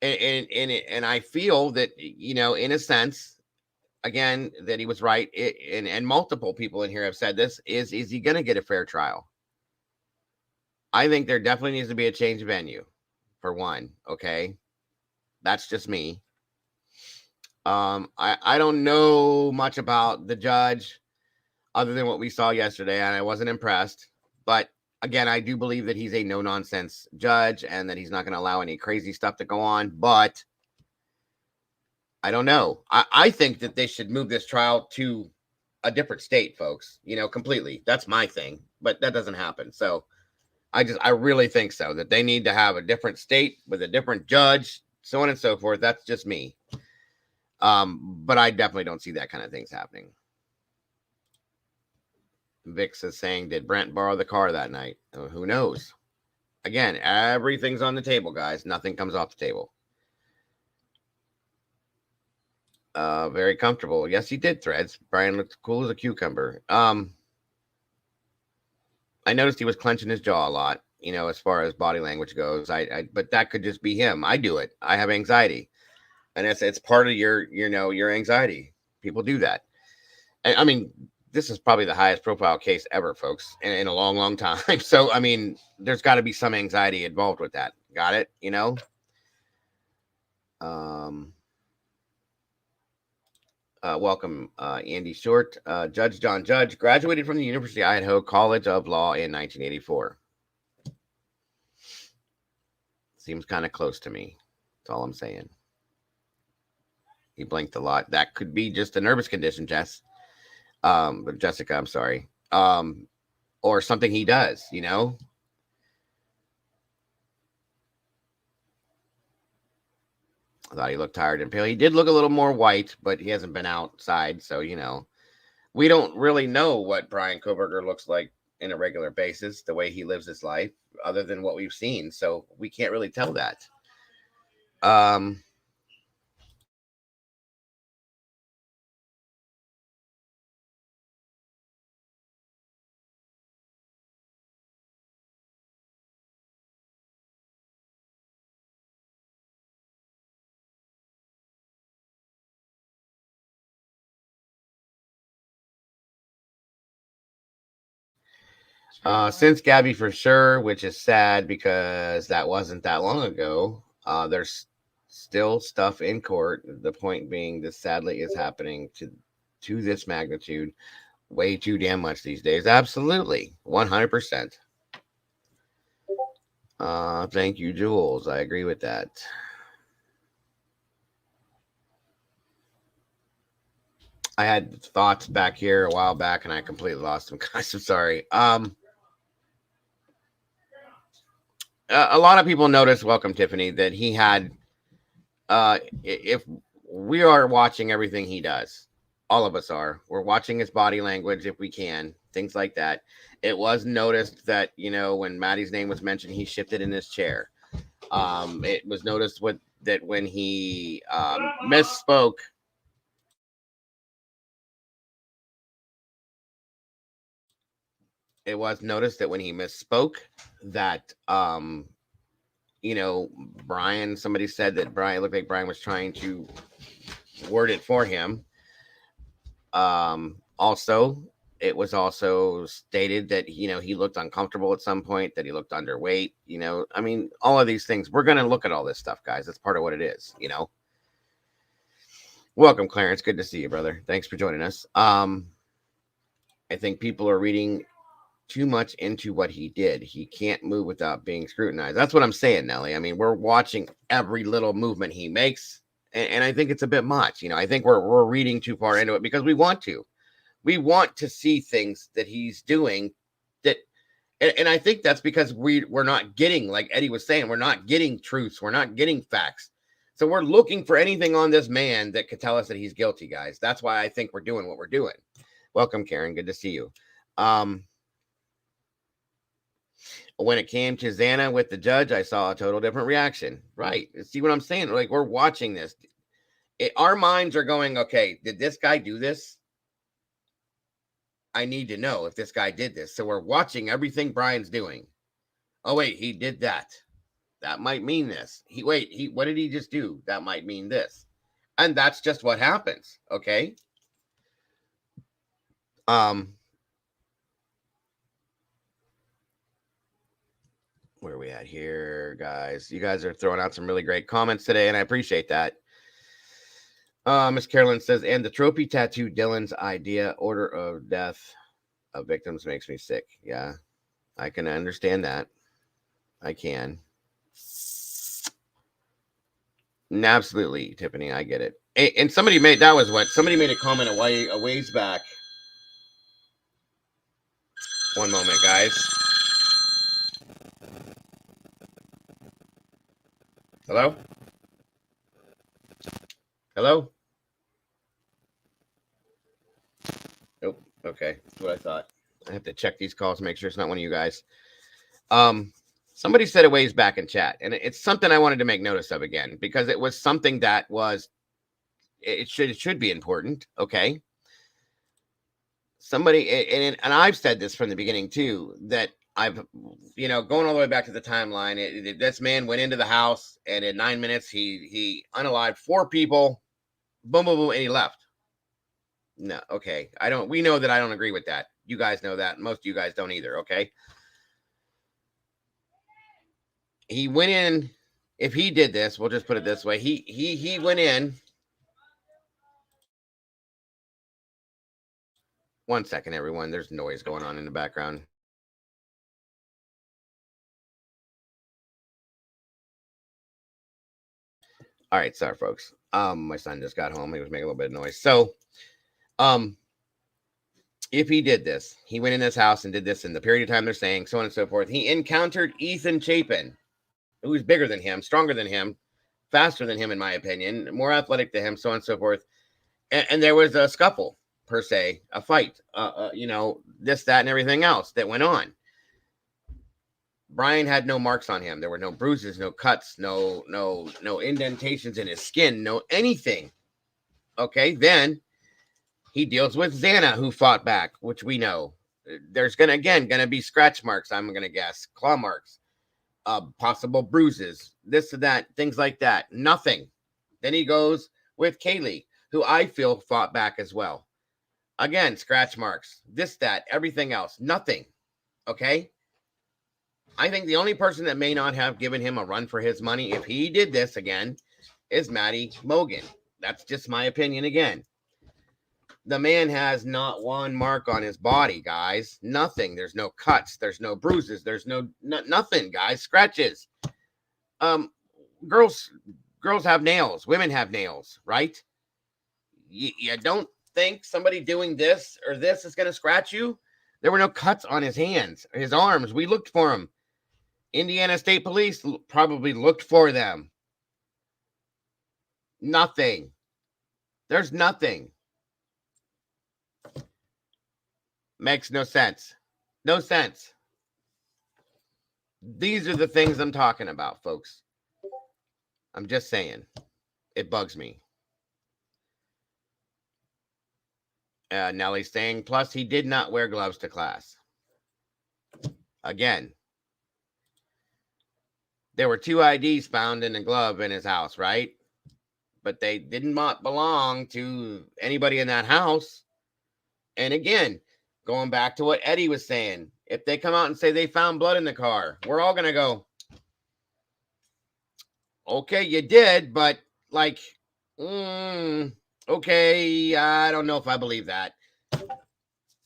And I feel that, in a sense, again, that he was right. And multiple people in here have said this: is he going to get a fair trial? I think there definitely needs to be a change of venue, for one. Okay, that's just me. I don't know much about the judge other than what we saw yesterday, and I wasn't impressed. But again, I do believe that he's a no nonsense judge and that he's not going to allow any crazy stuff to go on. But I don't know. I think that they should move this trial to a different state, folks. Completely. That's my thing. But that doesn't happen. So I really think so, that they need to have a different state with a different judge, so on and so forth. That's just me. But I definitely don't see that kind of things happening. Vix is saying, did Brent borrow the car that night? Who knows? Again, everything's on the table, guys. Nothing comes off the table. Very comfortable. Yes, he did, Threads. Brian looked cool as a cucumber. I noticed he was clenching his jaw a lot, as far as body language goes. But that could just be him. I do it. I have anxiety. And it's part of your anxiety. People do that. And I mean, this is probably the highest profile case ever, folks, in a long, long time. So, I mean, there's got to be some anxiety involved with that. Got it? Welcome, Andy Short. Judge John Judge graduated from the University of Idaho College of Law in 1984. Seems kind of close to me. That's all I'm saying. He blinked a lot. That could be just a nervous condition, Jess. But Jessica, I'm sorry. Or something he does, I thought he looked tired and pale. He did look a little more white, but he hasn't been outside. So, we don't really know what Brian Koberger looks like in a regular basis, the way he lives his life, other than what we've seen. So we can't really tell that. Since Gabby for sure, which is sad because that wasn't that long ago. There's still stuff in court. The point being, this sadly is happening to this magnitude way too damn much these days. Absolutely, 100%. Thank you, Jules. I agree with that. I had thoughts back here a while back and I completely lost them, guys. I'm sorry. A lot of people noticed, welcome Tiffany, that he had if we are watching everything he does, all of us are. We're watching his body language if we can, things like that. It was noticed that, you know, when Maddie's name was mentioned, he shifted in his chair. It was noticed that when he misspoke. It was noticed that when he misspoke, that you know, Brian, somebody said that Brian looked like Brian was trying to word it for him. Also, it was also stated that, you know, he looked uncomfortable at some point, that he looked underweight. You know, I mean, all of these things. We're going to look at all this stuff, guys. That's part of what it is, you know. Welcome, Clarence. Good to see you, brother. Thanks for joining us. I think people are reading too much into what he did. He can't move without being scrutinized. That's what I'm saying, Nelly. I mean, we're watching every little movement he makes, and I think it's a bit much. You know, I think we're reading too far into it because we want to. We want to see things that he's doing that, and I think that's because we're not getting, like Eddie was saying, we're not getting truths, we're not getting facts. So we're looking for anything on this man that could tell us that he's guilty, guys. That's why I think we're doing what we're doing. Welcome, Karen. Good to see you. When it came to Xana with the judge, I saw a total different reaction. Right. See what I'm saying? Like, we're watching this. Our minds are going, okay, did this guy do this? I need to know if this guy did this. So we're watching everything Brian's doing. Oh, wait, he did that. That might mean this. What did he just do? That might mean this. And that's just what happens. Okay. Where are we at here, guys? You guys are throwing out some really great comments today, and I appreciate that. Miss Carolyn says, and the trophy tattoo, Dylan's idea, order of death of victims makes me sick. Yeah, I can understand that. I can. Absolutely, Tiffany, I get it. And somebody made a comment a ways back. One moment, guys. Hello? Hello? Nope. Okay. That's what I thought. I have to check these calls to make sure it's not one of you guys. Somebody said a ways back in chat, and it's something I wanted to make notice of again, because it was something that was, it should be important. Okay. Somebody, and I've said this from the beginning too, that I've, you know, going all the way back to the timeline, this man went into the house, and in 9 minutes, he unalived 4 people, boom, boom, boom, and he left. No, okay. We know that I don't agree with that. You guys know that. Most of you guys don't either, okay? He went in, if he did this, we'll just put it this way. He went in. One second, everyone. There's noise going on in the background. All right, sorry, folks. My son just got home. He was making a little bit of noise. So, if he did this, he went in this house and did this in the period of time they're saying, so on and so forth. He encountered Ethan Chapin, who's bigger than him, stronger than him, faster than him, in my opinion, more athletic than him, so on and so forth. And there was a scuffle, per se, a fight, you know, this, that, and everything else that went on. Brian had no marks on him. There were no bruises, no cuts, no indentations in his skin, no anything. Okay, then he deals with Xana, who fought back, which we know. There's gonna be scratch marks, I'm gonna guess, claw marks, possible bruises, this and that, things like that. Nothing. Then he goes with Kaylee, who I feel fought back as well. Again, scratch marks, this, that, everything else, nothing. Okay. I think the only person that may not have given him a run for his money if he did this again is Maddie Mogan. That's just my opinion again. The man has not one mark on his body, guys. Nothing. There's no cuts. There's no bruises. There's nothing, guys. Scratches. Girls have nails. Women have nails, right? You don't think somebody doing this or this is going to scratch you. There were no cuts on his hands, his arms. We looked for him. Indiana State Police probably looked for them. Nothing. There's nothing. Makes no sense. No sense. These are the things I'm talking about, folks. I'm just saying. It bugs me. Nellie's saying, plus he did not wear gloves to class. Again, there were 2 IDs found in a glove in his house, right? But they did not belong to anybody in that house. And again, going back to what Eddie was saying, if they come out and say they found blood in the car, we're all going to go, okay, you did, but like, okay, I don't know if I believe that.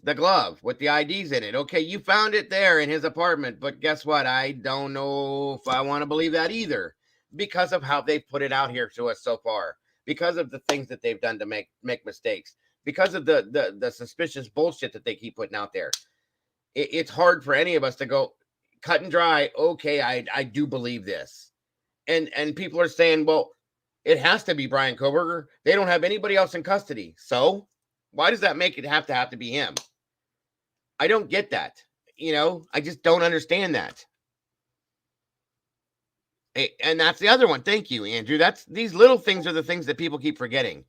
The glove with the IDs in it. Okay, you found it there in his apartment, but guess what? I don't know if I want to believe that either because of how they've put it out here to us so far, because of the things that they've done to make mistakes, because of the suspicious bullshit that they keep putting out there. It's hard for any of us to go cut and dry. Okay, I do believe this. And people are saying, well, it has to be Brian Koberger. They don't have anybody else in custody. So why does that make it have to be him? I don't get that. I just don't understand that. And that's the other one. Thank you, Andrew. These little things are the things that people keep forgetting.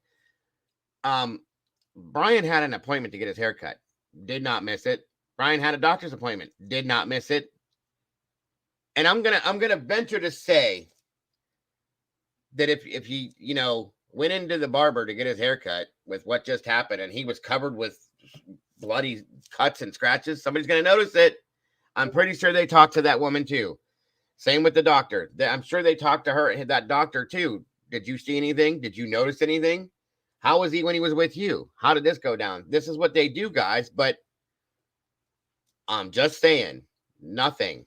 Brian had an appointment to get his hair cut. Did not miss it. Brian had a doctor's appointment. Did not miss it. And I'm gonna venture to say that if he went into the barber to get his hair cut with what just happened and he was covered with bloody cuts and scratches, somebody's going to notice it. I'm pretty sure they talked to that woman too. Same with the doctor. I'm sure they talked to her, that doctor too. Did you see anything? Did you notice anything? How was he when he was with you? How did this go down? This is what they do, guys, but I'm just saying, nothing.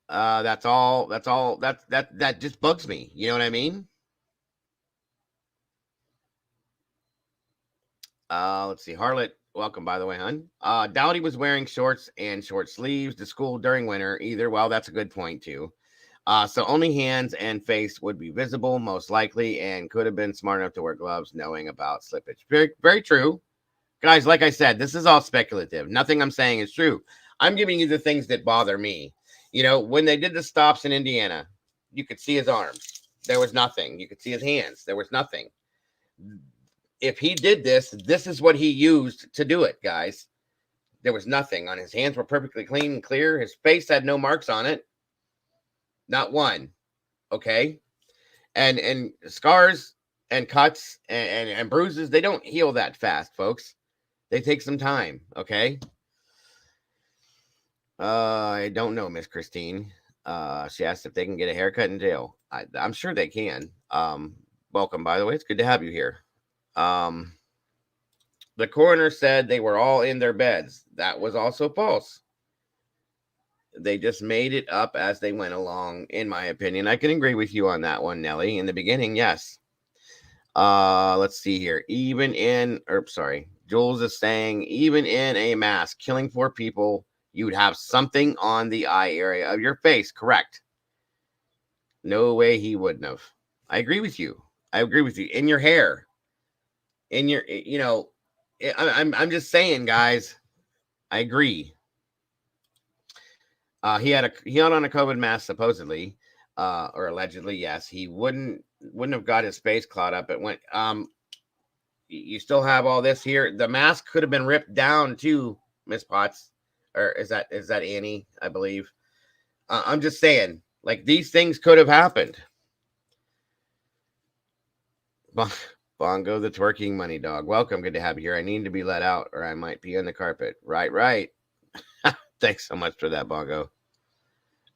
That's all. That just bugs me. You know what I mean? Let's see. Harlot, welcome, by the way, hon. Doubt he was wearing shorts and short sleeves to school during winter either. Well, that's a good point, too. So only hands and face would be visible, most likely, and could have been smart enough to wear gloves knowing about slippage. Very, very true. Guys, like I said, this is all speculative. Nothing I'm saying is true. I'm giving you the things that bother me. When they did the stops in Indiana, you could see his arms. There was nothing. You could see his hands. There was nothing. If he did this is what he used to do it, guys. There was nothing on his hands. Were perfectly clean and clear. His face had no marks on it. Not one. Okay. And scars and cuts and bruises, they don't heal that fast, folks. They take some time. Okay. I don't know, Miss Christine. She asked if they can get a haircut in jail. I'm sure they can. Welcome, by the way. It's good to have you here. The coroner said they were all in their beds. That was also false. They just made it up as they went along, in my opinion. I can agree with you on that one, Nelly. In the beginning, yes. Let's see here. Jules is saying, even in a mask, killing 4 people, you'd have something on the eye area of your face. Correct. No way he wouldn't have. I agree with you. In your hair. In your, I'm just saying, guys. I agree. He had on a COVID mask, supposedly, or allegedly. Yes, he wouldn't have got his face clawed up. It went. You still have all this here. The mask could have been ripped down too, Miss Potts, or is that Annie? I believe. I'm just saying, like, these things could have happened. Bongo, the twerking money dog. Welcome. Good to have you here. I need to be let out or I might pee on the carpet. Right. Thanks so much for that, Bongo.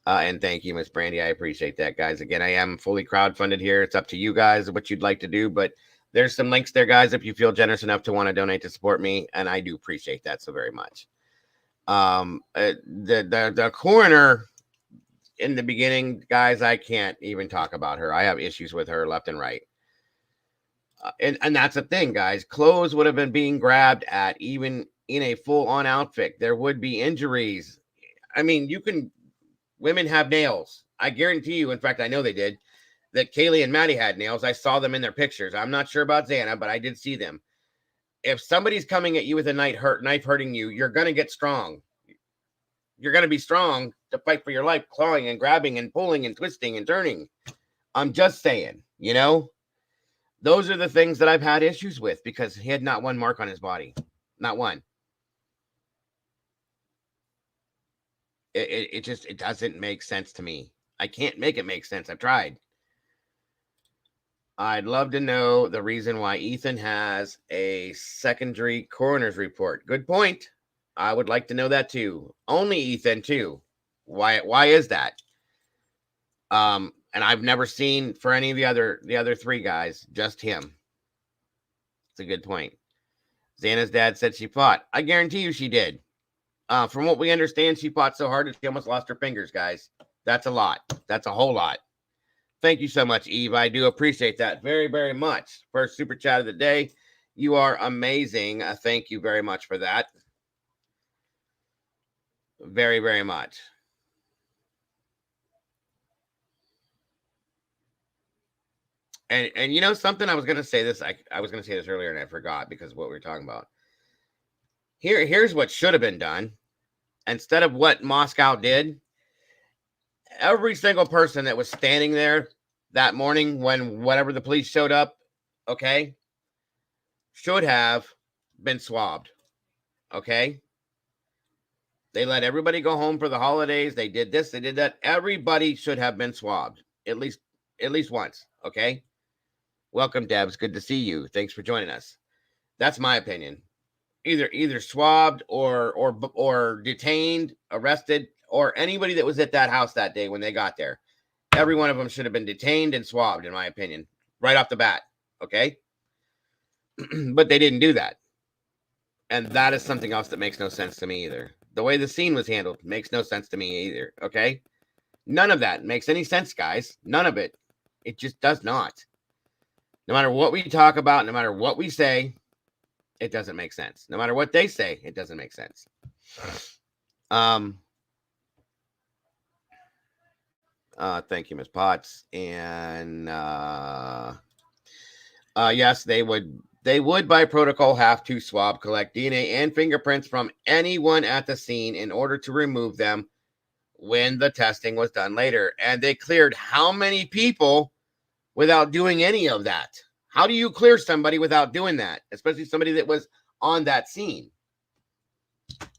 And thank you, Miss Brandy. I appreciate that, guys. Again, I am fully crowdfunded here. It's up to you guys what you'd like to do, but there's some links there, guys, if you feel generous enough to want to donate to support me, and I do appreciate that so very much. The coroner in the beginning, guys, I can't even talk about her. I have issues with her left and right. And that's the thing, guys. Clothes would have been being grabbed at, even in a full-on outfit. There would be injuries. I mean, women have nails. I guarantee you, in fact, I know they did, that Kaylee and Maddie had nails. I saw them in their pictures. I'm not sure about Xana, but I did see them. If somebody's coming at you with a knife hurting you, you're going to get strong. You're going to be strong to fight for your life, clawing and grabbing and pulling and twisting and turning. I'm just saying, those are the things that I've had issues with, because he had not one mark on his body. Not one. It doesn't make sense to me. I can't make it make sense. I've tried. I'd love to know the reason why Ethan has a secondary coroner's report. Good point. I would like to know that too. Only Ethan too. Why is that? And I've never seen for any of the other three guys, just him. It's a good point. Xana's dad said she fought. I guarantee you she did. From what we understand, she fought so hard that she almost lost her fingers, guys. That's a lot. That's a whole lot. Thank you so much, Eve. I do appreciate that very, very much. First super chat of the day. You are amazing. Thank you very much for that. Very, very much. And you know something, I was going to say this. I was going to say this earlier and I forgot because of what we were talking about. Here's what should have been done. Instead of what Moscow did, every single person that was standing there that morning when whatever the police showed up, okay, should have been swabbed. Okay. They let everybody go home for the holidays. They did this, they did that. Everybody should have been swabbed at least once. Okay. Welcome, Debs. Good to see you. Thanks for joining us. That's my opinion. Either swabbed or detained, arrested, or anybody that was at that house that day when they got there. Every one of them should have been detained and swabbed, in my opinion, right off the bat. Okay. But they didn't do that. And that is something else that makes no sense to me either. The way the scene was handled makes no sense to me either. Okay. None of that makes any sense, guys. None of it. It just does not. No matter what we talk about, no matter what we say, it doesn't make sense. No matter what they say, it doesn't make sense. Thank you, Ms. Potts. And yes, they would by protocol have to swab, collect DNA and fingerprints from anyone at the scene in order to remove them when the testing was done later. And they cleared how many people without doing any of that? How do you clear somebody without doing that? Especially somebody that was on that scene.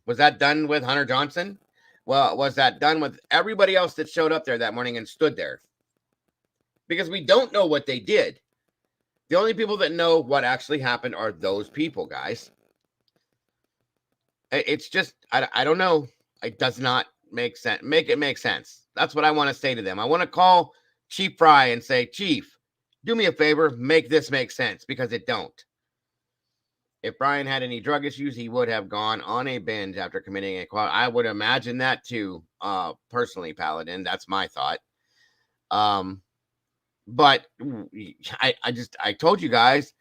Was that done with Hunter Johnson? Well, was that done with everybody else that showed up there that morning and stood there? Because we don't know what they did. The only people that know what actually happened are those people, guys. It's just, I don't know. It does not make sense. Make it make sense. That's what I want to say to them. I want to call Chief Fry and say, Chief, do me a favor, make this make sense, because it don't. If Brian had any drug issues, he would have gone on a binge after committing a crime. I would imagine that too, personally, Paladin. That's my thought. But I told you guys,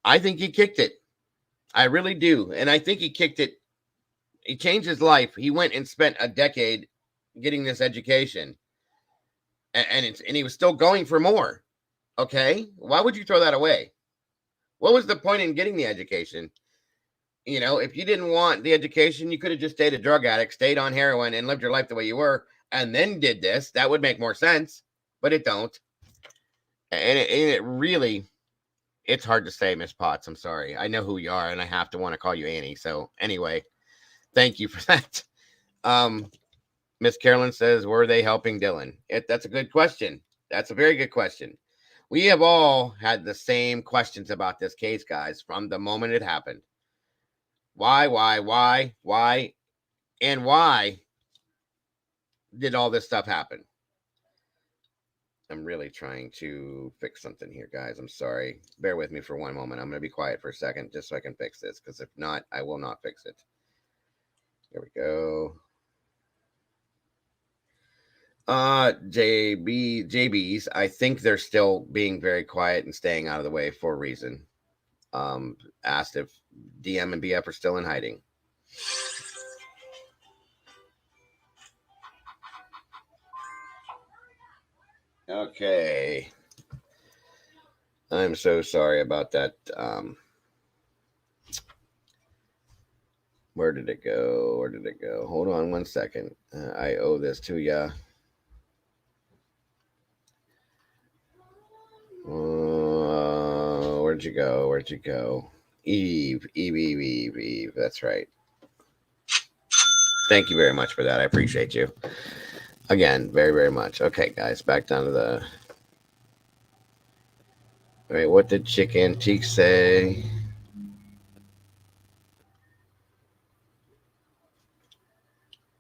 I think he kicked it. I really do. And I think he kicked it. He changed his life. He went and spent a decade getting this education. And he was still going for more. Okay. Why would you throw that away? What was the point in getting the education? If you didn't want the education, you could have just stayed a drug addict, stayed on heroin, and lived your life the way you were, and then did this. That would make more sense, but it don't. And it really, it's hard to say, Miss Potts. I'm sorry. I know who you are, and I have to want to call you Annie. So anyway, thank you for that. Miss Carolyn says, were they helping Dylan? That's a good question. That's a very good question. We have all had the same questions about this case, guys, from the moment it happened. Why, and why did all this stuff happen? I'm really trying to fix something here, guys. I'm sorry. Bear with me for one moment. I'm going to be quiet for a second just so I can fix this, because if not, I will not fix it. There we go. JBs. I think they're still being very quiet and staying out of the way for a reason. Asked if DM and BF are still in hiding. Okay. I'm so sorry about that. Where did it go? Where did it go? Hold on 1 second. I owe this to ya. Where'd you go? Where'd you go? Eve, Eve, Eve, Eve, Eve. That's right. Thank you very much for that. I appreciate you. Again, very, very much. Okay, guys, back down to the. All right, what did Chick Antique say?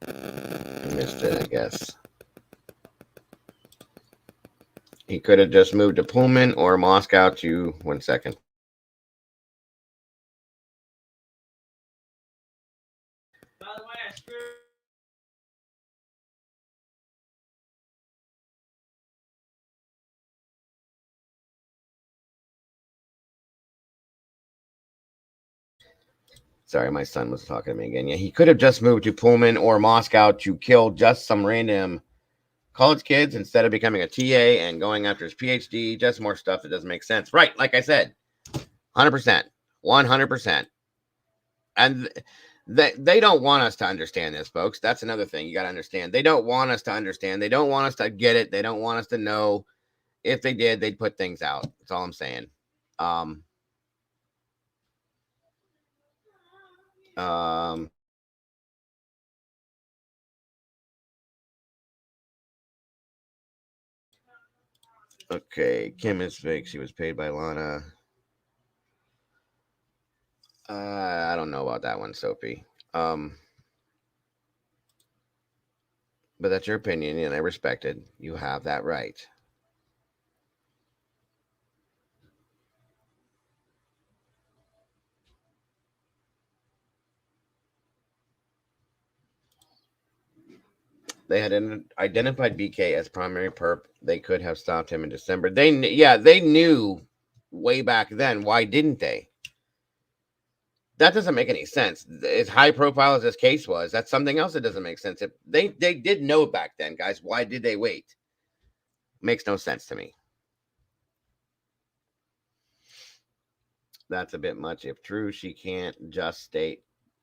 I missed it, I guess. He could have just moved to Pullman or Moscow to 1 second. By the way, I screwed. Sorry, my son was talking to me again. Yeah, he could have just moved to Pullman or Moscow to kill just some random college kids instead of becoming a TA and going after his PhD. Just more stuff that doesn't make sense. Right, like I said, 100%, 100%. And they don't want us to understand this, folks. That's another thing you got to understand. They don't want us to understand. They don't want us to get it. They don't want us to know. If they did, they'd put things out. That's all I'm saying. Um, um, okay, Kim is fake. She was paid by Lana. I don't know about that one, Sophie. But that's your opinion, and I respect it. You have that right. They had identified BK as primary perp. They could have stopped him in December. They knew way back then. Why didn't they? That doesn't make any sense. As high profile as this case was, that's something else that doesn't make sense. If they did know back then, guys, why did they wait? Makes no sense to me. That's a bit much. If true, she can't just state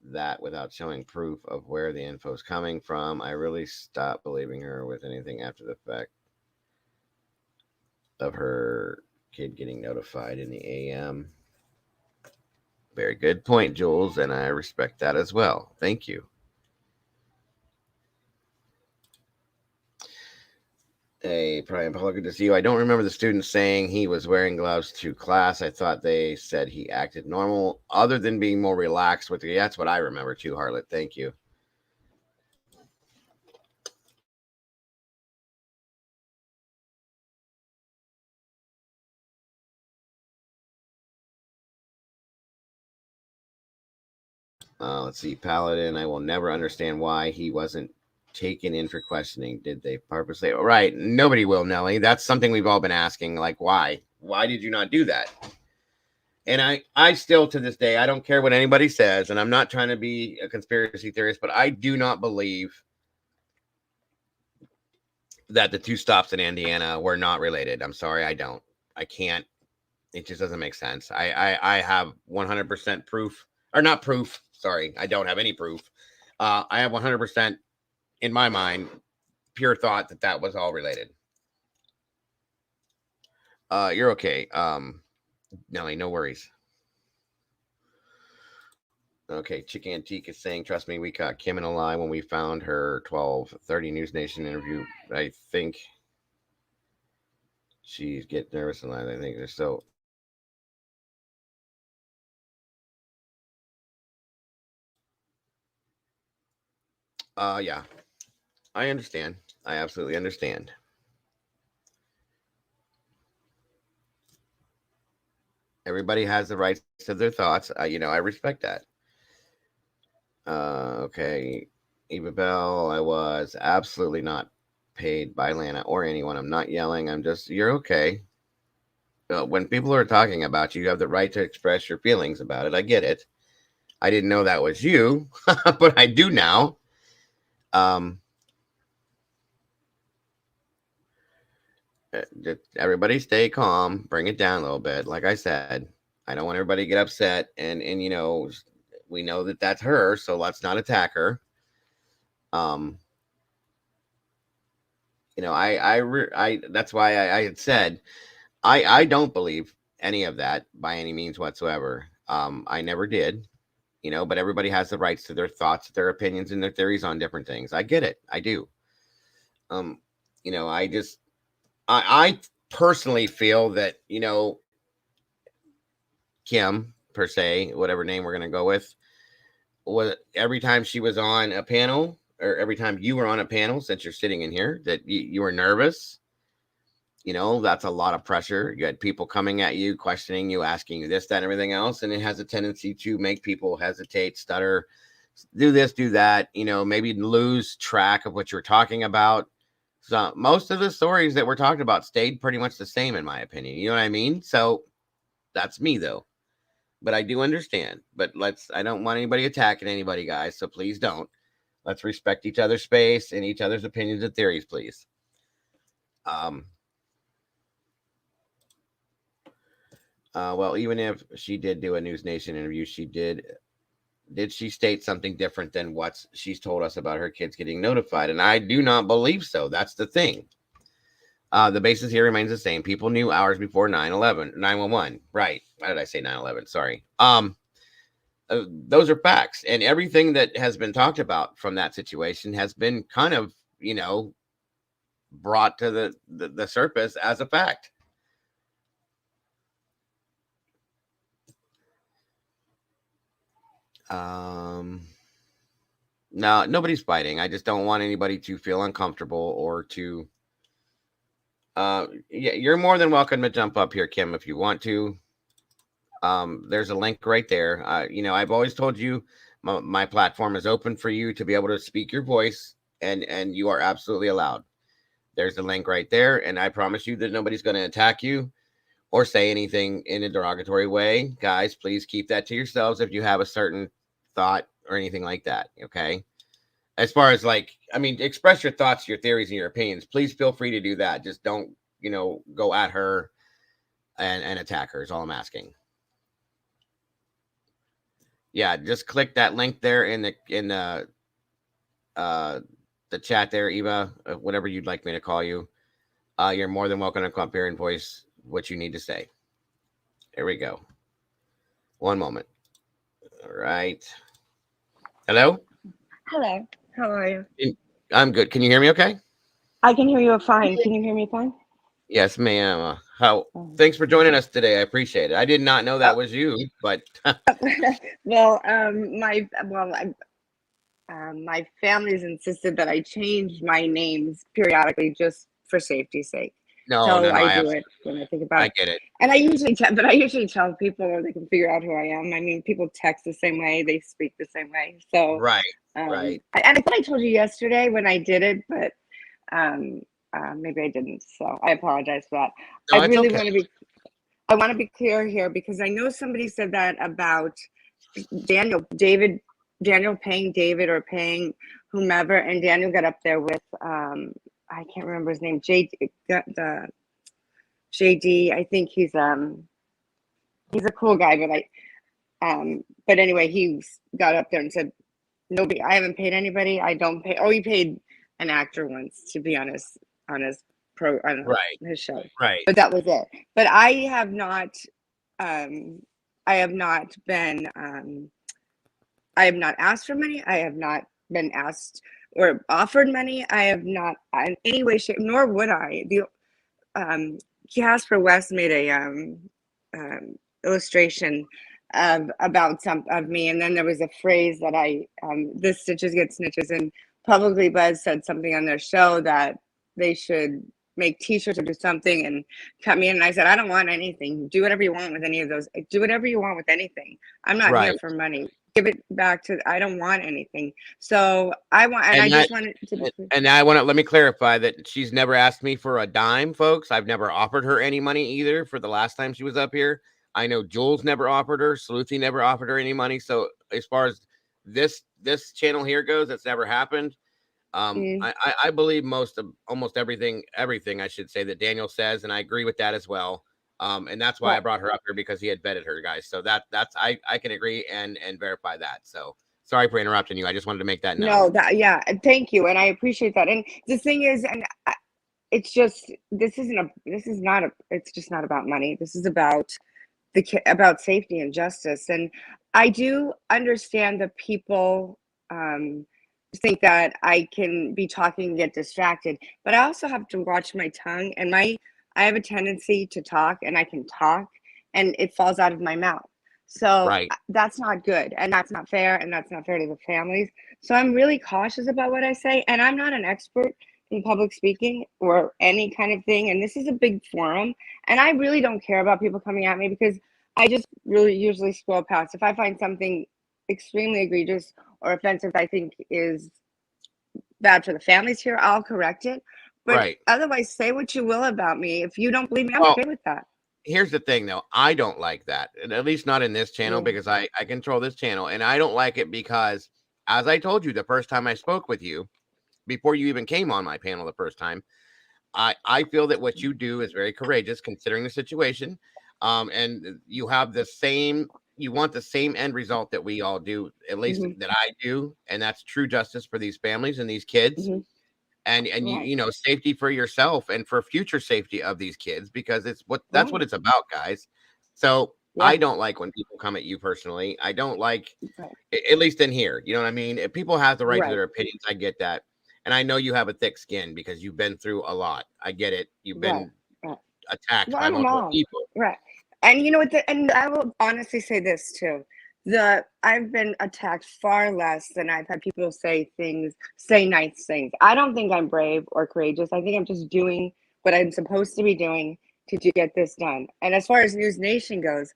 that without showing proof of where the info is coming from. I really stopped believing her with anything after the fact of her kid getting notified in the AM. Very good point, Jules, and I respect that as well. Thank you. Hey, Brian, Paul, good to see you. I don't remember the student saying he was wearing gloves to class. I thought they said he acted normal, other than being more relaxed with the. That's what I remember too, Harlot. Thank you. Let's see, Paladin. I will never understand why he wasn't taken in for questioning. Did they purposely? Right. Nobody will, Nelly. That's something we've all been asking. Like, why? Why did you not do that? And I still to this day, I don't care what anybody says, and I'm not trying to be a conspiracy theorist, but I do not believe that the two stops in Indiana were not related. I'm sorry, I don't. I can't. It just doesn't make sense. I have 100% proof, or not proof. Sorry, I don't have any proof. I have 100% in my mind, pure thought that was all related. You're okay. Nelly, no worries. Okay, Chick Antique is saying, trust me, we caught Kim in a lie when we found her 12:30 News Nation interview. I think she's getting nervous and I think they're so. Yeah, I understand. I absolutely understand. Everybody has the rights to their thoughts. I respect that. Okay, Eva Bell, I was absolutely not paid by Lana or anyone. I'm not yelling. You're okay. When people are talking about you, you have the right to express your feelings about it. I get it. I didn't know that was you, but I do now. Um, just everybody stay calm, bring it down a little bit. Like I said, I don't want everybody to get upset, and we know that that's her, so let's not attack her. Um, that's why I had said I don't believe any of that by any means whatsoever. I never did, but everybody has the rights to their thoughts, their opinions, and their theories on different things. I get it. I do. Um, I personally feel that, Kim, per se, whatever name we're going to go with, was every time she was on a panel, or every time you were on a panel, since you're sitting in here, that you were nervous. That's a lot of pressure. You had people coming at you, questioning you, asking you this, that, and everything else. And it has a tendency to make people hesitate, stutter, do this, do that, maybe lose track of what you're talking about. So most of the stories that we're talking about stayed pretty much the same, in my opinion. You know what I mean? So that's me, though. But I do understand. But I don't want anybody attacking anybody, guys. So please don't. Let's respect each other's space and each other's opinions and theories, please. Well, even if she did do a News Nation interview, did she state something different than what she's told us about her kids getting notified? And I do not believe so. That's the thing. The basis here remains the same. People knew hours before 911. Right. Why did I say 911? Sorry. Those are facts. And everything that has been talked about from that situation has been kind of, brought to the surface as a fact. No, nobody's fighting. I just don't want anybody to feel uncomfortable or to yeah, you're more than welcome to jump up here, Kim, if you want to. There's a link right there. I've always told you my platform is open for you to be able to speak your voice, and you are absolutely allowed. There's the link right there, and I promise you that nobody's going to attack you or say anything in a derogatory way. Guys, please keep that to yourselves if you have a certain thought or anything like that, okay? As far as express your thoughts, your theories, and your opinions. Please feel free to do that. Just don't, go at her and attack her is all I'm asking. Yeah, just click that link there in the chat there, Eva, whatever you'd like me to call you. You're more than welcome to come up here and voice what you need to say. Here we go. One moment. All right. Hello? Hello. How are you? I'm good. Can you hear me okay? I can hear you fine. Can you hear me fine? Yes, ma'am. Thanks for joining us today. I appreciate it. I did not know that was you, but well, my family's insisted that I change my names periodically just for safety's sake. no, I do it when I think about it. I get it. And I usually tell people, or they can figure out who I am. I mean, people text the same way, they speak the same way. So right. Right. And I thought I told you yesterday when I did it, but maybe I didn't. So I apologize for that. No, I really okay. want to be clear here, because I know somebody said that about Daniel paying David or paying whomever, and Daniel got up there with I can't remember his name, JD. I think he's a cool guy, but anyway, he got up there and said, nobody, I haven't paid anybody. I don't pay. Oh, he paid an actor once, to be honest, on his his show. Right. But that was it. But I have not been I have not asked for money. I have not been asked or offered money. I have not in any way, shape, nor would I. Casper West made a illustration about of me, and then there was a phrase that the stitches get snitches, and Publicly Buzz said something on their show that they should make t-shirts or do something and cut me in, and I said, I don't want anything. Do whatever you want with any of those. Do whatever you want with anything. I'm not here for money. give it back to, I don't want anything. So I want, and I just wanted to be clear. And I want to let me clarify that she's never asked me for a dime, folks. I've never offered her any money either for the last time she was up here. I know Jules never offered her, Saluthy never offered her any money. So as far as this channel here goes, that's never happened. I believe almost everything I should say that Daniel says, and I agree with that as well. And that's why I brought her up here, because he had vetted her, guys. So that's I can agree and verify that. So sorry for interrupting you. I just wanted to make that known. No, yeah, thank you, and I appreciate that. And the thing is, and it's just, it's just not about money. This is about about safety and justice. And I do understand that people think that I can be talking and get distracted, but I also have to watch my tongue, and I have a tendency to talk, and I can talk and it falls out of my mouth. So Right. that's not good, and that's not fair, and that's not fair to the families. So I'm really cautious about what I say, and I'm not an expert in public speaking or any kind of thing. And this is a big forum, and I really don't care about people coming at me, because I just really usually scroll past. If I find something extremely egregious or offensive I think is bad for the families here, I'll correct it. But otherwise, say what you will about me. If you don't believe me, I'm okay with that. Here's the thing, though. I don't like that, and at least not in this channel, because I control this channel, and I don't like it because, as I told you the first time I spoke with you, before you even came on my panel the first time, I feel that what you do is very courageous considering the situation. And you have you want the same end result that we all do, at least that I do, and that's true justice for these families and these kids. And you safety for yourself and for future safety of these kids, because that's what it's about, guys. So I don't like when people come at you personally. I don't like, at least in here, you know what I mean? If people have the right to their opinions, I get that. And I know you have a thick skin because you've been through a lot. I get it. You've been attacked by multiple people. Right. And you know what? And I will honestly say this too. I've been attacked far less than I've had people say nice things. I don't think I'm brave or courageous. I think I'm just doing what I'm supposed to be doing to get this done. And as far as News Nation goes,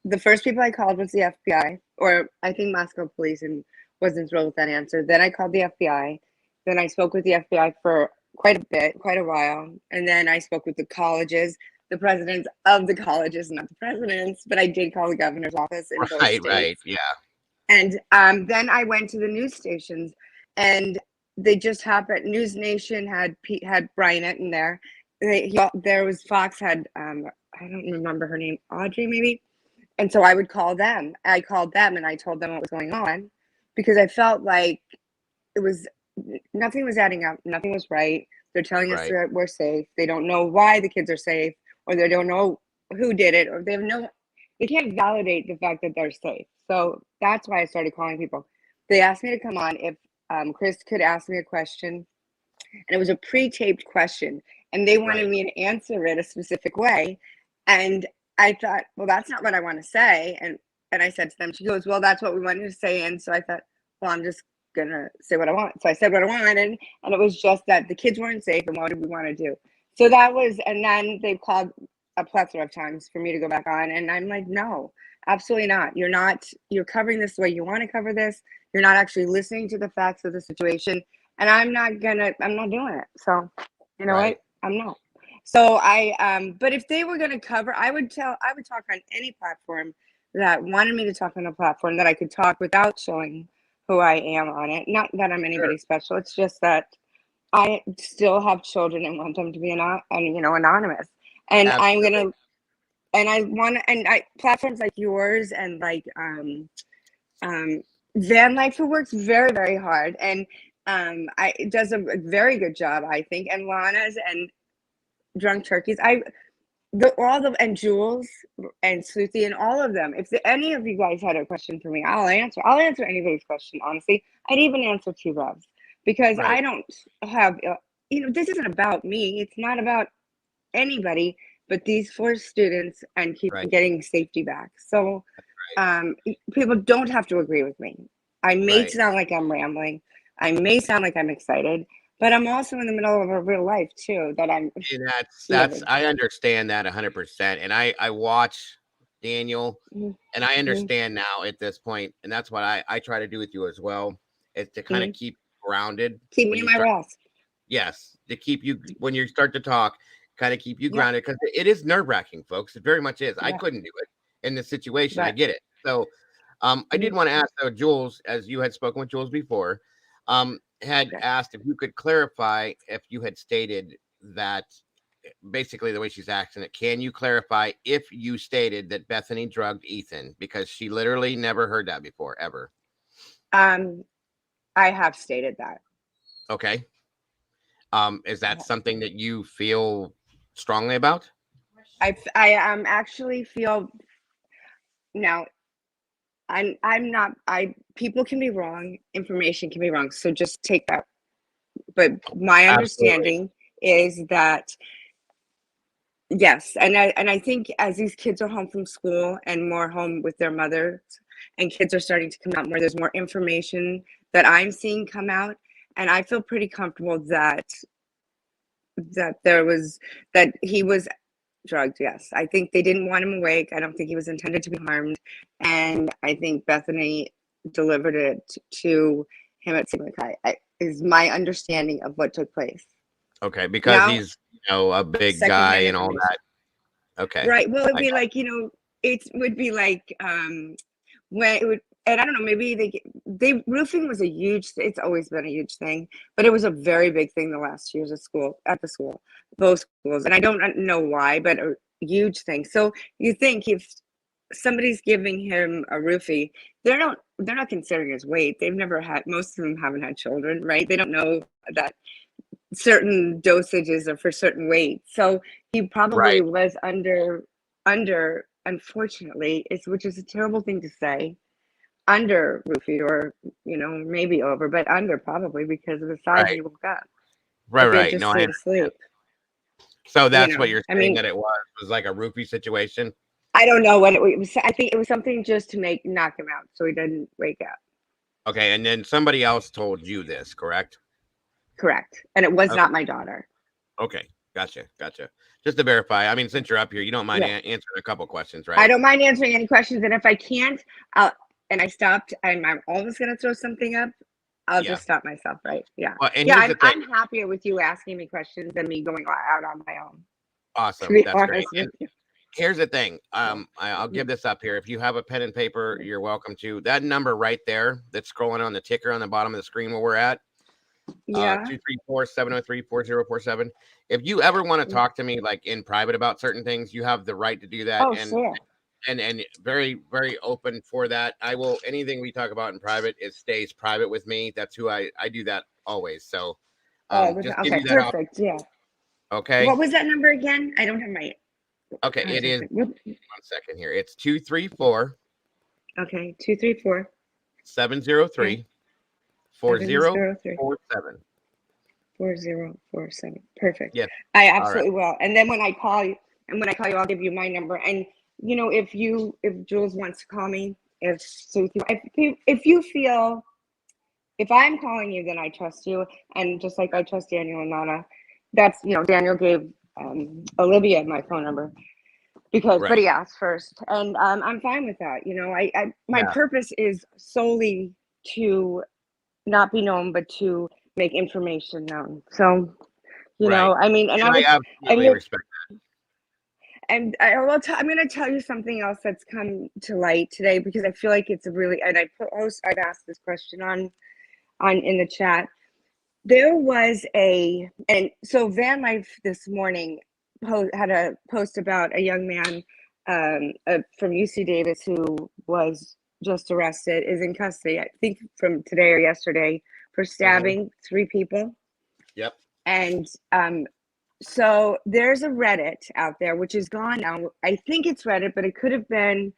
the first people I called was the FBI, or I think Moscow police, and wasn't thrilled with that answer. Then I called the FBI. Then I spoke with the FBI for quite a while. And then I spoke with the colleges, the presidents of the colleges, not the presidents, but I did call the governor's office in both states. Right, yeah. And then I went to the news stations, and they just happened. News Nation had Bryant in there. There was Fox had, I don't remember her name, Audrey maybe. And so I would call them. I called them and I told them what was going on, because I felt like nothing was adding up. Nothing was right. They're telling us that we're safe. They don't know why the kids are safe, or they don't know who did it, or they can't validate the fact that they're safe. So that's why I started calling people. They asked me to come on if Chris could ask me a question, and it was a pre-taped question, and they wanted me to answer it a specific way. And I thought, well, that's not what I want to say. And I said to them, she goes, well, that's what we wanted to say. And so I thought, well, I'm just gonna say what I want. So I said what I wanted, and it was just that the kids weren't safe, and what did we want to do? So that was, and then they've called a plethora of times for me to go back on, and I'm like, no, absolutely not. You're covering this the way you want to cover this. You're not actually listening to the facts of the situation, and I'm not doing it. So you know what? I'm not. So but if they were gonna cover, I would talk on any platform that wanted me to talk on a platform that I could talk without showing who I am on it. Not that I'm anybody special. It's just that I still have children and want them to be anonymous. And absolutely. Platforms like yours and like Van Life, who works very, very hard, and it does a very good job, I think, and Lana's and Drunk Turkeys. And Jules and Sleuthie and all of them. If any of you guys had a question for me, I'll answer. I'll answer anybody's question, honestly. I'd even answer T-Revs, because I don't have, this isn't about me. It's not about anybody but these 4 students and keep getting safety back. So people don't have to agree with me. I may sound like I'm rambling. I may sound like I'm excited, but I'm also in the middle of a real life too that I'm. And that's I understand that 100%. And I watch Daniel, Mhm. and I understand now at this point, and that's what I try to do with you as well, is to kind of Mhm. keep grounded Keep me when in you my start. rest. Yes, to keep you when you start to talk, kind of keep you Yep. grounded because it is nerve wracking, folks. It very much is. I Right. couldn't do it in this situation. I Right. get it. So, I did Mhm. want to ask though, Jules, as you had spoken with Jules before, had Okay. asked if you could clarify if you had stated that basically the way she's asking it. Can you clarify if you stated that Bethany drugged Ethan because she literally never heard that before ever? Um, I have stated that. Okay. Is I that have something stated. that you feel strongly about? I actually feel now. I'm not. I People can be wrong. Information can be wrong. So just take that. But my Absolutely. understanding is that yes, and I think as these kids are home from school and more home with their mothers, and kids are starting to come out more, there's more information that I'm seeing come out, and I feel pretty comfortable that there was that he was drugged. Yes, I think they didn't want him awake. I don't think he was intended to be harmed, and I think Bethany delivered it to him at Sigma Chi. Is my understanding of what took place. Okay, because Now, he's a big guy secondhand and all information. that. Okay. Right. Well, it'd I be got like, it would be like when it would, and I don't know, maybe they roofing was a huge, it's always been a huge thing, but it was a very big thing the last years of school, at the school, both schools. And I don't know why, but a huge thing. So you think if somebody's giving him a roofie, they're not considering his weight. They've never had, most of them haven't had children, right? They don't know that certain dosages are for certain weights. So he probably right. was under unfortunately, which is a terrible thing to say, under roofied or maybe over, but under probably because of the size Right. he woke up. Right, If he had right. just No, I stayed understand. asleep, So that's what you're I saying mean, that it was like a roofie situation? I don't know what it was. I think it was something just to knock him out so he didn't wake up. Okay, and then somebody else told you this, correct? Correct. And it was Okay. not my daughter. Okay. Gotcha. Gotcha. Just to verify, I mean, since you're up here, you don't mind Yeah. answering a couple questions, I right? don't mind answering any questions, and if I can't, I'll and I stopped, and I'm always gonna throw something up, I'll Yeah. just stop myself, right? Yeah. Well, and Yeah, here's I'm the thing. I'm happier with you asking me questions than me going out on my own, to Awesome. be That's great. honest with you. Here's the thing. Yeah. I'll Yeah. give this up here. If you have a pen and paper, you're welcome to. That number right there that's scrolling on the ticker on the bottom of the screen where we're at, Yeah. 234-703-4047. If you ever want to talk to me like in private about certain things, you have the right to do that. Oh, And sure. and very, very open for that. I will anything we talk about in private, it stays private with me. That's who I do that always. So Oh, just give okay, you that option. perfect. Yeah. Okay. What was that number again? I don't have my Okay. It is contact. What? 1 second here. It's 234 Okay, 234. Okay, 703 703 4047. 4047. Perfect. Yes. I All right. absolutely will. And then when I call you, I'll give you my number. And if Jules wants to call me, if you feel, if I'm calling you, then I trust you. And just like I trust Daniel and Nana, Daniel gave Olivia my phone number but Right. he asked first, and I'm fine with that. My Yeah. purpose is solely to not be known, but to make information known. So, Right. I mean, and And I I would, and absolutely you're, respect and I'm going to tell you something else that's come to light today because I feel like it's a really, and I've asked this question on in the chat. There was and so Van Life this morning had a post about a young man from UC Davis who was just arrested, is in custody, I think from today or yesterday, for that. stabbing 3 people. Yep. And so there's a Reddit out there, which is gone now. I think it's Reddit, but it could have been,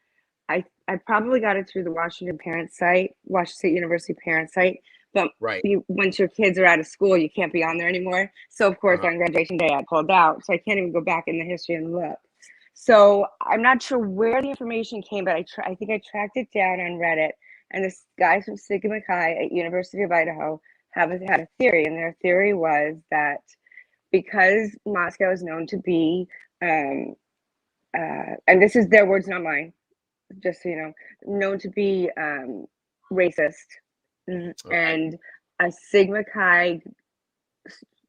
I probably got it through the Washington State University parent site. But Right. once your kids are out of school, you can't be on there anymore. So of course, Uh-huh. on graduation day, I pulled out. So I can't even go back in the history and look. So I'm not sure where the information came, but I think I tracked it down on Reddit. And this guy from Sigma Chi at University of Idaho had a theory, and their theory was that because Moscow is known to be and this is their words, not mine, just so you know, known to be racist. Okay. And a Sigma Chi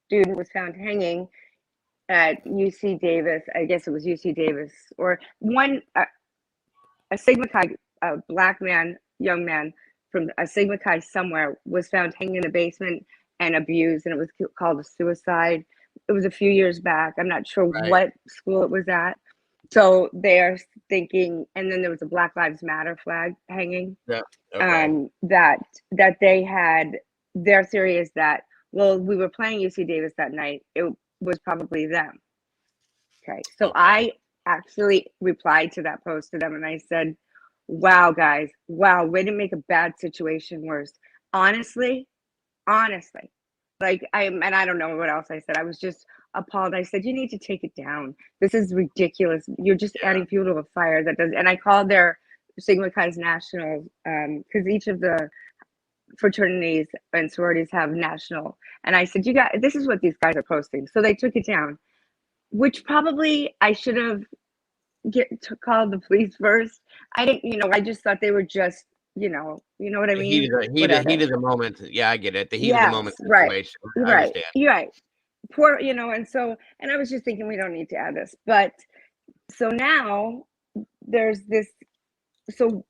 student was found hanging at UC Davis. I guess it was UC Davis, or a Sigma Chi, a black man, young man from a Sigma Chi somewhere was found hanging in a basement and abused, and it was called a suicide. It was a few years back. I'm not sure Right. what school it was at. So they're thinking, and then there was a Black Lives Matter flag hanging. Yeah. Okay. That they had, their theory is that, well, we were playing UC Davis that night. It was probably them. Okay. So Okay. I actually replied to that post to them and I said, wow, guys, wow, way to make a bad situation worse. Honestly, like and I don't know what else I said. I was just appalled. I said, you need to take it down. This is ridiculous. You're just Yeah. adding fuel to a fire that does. And I called their Sigma Chi's national, because each of the fraternities and sororities have national. And I said, you guys, this is what these guys are posting. So they took it down, which probably I should have called the police first. I didn't, I just thought they were just, what I The mean? heat of the Whatever. heat of the moment. Yeah, I get it. The heat of the Yes, moment right, situation. I right, understand. you're right. Poor, and I was just thinking we don't need to add this, but so now there's this. So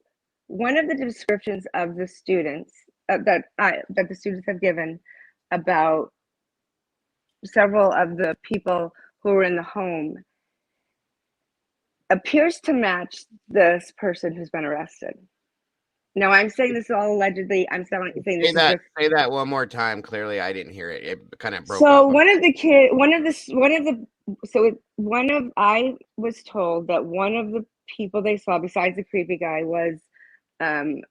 one of the descriptions of the students that the students have given about several of the people who were in the home appears to match this person who's been arrested. Now I'm saying this is all allegedly. I'm saying this is just. Say that one more time. Clearly, I didn't hear it. It kind of broke So up. I was told that one of the people they saw besides the creepy guy was a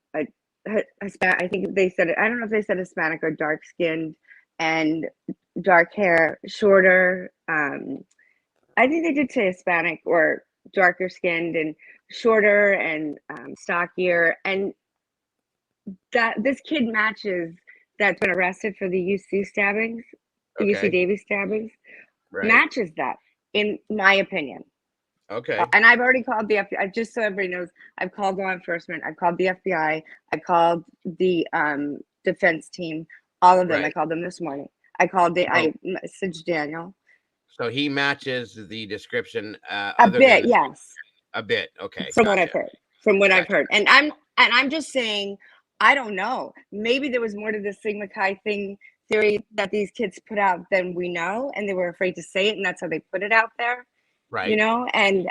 Hispanic. I think they said it. I don't know if they said Hispanic or dark skinned and dark hair, shorter. I think they did say Hispanic or darker skinned and shorter and stockier, and that this kid matches that's been arrested for the UC stabbings, the UC Davis stabbings, Right. matches that, in my opinion. Okay. And I've already called the FBI, just so everybody knows, I've called law enforcement, I've called the FBI, I called the defense team, all of them. Right. I called them this morning. I messaged Daniel. So he matches the description. A bit, yes. A bit. Okay. From what I've heard. From what I've heard. And I'm just saying, I don't know. Maybe there was more to this Sigma Chi theory that these kids put out than we know, and they were afraid to say it, and that's how they put it out there. Right. And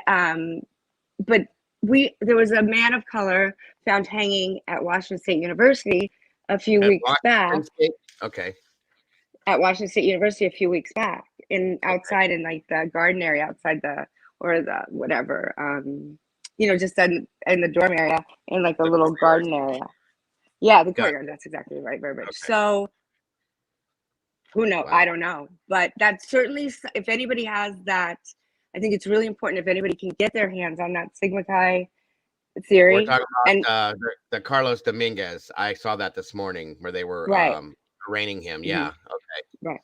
but there was a man of color found hanging at Washington State University a few weeks back. Okay. At Washington State University a few weeks back, outside in like the garden area outside the whatever, just in the dorm area in like a little garden area. Yeah, the courtyard. That's exactly right, very rich. Okay. So who knows? Wow. I don't know, but that's certainly, if anybody has that, I think it's really important if anybody can get their hands on that Sigma Chi theory. We're talking about the Carlos Dominguez. I saw that this morning where they were arraigning him. Yeah. Mm-hmm. Okay. Right.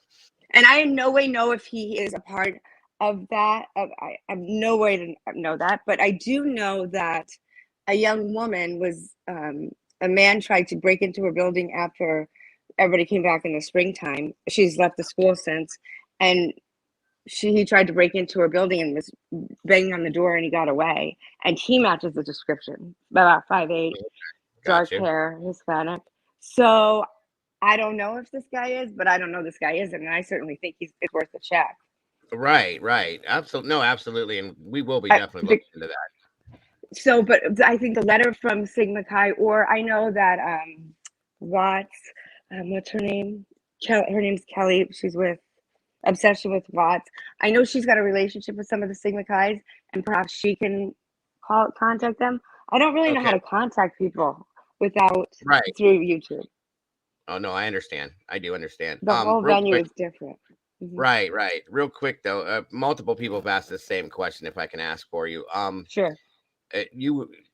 And I in no way know if he is a part of that. I have no way to know that, but I do know that a young woman was, a man tried to break into her building after everybody came back in the springtime. She's left the school since, and he tried to break into her building and was banging on the door, and he got away. And he matches the description, about 5'8", dark hair, Hispanic. So I don't know if this guy is, but I don't know this guy isn't, and I certainly think it's worth a check. Right. Absolutely. No, absolutely, and we will be definitely looking into that. So, but I think the letter from Sigma Chi, or I know that Watts, what's her name? Her name's Kelly. She's with Obsession with Watts. I know she's got a relationship with some of the Sigma Chi's, and perhaps she can contact them. I don't really know how to contact people without through YouTube. Oh no, I understand. I do understand. The whole venue is different. Mm-hmm. Right. Real quick though, multiple people have asked the same question. If I can ask for you, sure.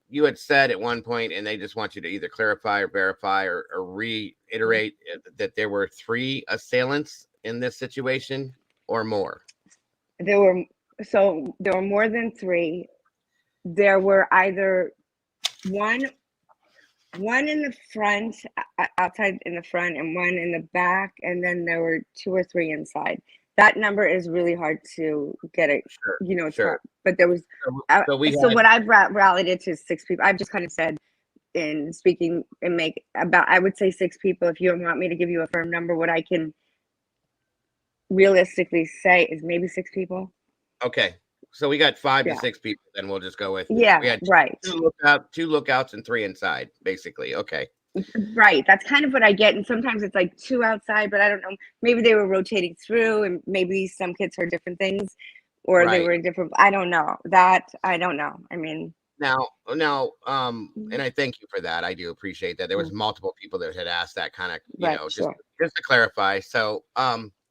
You had said at one point, and they just want you to either clarify or verify or reiterate that there were 3 assailants in this situation or more. There were more than 3. there were either one in the front, outside in the front, and one in the back, and then there were 2 or 3 inside. That number is really hard to get it, Sure, sure. but there was, So we so had, what I've rallied it to 6 people. I've just kind of said in speaking and make about, I would say 6 people. If you don't want me to give you a firm number, what I can realistically say is maybe 6 people. okay. So we got 5 Yeah. to 6 people. Then we'll just go with. Yeah, We had right. 2 lookouts and 3 inside, basically. Okay. Right. That's kind of what I get. And sometimes it's like 2 outside, but I don't know. Maybe they were rotating through, and maybe some kids heard different things, or they Right. were in different. I don't know. That I don't know. I mean, Now, and I thank you for that. I do appreciate that. There was multiple people that had asked that kind of, right. just Sure. to clarify. So,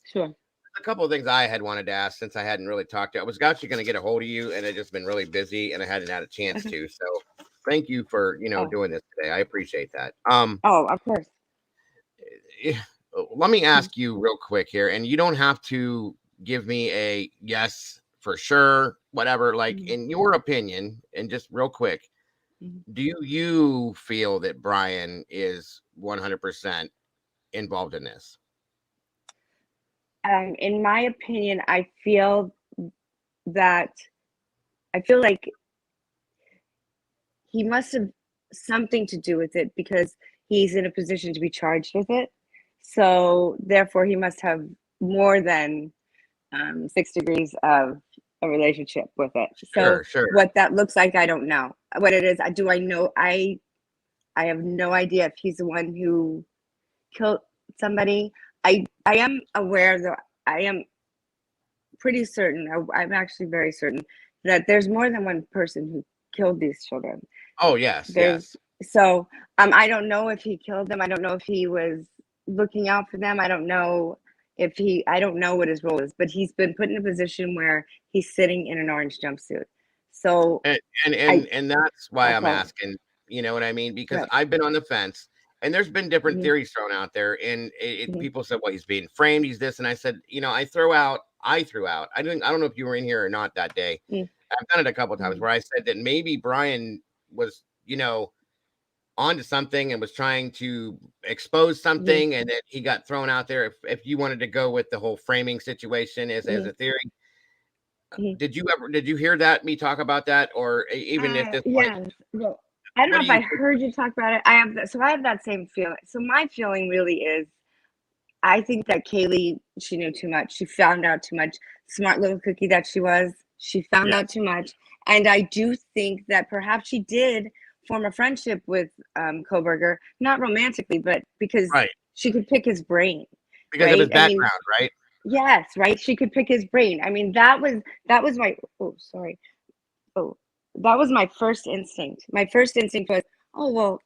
Sure. a couple of things I had wanted to ask since I hadn't really talked to. I was actually going to get a hold of you, and I've just been really busy, and I hadn't had a chance to. So, thank you for doing this today. I appreciate that. Oh, of course. Let me ask you real quick here, and you don't have to give me a yes for sure, whatever. Like in your opinion, and just real quick, do you feel that Brian is 100% involved in this? In my opinion, I feel like he must have something to do with it, because he's in a position to be charged with it. So therefore, he must have more than 6 degrees of a relationship with it. So Sure. what that looks like, I don't know. What it is, do I know? I have no idea if he's the one who killed somebody. I am aware, though, I am pretty certain, I'm actually very certain, that there's more than one person who killed these children. Oh, yes. So I don't know if he killed them. I don't know if he was looking out for them. I don't know what his role is, but he's been put in a position where he's sitting in an orange jumpsuit. So And that's why I'm okay. asking, you know what I mean? Because Right. I've been on the fence, and there's been different theories thrown out there, and people said, well, he's being framed, he's this, and I said, I threw out. I don't know if you were in here or not that day. I've done it a couple of times where I said that maybe Brian was, onto something and was trying to expose something, and that he got thrown out there. If you wanted to go with the whole framing situation as a theory, did you hear me talk about that, or even at this point? Yeah. Well, I don't know if I heard you talk about it. I have that same feeling. So my feeling really is, I think that Kaylee, she knew too much. She found out too much. Smart little cookie that she was. She found out too much. And I do think that perhaps she did form a friendship with Koberger, not romantically, but because she could pick his brain. Because of his background, right? Yes, right. She could pick his brain. I mean, that was my, that was my first instinct. My first instinct was, oh, well,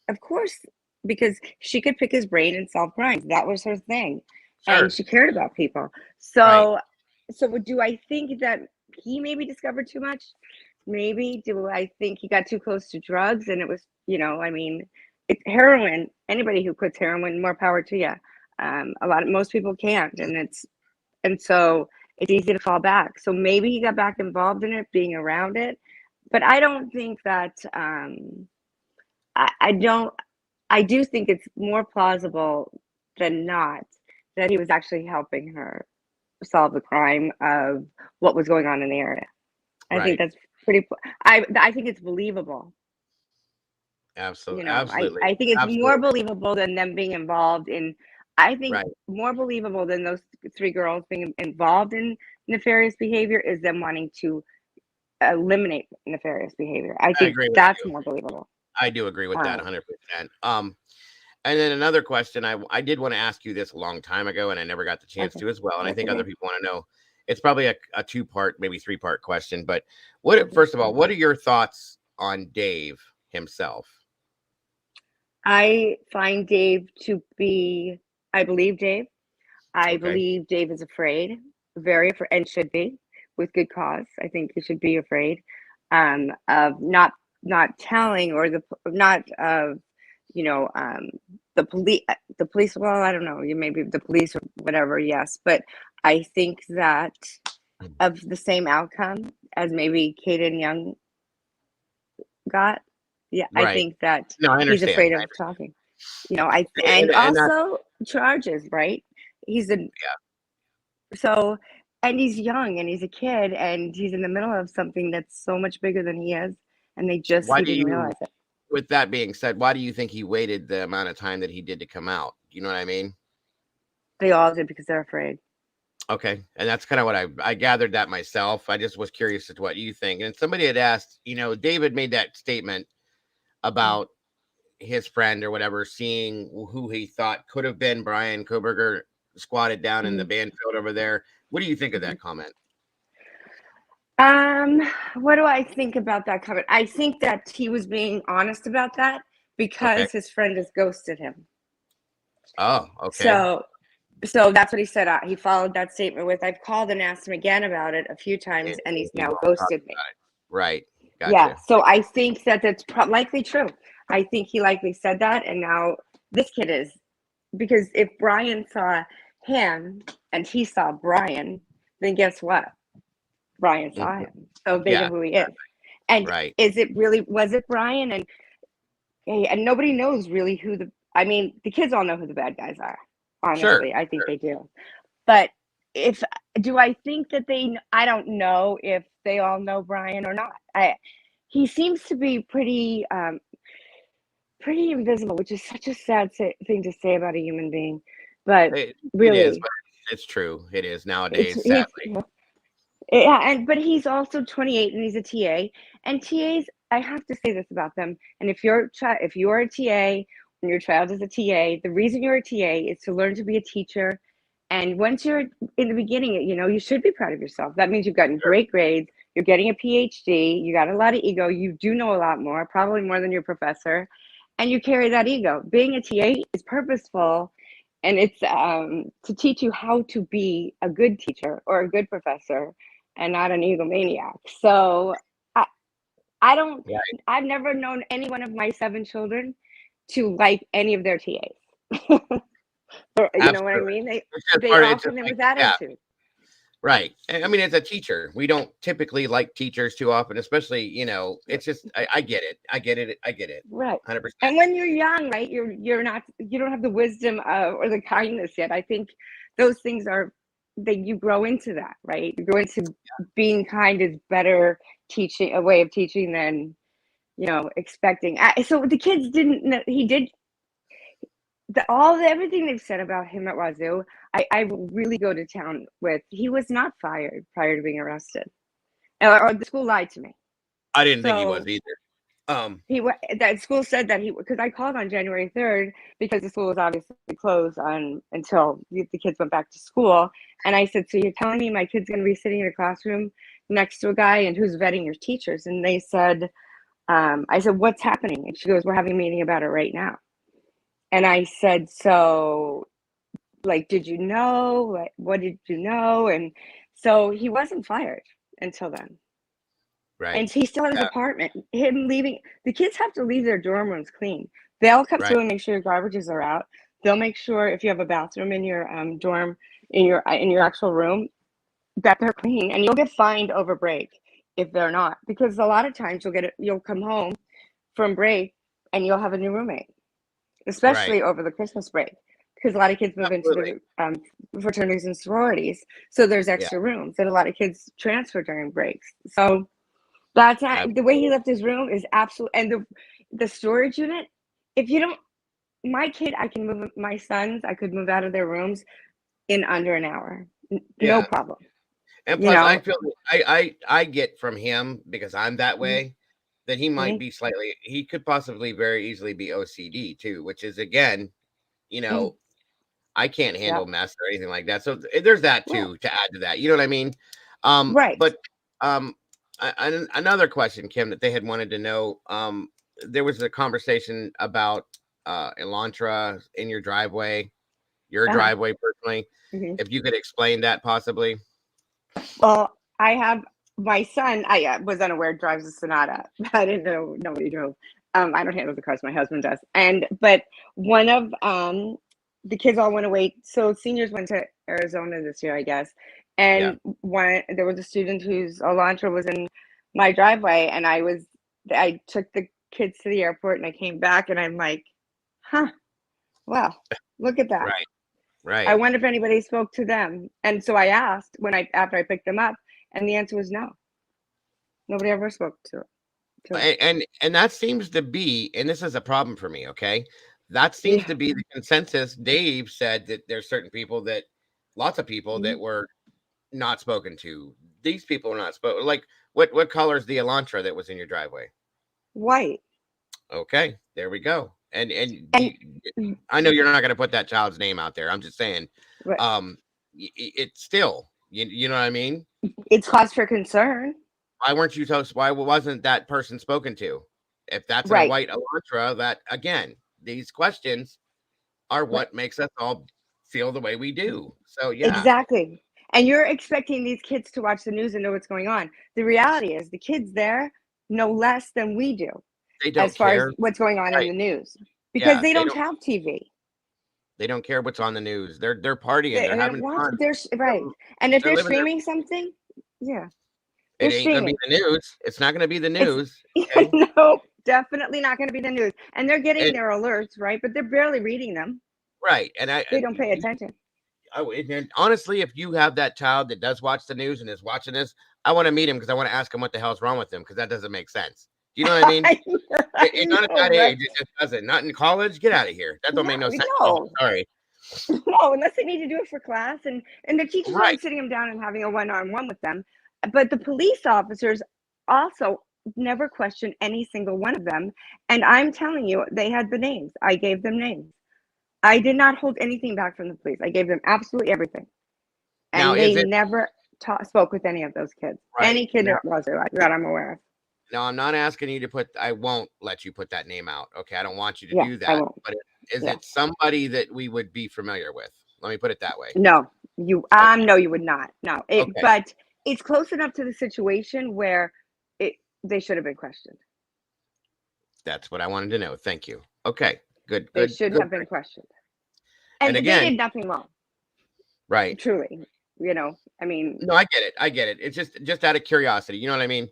of course, because she could pick his brain and solve crimes. That was her thing. Sure. And she cared about people. So do I think that he maybe discovered too much? Maybe. Do I think he got too close to drugs, and it was, heroin, anybody who quits heroin, more power to you. Most people can't, and so it's easy to fall back. So maybe he got back involved in it, being around it, but I don't think that, I do think it's more plausible than not that he was actually helping her solve the crime of what was going on in the area. I think that's pretty, I think it's believable. Absolutely. I think it's more believable than them being involved in, I think more believable than those 3 girls being involved in nefarious behavior is them wanting to eliminate nefarious behavior. I think that's more believable. I do agree with that 100%. And then another question, I did want to ask you this a long time ago, and I never got the chance to as well. And I think other people want to know. It's probably a 2-part, maybe 3-part question. But first of all, what are your thoughts on Dave himself? I find Dave to be, I believe Dave. I believe Dave is afraid, very afraid, and should be, with good cause. I think he should be afraid of not telling, or the police. Well, I don't know. You maybe the police or whatever. Yes, but I think that of the same outcome as maybe Kate and Young got. Yeah, I Right. think that No, I he's understand. afraid of talking. You know, And and that's also charges, right? He's a yeah. so and he's young and he's a kid and he's in the middle of something that's so much bigger than he is, and Why he do didn't you realize it. with that being said, why do you think he waited the amount of time that he did to come out? You know what I mean? They all did because they're afraid. Okay. And that's kind of what I gathered that myself. I just was curious as to what you think. And somebody had asked, David made that statement Mm, about his friend or whatever seeing who he thought could have been Brian Koberger squatted down in the mhm, band field over there. What do you think of mhm. that comment? Um, what do I think about that comment? I think that he was being honest about that Okay. because his friend has ghosted him. Oh, okay. So that's what he said. He followed that statement with, "I've called and asked him again about it a few times, And and he's he now won't talk ghosted me." about it. Right. Yeah. Gotcha. So I think that that's likely true. I think he likely said that, and now this kid is, because if Brian saw him and he saw Brian, then guess what? Brian saw Mhm. him. So they know Yeah. who he is. And Right. was it Brian? And nobody knows really who I mean, the kids all know who the bad guys are. Sure. Honestly, I think they do. But if do I think that I don't know if they all know Brian or not. He seems to be pretty invisible, which is such a sad thing to say about a human being. But It is, really, but it's true. It is it's nowadays, he's sadly. yeah, and but he's also 28 and he's a TA. And TAs, I have to say this about them. And if you're a TA and your child is a TA, the reason you're a TA is to learn to be a teacher. And once you're in the beginning, you should be proud of yourself. That means you've gotten Sure. great grades, you're getting a PhD, you got a lot of ego, you do know a lot more, probably more than your professor, and you carry that ego. Being a TA is purposeful, and it's to teach you how to be a good teacher or a good professor and not an egomaniac. So I, I don't, Right. I've never known any one of my 7 children to like any of their TAs. Or, you know what I Absolutely. mean? They It's just they part it's often just there like with yeah, attitude. right. I mean, as a teacher, we don't typically like teachers too often, especially, it's just I get it. I get it. I get it. Right. 100%. And when you're young, right, you're not, you don't have the wisdom or the kindness yet. I think those things are that you grow into that, right? You grow into being kind is better teaching, a way of teaching than, expecting. So the kids didn't know, he did everything they've said about him at Wazoo. I will really go to town with. He was not fired prior to being arrested, or the school lied to me. I didn't think he was So either. Um, that school said that because I called on January 3rd because the school was obviously closed until the kids went back to school, and I said, so you're telling me my kid's going to be sitting in a classroom next to a guy and who's vetting your teachers? And they said, I said, what's happening? And she goes, we're having a meeting about it right now. And I said, so, like, did you know? Like, what did you know? And so he wasn't fired until then. right. And he still has his Yeah, apartment. Him leaving, the kids have to leave their dorm rooms clean. They'll come right. through and make sure your garbages are out. They'll make sure if you have a bathroom in your dorm, in your actual room, that they're clean. And you'll get fined over break if they're not, because a lot of times you'll come home from break and you'll have a new roommate, Right. especially over the Christmas break, because a lot of kids move into Absolutely. the fraternities and sororities, so there's Yeah, extra rooms, and a lot of kids transfer during breaks. So that's not the way he absolutely. left his room is absolute. And the storage unit, if you don't, my kid, my sons, I could move out of their rooms in under an hour, no Yeah. problem. And You plus I know, feel I get from him because I'm that Mhm, way that he might mhm, be he could possibly very easily be OCD too, which is again, you mhm. know, I can't Yeah, handle mess or anything like that. So there's that right, too to add to that. You know what I mean? right. But another question, Kim, that they had wanted to know. There was a conversation about Elantra in your Uh-huh. driveway personally. Mhm. If you could explain that possibly. Well, I have my son. I was unaware drives a Sonata. I didn't know nobody drove. I don't handle the cars. My husband does. But one of the kids all went away. So seniors went to Arizona this year, I guess. Yeah. And there was a student whose Elantra was in my driveway, and I was I took the kids to the airport and I came back and I'm like, huh, well, look at that. Right. I Right. wonder if anybody spoke to them. And so I asked after I picked them up, and the answer was no. Nobody ever spoke to them. And that seems to be, and this is a problem for me, okay? That seems Yeah. to be the consensus. Dave said that there's certain people that, lots of people that Mhm. were not spoken to. These people were not spoken. Like, what color is the Elantra that was in your driveway? White. Okay, there we go. And And I know you're not going to put that child's name out there. I'm just saying, right. it's still, you know what I mean? It's cause for concern. Why weren't you told? Why wasn't that person spoken to? If that's in a Right. white Elantra, that again, these questions are Right. what makes us all feel the way we do. So yeah, Exactly. And you're expecting these kids to watch the news and know what's going on. The reality is the kids there know less than we do they as don't far as care. what's going on in Right? the news because Yeah, they don't have TV. they don't care what's on the news. They're partying. They're They don't having watch. fun. Right. And if They're they're living their. streaming something, yeah, they're It ain't gonna be streaming. the news. It's not gonna be the It's news. Okay. no, definitely not going to be the news. And they're getting And their alerts, right? But they're barely reading them. right. And They don't pay attention. and honestly, if you have that child that does watch the news and is watching this, I want to meet him because I want to ask him what the hell's wrong with him because that doesn't make sense. Do you know what I mean? I Not at know, that right? age, it just doesn't. Not in college. Get out of here. That don't make no sense at all. No, Sorry. no, unless they need to do it for class, and the teachers Right. aren't sitting them down and having a one-on-one with them. But the police officers also never question any single one of them. And I'm telling you, they had the names. I gave them names. I did not hold anything back from the police. I gave them absolutely everything, Now, and is they it never spoke with any of those kids. right? Any kid that was there that I'm aware of. Now, I'm not asking you to put. I won't let you put that name out. Okay, I don't want you to Yeah, do I that. won't. But is Yeah. it somebody that we would be familiar with? Let me put it that way. No, no, you would not. No, Okay. But it's close enough to the situation where they should have been questioned. That's what I wanted to know. Thank you. Okay, good. They should have been questioned. And again, they did nothing wrong. Right. Truly, I mean. No, I get it. It's just out of curiosity. You know what I mean?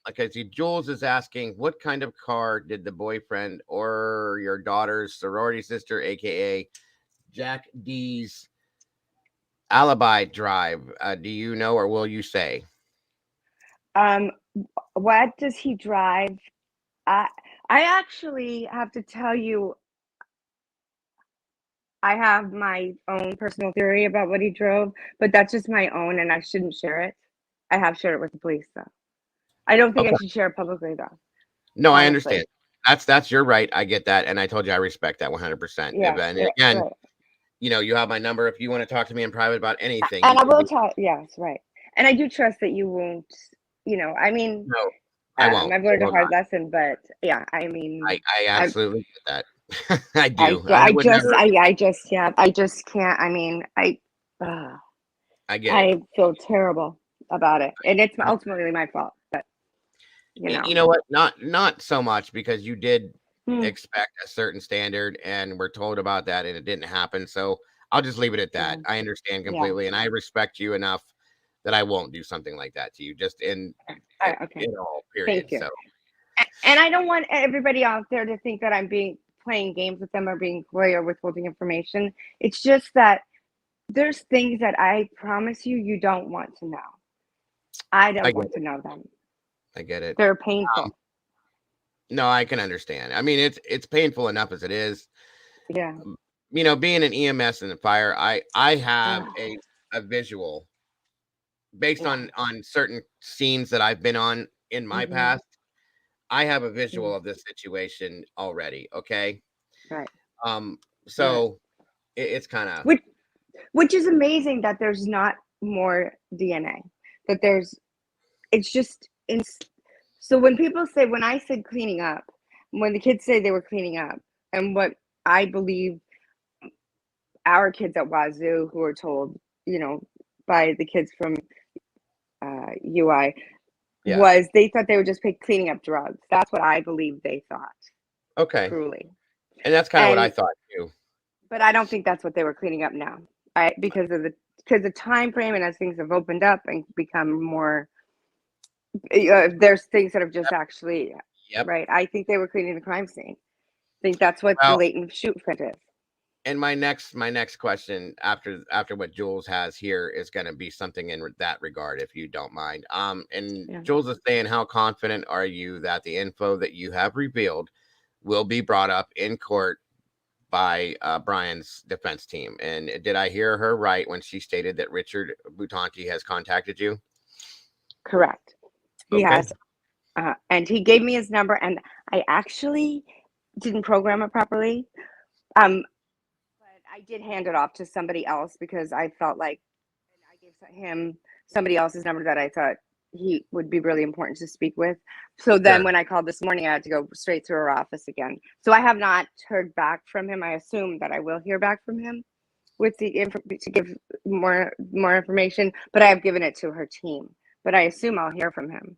Like I see, Jules is asking, what kind of car did the boyfriend or your daughter's sorority sister, aka Jack D's alibi drive? Do you know, or will you say? What does he drive? I actually have to tell you, I have my own personal theory about what he drove, but that's just my own, and I shouldn't share it. I have shared it with the police, though. I don't think I should share it publicly, though. No, honestly. I understand. That's your right. I get that, and I told you I respect that 100%. Yeah, And again, right. you have my number if you want to talk to me in private about anything. And I will talk. Yes, right. And I do trust that you won't. I mean, No, I won't. I've learned a hard lesson, but yeah, I mean, I absolutely get that. I I do. I just can't. I mean, I get it. I feel terrible about it, and it's ultimately my fault. But you know what? Not so much because you did Hmm. expect a certain standard, and we're told about that, and it didn't happen. So I'll just leave it at that. I understand completely, and I respect you enough that I won't do something like that to you. Just in all period. Thank you. So, and I don't want everybody out there to think that I'm playing games with them or being coy or withholding information. It's just that there's things that I promise you don't want to know. I don't want to know them. I get it. They're painful. No, I can understand. I mean, it's painful enough as it is. Yeah. Being an EMS and a fire, I have a visual based on certain scenes that I've been on in my past. I have a visual of this situation already. Okay. Right. So it's kind of which is amazing that there's not more DNA. That it's just so when people say, when I said cleaning up, when the kids say they were cleaning up, and what I believe our kids at Wazoo who were told, by the kids from UI was they thought they were just cleaning up drugs. That's what I believe they thought. Okay. Truly. And that's kind of what I thought too. But I don't think that's what they were cleaning up now. Because the time frame and as things have opened up and become more There's things that have just actually, Yep. right. I think they were cleaning the crime scene. I think that's what the Well, latent shoot print is. and my next question after what Jules has here is going to be something in that regard, if you don't mind. And Yeah. Jules is saying, how confident are you that the info that you have revealed will be brought up in court by Brian's defense team? And did I hear her right when she stated that Richard Butanti has contacted you? Correct. He Okay. has. And he gave me his number, and I actually didn't program it properly. But I did hand it off to somebody else because I felt like, and I gave him somebody else's number that I thought he would be really important to speak with. So then Sure. when I called this morning, I had to go straight to her office again. So I have not heard back from him. I assume that I will hear back from him with the to give more information, but I have given it to her team. But I assume I'll hear from him.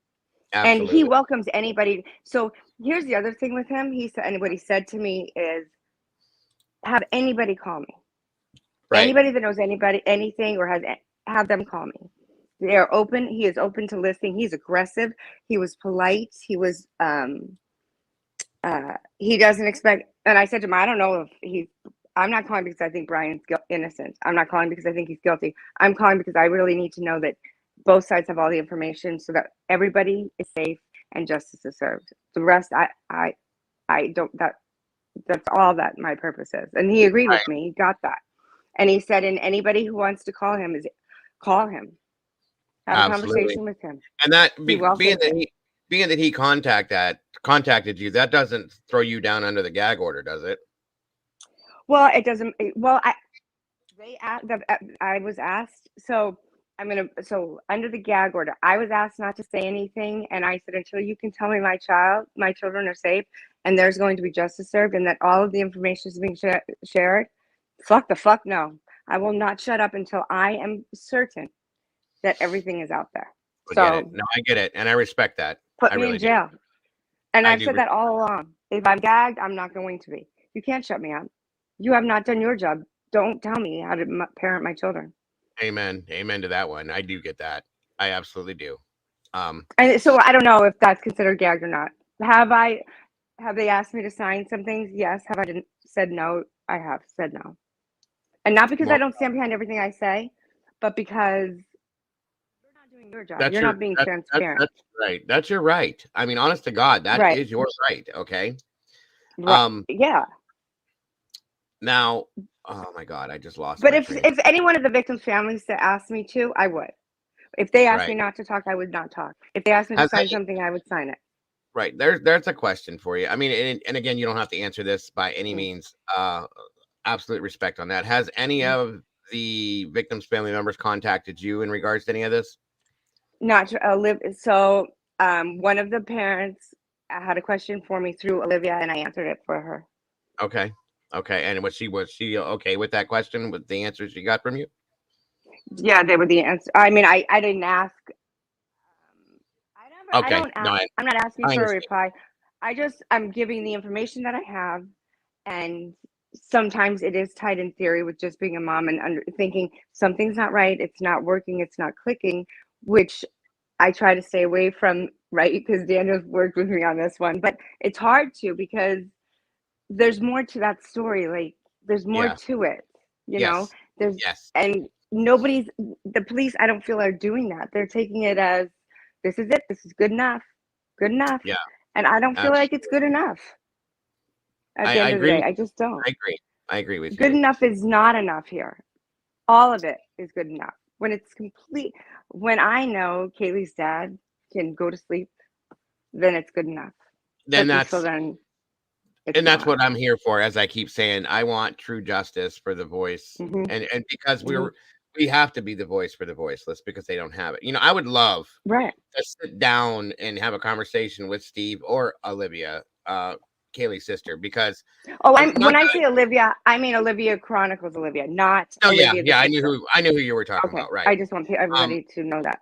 And he Absolutely. welcomes anybody. So here's the other thing with him. He said, and what he said to me is, have anybody call me. Right. Anybody that knows anybody, anything, or have them call me. They are open. He is open to listening. He's aggressive. He was polite. He was, he doesn't expect, and I said to him, I don't know if I'm not calling because I think Brian's innocent. I'm not calling because I think he's guilty. I'm calling because I really need to know that both sides have all the information so that everybody is safe and justice is served. The rest, I don't, that's all that my purpose is. And he agreed Right. with me. He got that. And he said, and anybody who wants to call him call him. Have a Absolutely. conversation with him. And that He welcomes it. being that he contacted you, that doesn't throw you down under the gag order, does it? Well, it doesn't. Well, I was asked. So under the gag order, I was asked not to say anything, and I said until you can tell me my children are safe, and there's going to be justice served, and that all of the information is being shared. Fuck no. I will not shut up until I am certain that everything is out there. I get it, and I respect that. Put I me really in jail. do. And I've said that all along. If I'm gagged, I'm not going to be. You can't shut me up. You have not done your job. Don't tell me how to parent my children. Amen to that one. I do get that. I absolutely do. And so I don't know if that's considered gagged or not. Have they asked me to sign some things? Yes. Have I said no? I have said no. And not because I don't stand behind everything I say, but because you're not doing your job. You're not being transparent. That's right. That's your right. I mean, honest to God, that is your right. Okay. Right. Yeah. Now, oh my God, I just lost. But if any one of the victims' families that asked me to, I would. If they asked me not to talk, I would not talk. If they asked me to sign something, I would sign it. Right. There's a question for you. I mean, and again, you don't have to answer this by any means. Absolute respect on that. Has any of the victims' family members contacted you in regards to any of this? Not so. One of the parents had a question for me through Olivia, and I answered it for her. Okay. And was she okay with that question, with the answers she got from you? Yeah, they were the answer. I mean, I didn't ask. Okay. I'm not asking for a reply. I'm giving the information that I have, and sometimes it is tied in theory with just being a mom and thinking something's not right, it's not working, it's not clicking, which I try to stay away from, right? Because Daniel's worked with me on this one, but it's hard to because there's more to that story. Like there's more to it, you know. And the police, I don't feel, are doing that. They're taking it as this is it. This is good enough. Yeah. And I don't feel like it's good enough. At the end of the day, I just don't. I agree with you. Good enough is not enough here. All of it is good enough. When it's complete, when I know Kaylee's dad can go to sleep, then it's good enough. Then that's what I'm here for. As I keep saying, I want true justice for the voice, and because we have to be the voice for the voiceless because they don't have it. You know, I would love to sit down and have a conversation with Steve or Olivia, Kaylee's sister, because when I say Olivia, I mean Olivia Chronicles Olivia, not Olivia. Yeah, I knew who you were talking about, right? I just want everybody to know that.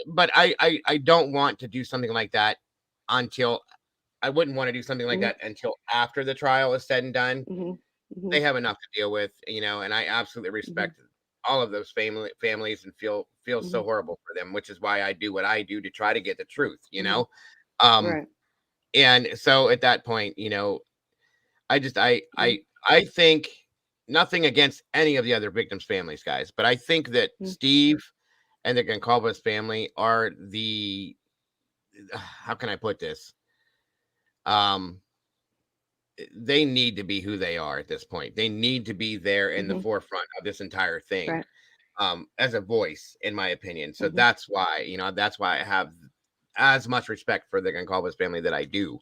But I don't want to do something like that until I wouldn't want to do something like that until after the trial is said and done. They have enough to deal with, you know, and I absolutely respect all of those families and feel so horrible for them, which is why I do what I do to try to get the truth, you know. Right. And so at that point, you know, I just I think nothing against any of the other victims' families, guys, but I think that Steve and the Goncalves family are the, how can I put this? They need to be who they are at this point. They need to be there in the forefront of this entire thing, Right. as a voice, in my opinion. So that's why, you know, that's why I have as much respect for the Goncalves family that I do.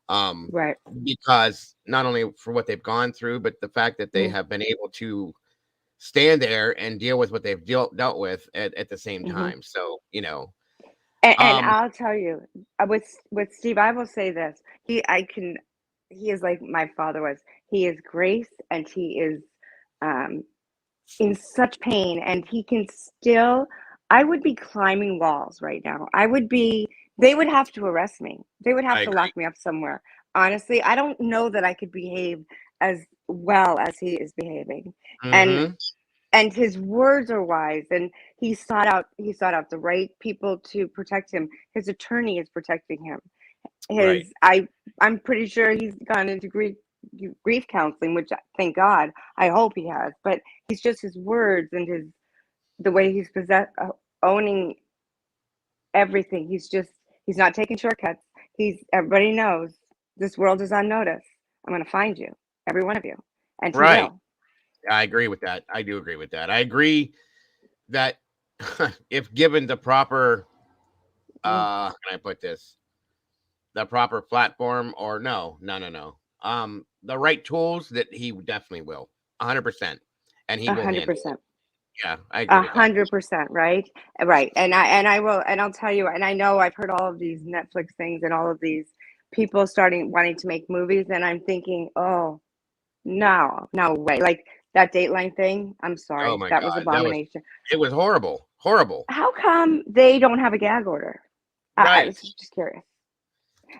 Right. Because not only for what they've gone through, but the fact that they have been able to stand there and deal with what they've dealt with at the same time. So, you know, And I'll tell you, with Steve, I will say this: he is like my father was. He is grace, and he is um, in such pain, and he can still. I would be climbing walls right now. I would be. They would have to arrest me. They would have I to agree. lock me up somewhere. Honestly, I don't know that I could behave as well as he is behaving. And Mm-hmm. and his words are wise, and he sought out the right people to protect him. His attorney is protecting him. Right. I'm pretty sure he's gone into grief counseling, which thank God, I hope he has. But he's just his words and the way he's owning everything. He's not taking shortcuts. Everybody knows this world is on notice. I'm going to find you, every one of you, and he Right. will. I agree with that. I do agree with that. I agree that if given the proper, how can I put this? The proper platform, or no. The right tools, that he definitely will. 100%. And he A will hundred handle it. percent. Yeah, I agree A with that. 100%, right? Right. And I will, and I'll tell you, and I know I've heard all of these Netflix things and all of these people starting wanting to make movies, and I'm thinking, oh no, no way. Like that Dateline thing, I'm Oh sorry, my that was God. abomination. It was horrible. Horrible. How come they don't have a gag order? I Right. was just curious.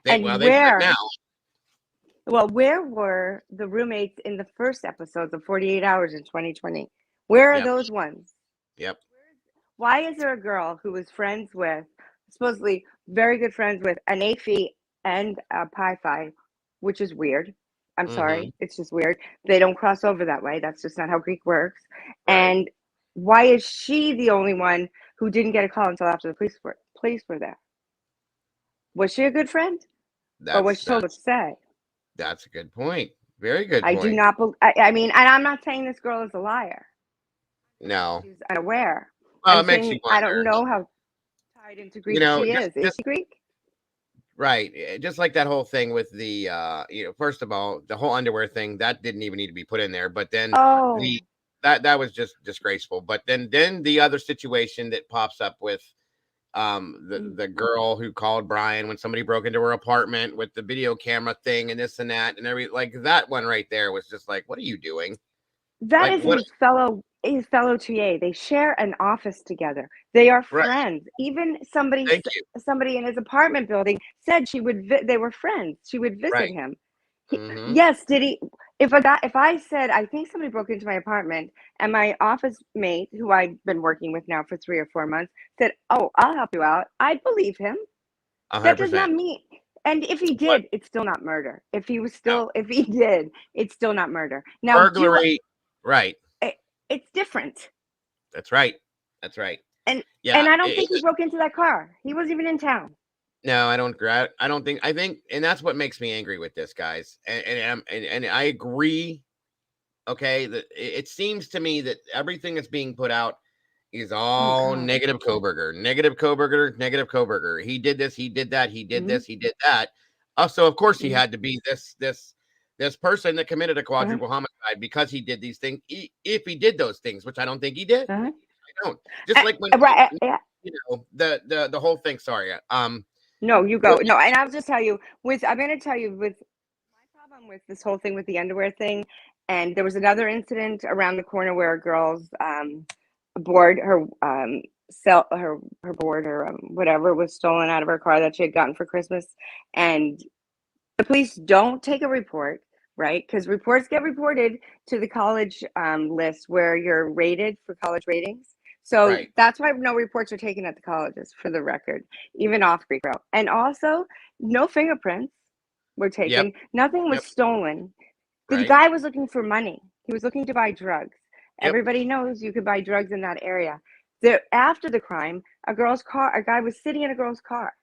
Well, And they should now. where were the roommates in the first episodes of 48 Hours in 2020? Where are Yep. those ones? Yep. Why is there a girl who was friends with, supposedly very good friends with, an AFI and a Pi Phi, which is weird. I'm Mm-hmm. sorry, it's just weird. They don't cross over that way. That's just not how Greek works. Right. And why is she the only one who didn't get a call until after the police were there? Was she a good friend, or was That's she told what to say? that's a good point. Very good I do point. not. I mean, and I'm not saying this girl is a liar. No. She's unaware. Well, I'm it makes you saying I don't wonder. know how tied into You Greek know, she just is. Is just she Greek? right. Just like that whole thing with the you know, first of all, the whole underwear thing, that didn't even need to be put in there. But then Oh, the that was just disgraceful. But then the other situation that pops up with the girl who called Brian when somebody broke into her apartment with the video camera thing and this and that and every, like, that one right there was just like, what are you doing? that Like, is what? his fellow TA. They share an office together. They are Right. friends. Even somebody Thank you. somebody in his apartment building said she would. They were friends. She would visit Right. him. Mm-hmm. Yes, did he? If I said I think somebody broke into my apartment, and my office mate, who I've been working with now for 3 or 4 months, said, "Oh, I'll help you out," I believe him. a hundred That does percent. not mean. And if he What? did, it's still not murder. No. If he did, it's still not murder. Now, Burglary. Right. it's different. That's right. That's right. And Yeah. and I don't think he broke into that car. He wasn't even in town. No, I don't. I don't think. I think, and that's what makes me angry with this, guys. And I agree. Okay, that it seems to me that everything that's being put out is Oh all God. negative Koberger, negative Koberger, negative Koberger. He did this, he did that, he did Mm-hmm. this, he did that. So of course he Mm-hmm. had to be this person that committed a Uh-huh. quadruple homicide because he did these things. If he did those things, which I don't think he did. Uh-huh. I don't. Just like when Right. Yeah. you know the whole thing. Sorry. No, you When go. No, and I'll just tell you. I'm going to tell you with my problem with this whole thing with the underwear thing. And there was another incident around the corner where a girl's board, her her board or whatever was stolen out of her car that she had gotten for Christmas, and the police don't take a report. right? Because reports get reported to the college list where you're rated for college ratings. So Right. that's why no reports are taken at the colleges, for the record, even off Greek Row. And also, no fingerprints were taken. Yep. Nothing was Yep. stolen. The Right. guy was looking for money. He was looking to buy drugs. Yep. Everybody knows you could buy drugs in that area. There, after the crime, a guy was sitting in a girl's car,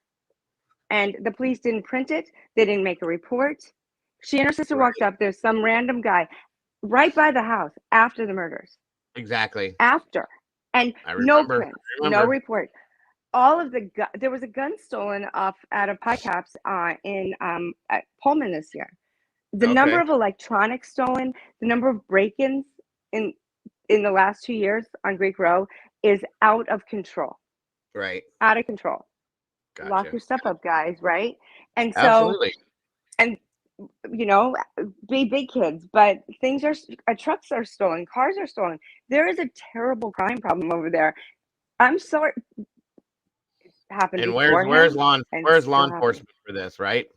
and the police didn't print it. They didn't make a report. She and her sister walked Right. up. There's some random guy right by the house after the murders. Exactly. After, and I no remember. prints, I no remember. report. All of there was a gun stolen off out of Pie Caps in at Pullman this year. The number Okay. of electronics stolen, the number of break-ins in the last 2 years on Greek Row is out of control. Right. Out of control. Lock Gotcha. your stuff up, guys, right? And so, Absolutely. and you know, be big kids, but trucks are stolen, cars are stolen. There is a terrible crime problem over there. I'm sorry, it happened And beforehand and where's law still happening. enforcement for this, right?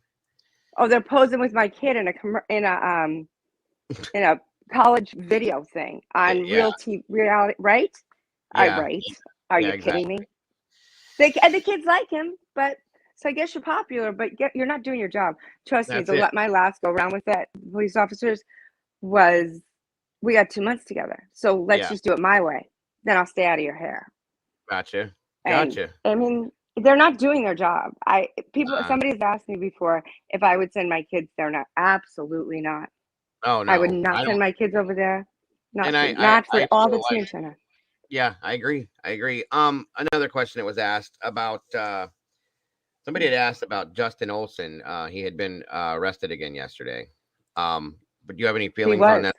Oh, they're posing with my kid in a college video thing on Yeah. real TV reality, right? Yeah. Right. Are Yeah, you kidding exactly. me? And the kids like him, but so I guess you're popular, but you're not doing your job. Trust me. That's it. My last go around with that police officers was we got 2 months together, so let's Yeah. just do it my way. Then I'll stay out of your hair. Gotcha. And Gotcha. I mean, they're not doing their job. Uh, Somebody's asked me before if I would send my kids there. Not absolutely not. oh I would no. I not don't send my kids over there. and Not for I all feel that's like new center. yeah, I agree. I agree. Another question that was asked about somebody had asked about Justin Olson. He had been arrested again yesterday. But do you have any He feelings on was that?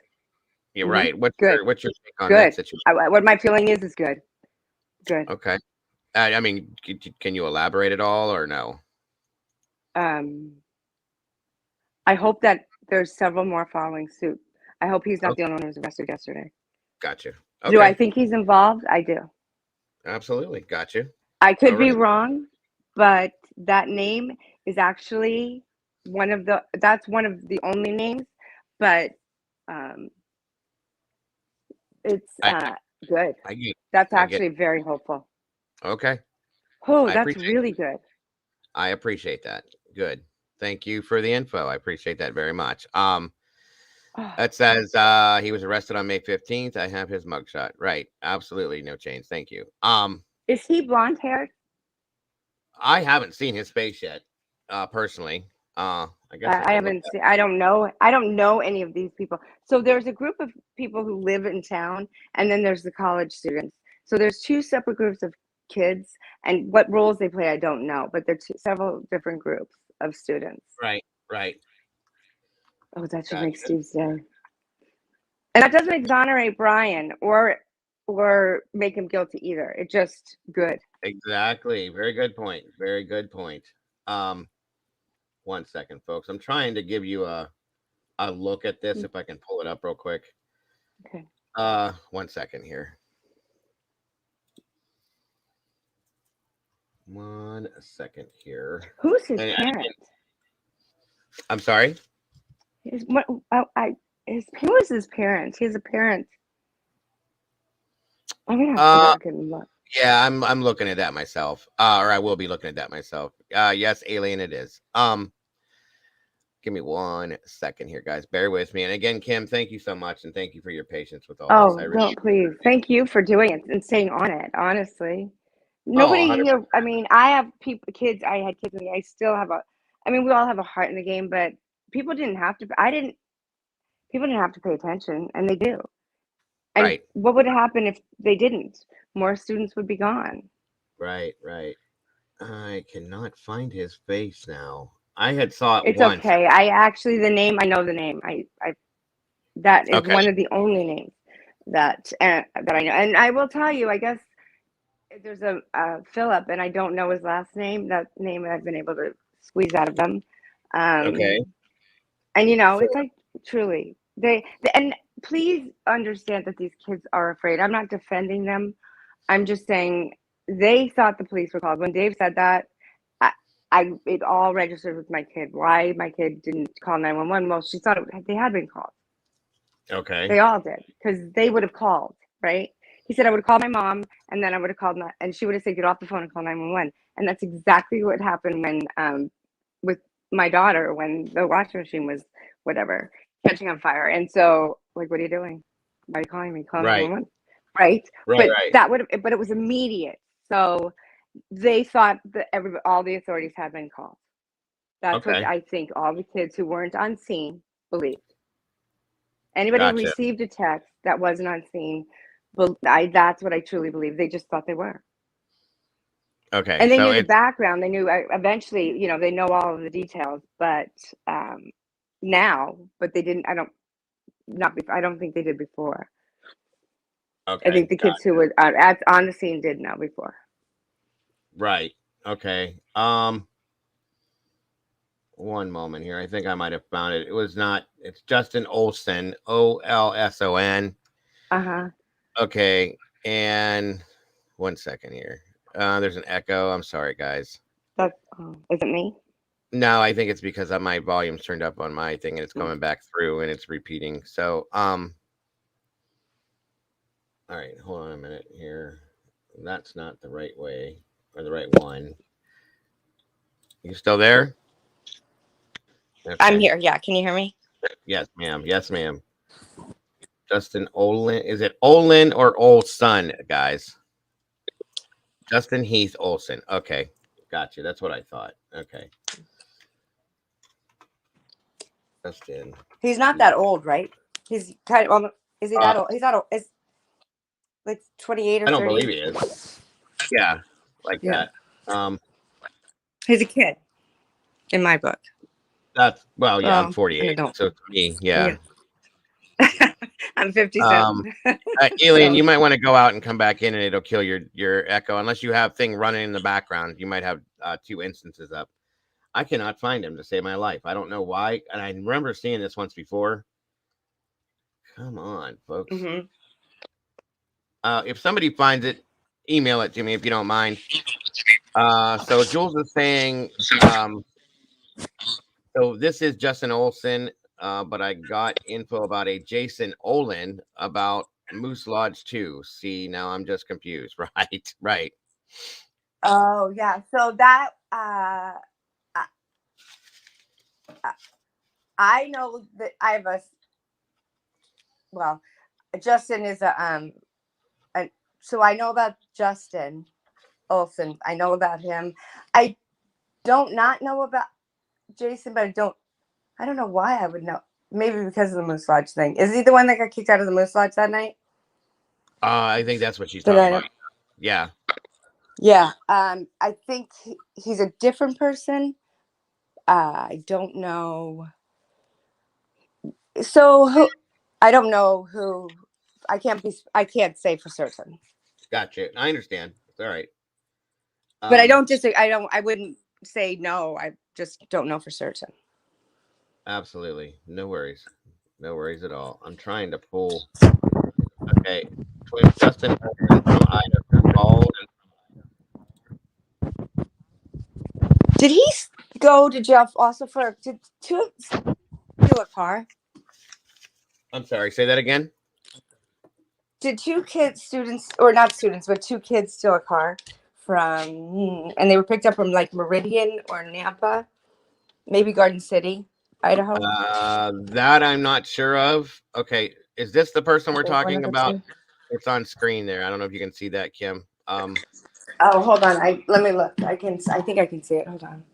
You're hmm right. good, What's your take on that good. situation? What my feeling is good, good. Okay. I mean, can you elaborate at all or no? Um, I hope that there's several more following suit. I hope he's not Okay, the only one who was arrested yesterday. gotcha. Do I Okay, think he's involved? I do. absolutely, gotcha. I All could be right. wrong, but that name is actually that's one of the only names, but um, it's I good. I get That's I get actually very hopeful. okay. Oh, I that's appreciate really good. I appreciate that. Good. Thank you for the info. I appreciate that very much. Oh, It says he was arrested on May 15th. I have his mugshot. Right. Absolutely no change. Thank you. is he blonde haired? I haven't seen his face yet, personally. I guess I I could look haven't at seen. I don't know. I don't know any of these people. So there's a group of people who live in town, and then there's the college students. So there's two separate groups of kids, and what roles they play, I don't know. But there are several different groups of students. right, right. Oh, that should make Gotcha. Steve's day. And that doesn't exonerate Brian or make him guilty either. It just good. Exactly. Very good point. Very good point. Um, 1 second, folks. I'm trying to give you a look at this if I can pull it up real quick. Okay. 1 second here. 1 second here. Who's his And parent? I'm sorry. Who is his parent? He has a parent. I'm gonna have to Uh, go back and look. yeah, I'm looking at that myself. Or I will be looking at that myself. Yes, Alien it is. Give me 1 second here, guys. Bear with me. And again, Kim, thank you so much, and thank you for your patience with all this. I Oh, really don't please. Thank you for doing it and staying on it. Honestly, oh nobody 100 here. I mean, I have kids. I had kids, and I still have a. I mean, we all have a heart in the game, but people didn't have to. I didn't. People didn't have to pay attention, and they do. And right, what would happen if they didn't? More students would be gone. right, right. I cannot find his face now. I had saw it It's once. okay. The name. I know the name. I that is Okay. one of the only names that that I know. And I will tell you, I guess there's a Philip, and I don't know his last name. That name I've been able to squeeze out of them. Okay. And it's like truly and please understand that these kids are afraid. I'm not defending them. I'm just saying they thought the police were called when Dave said that. it all registered with my kid. Why my kid didn't call 911? Well, she thought they had been called. Okay. They all did, because they would have called, right? He said I would have called my mom, and then I would have called, and she would have said, get off the phone and call 911. And that's exactly what happened when with my daughter, when the washing machine was whatever catching on fire. And so, like, what are you doing? Why are you calling me? Call Right. 911, right? Right. But it was immediate. So they thought that all the authorities had been called. That's what Okay. I think all the kids who weren't on scene believed. Anybody who Gotcha. received a text that wasn't on scene, that's what I truly believe. They just thought they were. Okay. And they So knew the it's background. They knew eventually, they know all of the details, but now, but they didn't, I don't think they did before. okay. I think the kids who were on the scene did know before. Right. Okay. One moment here. I think I might have found it. It's Justin Olson, Olson. Uh-huh. Okay. And 1 second here. There's an echo. I'm sorry, guys. Is it me? No, I think it's because my volume's turned up on my thing and it's coming back through and it's repeating. So, all right, hold on a minute here. That's not the right way or the right one. You still there? Okay. I'm here. Yeah. Can you hear me? Yes, ma'am. Yes, ma'am. Justin Olin. Is it Olin or Olson, guys? Justin Heath Olson. Okay. Gotcha. That's what I thought. Okay. Justin. He's not that old, right? He's kind of, is he that old? He's not old. It's like 28 or 30. I don't believe he is. Yeah. Like that. He's a kid in my book. I'm 48. So to me, yeah. I'm 57. Alien, you might want to go out and come back in and it'll kill your echo. Unless you have thing running in the background, you might have 2 instances up. I cannot find him to save my life. I don't know why. And I remember seeing this once before. Come on, folks. Mm-hmm. If somebody finds it, email it to me if you don't mind. So Jules is saying, so this is Justin Olson, but I got info about a Jason Olin about Moose Lodge 2. See, now I'm just confused. Right, right. Oh, yeah. So that, I know that I have Justin is so I know about Justin Olson. I know about him. I don't not know about Jason, but I don't know why I would know. Maybe because of the Moose Lodge thing. Is he the one that got kicked out of the Moose Lodge that night? I think that's what she's talking about. Yeah. Yeah. I think he's a different person. I don't know. So I don't know who. I can't say for certain. Gotcha. I understand. It's all right. But I don't disagree. I wouldn't say no. I just don't know for certain. Absolutely. No worries. No worries at all. I'm trying to pull. Okay. Justin Olson from Idaho called. Did he go to jail also to steal a car? I'm sorry. Say that again. Did two kids steal a car and they were picked up from like Meridian or Nampa, maybe Garden City, Idaho? That I'm not sure of. Okay. Is this the person we're talking about? It's on screen there. I don't know if you can see that, Kim. Oh, hold on. Let me look. I think I can see it. Hold on.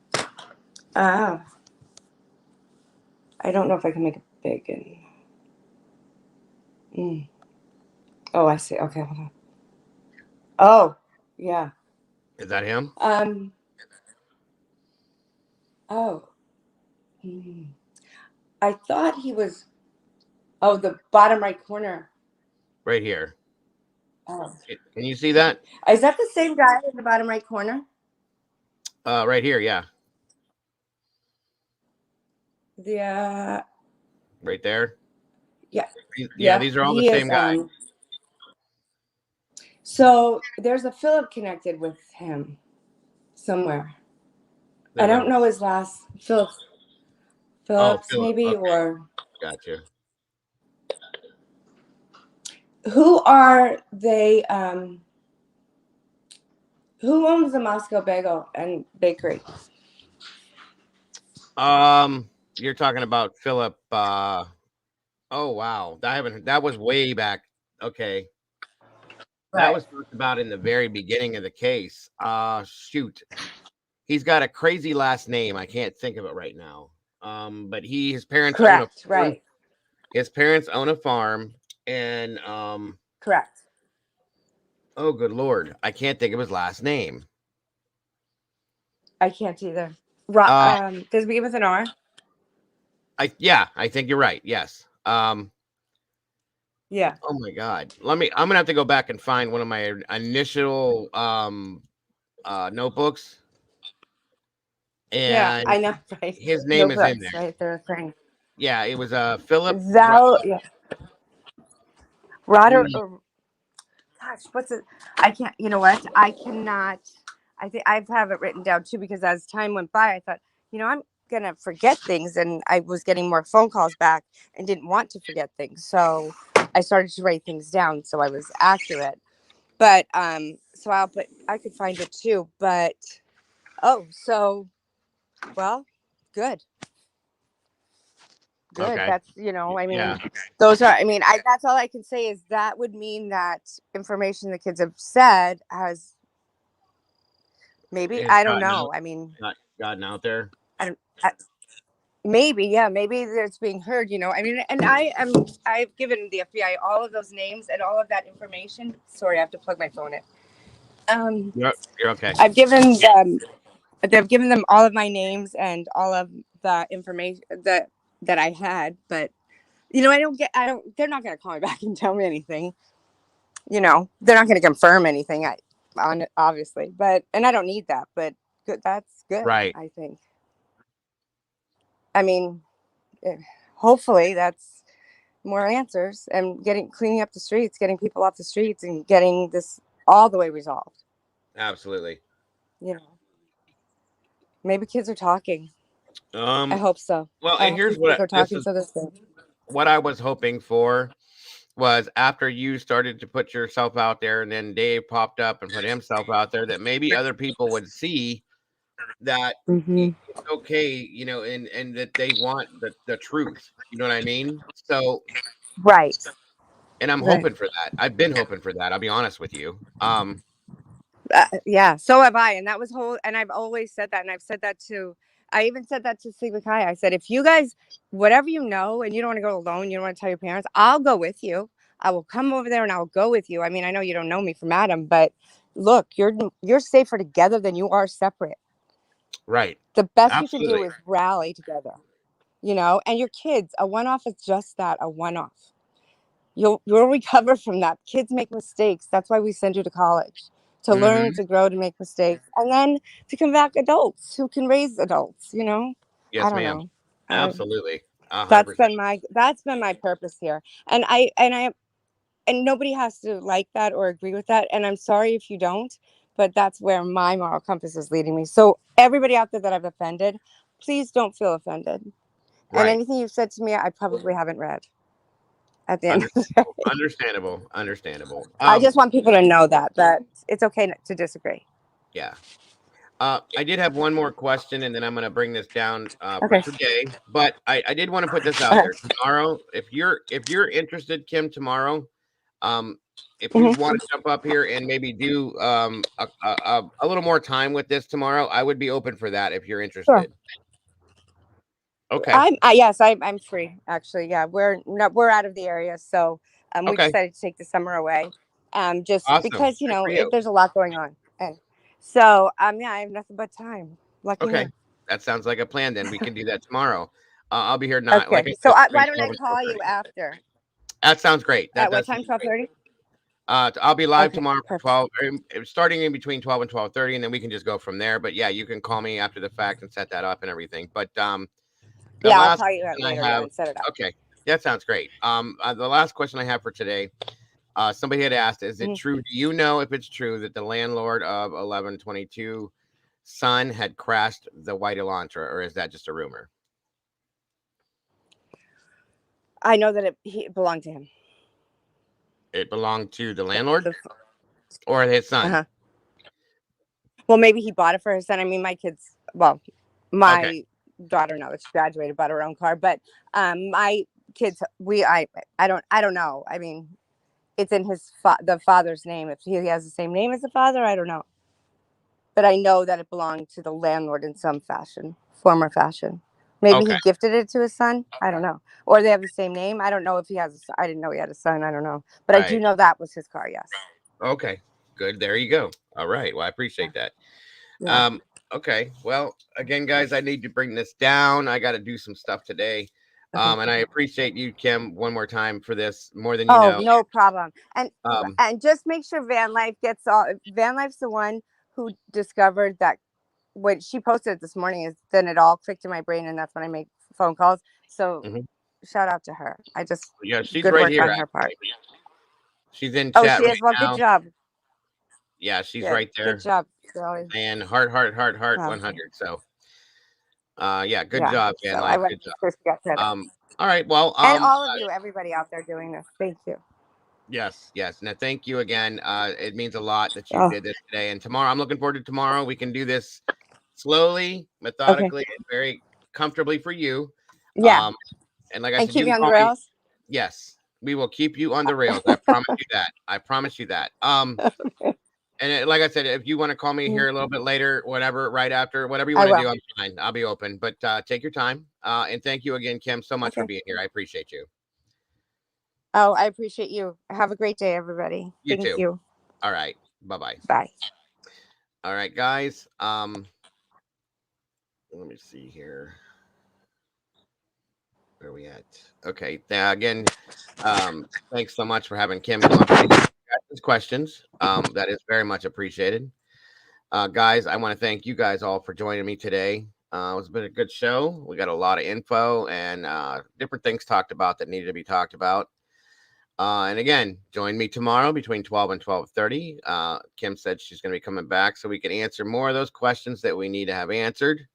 I don't know if I can make it big. Oh, I see. Okay, hold on. Oh, yeah. Is that him? Oh. I thought he was. Oh, the bottom right corner. Right here. Oh. Can you see that? Is that the same guy in the bottom right corner? Right here, yeah. Yeah. Right there. Yeah. Yeah, these are all the same guy. So there's a Philip connected with him somewhere. I don't know his last. Phillips Philip. maybe, Okay, or gotcha. who are they? Who owns the Moscow Bagel and Bakery? You're talking about Philip. Oh wow, that was way back. Okay, that was talked about in the very beginning of the case. Shoot, he's got a crazy last name. I can't think of it right now. But his parents own a Correct. farm. Right. His parents own a farm, and Correct. oh good lord, I can't think of his last name. I can't either. Uh, Does it begin with an R? I think you're right. Yes. Yeah. Oh my god. I'm gonna have to go back and find one of my initial notebooks. Yeah, And I know, right? his name is in Notebooks, there. right? They're a thing. Yeah, it was Philip Yeah. Roder. Gosh, what's it? I can't. You know what? I cannot. I think I have it written down too, because as time went by, I thought, I'm gonna forget things, and I was getting more phone calls back and didn't want to forget things, so I started to write things down so I was accurate. But so I could find it too. But well, good. Okay. That's, I mean, Yeah. those are, I mean, that's all I can say is that would mean that information the kids have said has maybe, It's I don't know. I mean, gotten out there. I don't, maybe, yeah, maybe it's being heard, I mean, and I've given the FBI all of those names and all of that information. Sorry, I have to plug my phone in. You're okay. They've given them all of my names and all of the information that I had, but they're not going to call me back and tell me anything. They're not going to confirm anything obviously, and I don't need that, but good. That's good. Right. I think. I mean, hopefully that's more answers and cleaning up the streets, getting people off the streets, and getting this all the way resolved. Absolutely. Maybe kids are talking. I hope so. Well, and here's what what I was hoping for was, after you started to put yourself out there, and then Dave popped up and put himself out there, that maybe other people would see that it's okay, and that they want the truth. You know what I mean? So, right. and I'm hoping for that. I've been hoping for that. I'll be honest with you. Yeah, so have I, and and I've always said that, and I even said that to Sigma Chi. I said, if you guys, whatever and you don't want to go alone, you don't want to tell your parents, I'll go with you. I will come over there and I'll go with you. I mean, I know you don't know me from Adam, but look, you're safer together than you are separate. Right. The best you can do is rally together, and your kids, a one-off is just that, a one-off. You'll recover from that. Kids make mistakes. That's why we send you to college, to learn, to grow, to make mistakes, and then to come back adults who can raise adults. Yes, I don't ma'am. know. Absolutely. 100%. That's been my purpose here, and nobody has to like that or agree with that. And I'm sorry if you don't, but that's where my moral compass is leading me. So everybody out there that I've offended, please don't feel offended. Right. And anything you've said to me, I probably haven't read. At the end of the day. Understandable. I just want people to know that it's okay to disagree. Yeah. I did have one more question, and then I'm going to bring this down for today. But I did want to put this out there tomorrow. If you're interested, Kim, tomorrow, if you want to jump up here and maybe do a little more time with this tomorrow, I would be open for that if you're interested. Sure. Okay. Yes, I'm free. Actually, yeah, we're out of the area, so we decided to take the summer away, just awesome. Because there's a lot going on, and so I have nothing but time. Lucky me. That sounds like a plan. Then we can do that tomorrow. I'll be here tonight. Okay. Why don't I call you after? That sounds great. At what time? 12:30. I'll be live tomorrow for 12, starting in between 12 and 12:30, and then we can just go from there. But yeah, you can call me after the fact and set that up and everything. But I'll call you later and set it up. Okay, that sounds great. The last question I have for today, somebody had asked, is it true? Do you know if it's true that the landlord of 1122 son had crashed the white Elantra, or is that just a rumor? I know that it belonged to him. It belonged to the landlord or his son? Uh-huh. Well, maybe he bought it for his son. I mean, my kids, well, my daughter, now that she graduated, bought her own car, but my kids, I don't know. I mean, it's in the father's name. If he has the same name as the father, I don't know. But I know that it belonged to the landlord in some fashion, form or fashion. Maybe Okay. he gifted it to his son. I don't know. Or they have the same name. I don't know if he has a son. I didn't know he had a son. I don't know. But I do Right. know that was his car, yes. Okay. Good. There you go. All right. Well, I appreciate that. Yeah. Okay. Well, again, guys, I need to bring this down. I got to do some stuff today. Okay. And I appreciate you, Kim, one more time for this more than you Oh, know. no problem. And Um, just make sure Van Life gets all. Van Life's the one who discovered that when she posted it this morning, is then it all clicked in my brain, and that's when I make phone calls. So mhm. shout out to her. Yeah, she's Good right work here. on her part. Actually. She's in Oh, chat she right is. Well, good now. job. Yeah, she's Good, right good there. job. And heart, Oh, 100. So, yeah, good yeah. job, So Van I Life. went Good job. to get credit. All right. Well, And all of you, everybody out there doing this, thank you. yes. Now, thank you again. It means a lot that you Oh, did this today. And tomorrow, I'm looking forward to tomorrow. We can do this slowly, okay. methodically, and very comfortably for you. Yeah. Um, and like I And said, you keep me can on the call me. rails. Yes, we will keep you on the rails. I promise you that. I promise you that. Like I said, if you want to call me here a little bit later, whatever, right after, whatever you I want to will. do, I'm fine. I'll be open. But take your time. And thank you again, Kim, so much for Okay. being here. I appreciate you. Oh, I appreciate you. Have a great day, everybody. You Thank too. you. All right. Bye-bye. Bye. All right, guys. Let me see here. Where are we at? Okay. Again, thanks so much for having Kim come up and answer questions. That is very much appreciated. Guys, I want to thank you guys all for joining me today. It's been a good show. We got a lot of info and different things talked about that needed to be talked about. And again, join me tomorrow between 12 and 12:30. Kim said she's going to be coming back so we can answer more of those questions that we need to have answered.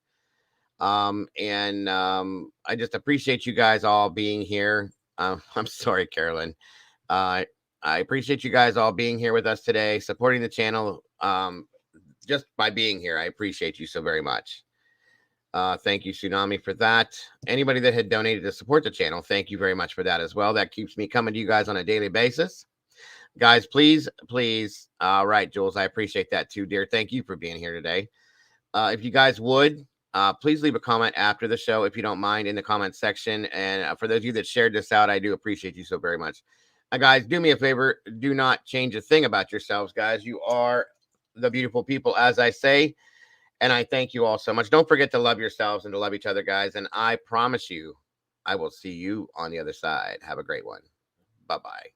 I just appreciate you guys all being here. I'm sorry, Carolyn. I appreciate you guys all being here with us today, supporting the channel. Just by being here, I appreciate you so very much. Thank you, Tsunami, for that. Anybody that had donated to support the channel, thank you very much for that as well. That keeps me coming to you guys on a daily basis. Guys, please. All right, Jules, I appreciate that too, dear. Thank you for being here today. If you guys would, please leave a comment after the show, if you don't mind, in the comment section. And for those of you that shared this out, I do appreciate you so very much. Guys, do me a favor. Do not change a thing about yourselves, guys. You are the beautiful people, as I say. And I thank you all so much. Don't forget to love yourselves and to love each other, guys. And I promise you, I will see you on the other side. Have a great one. Bye-bye.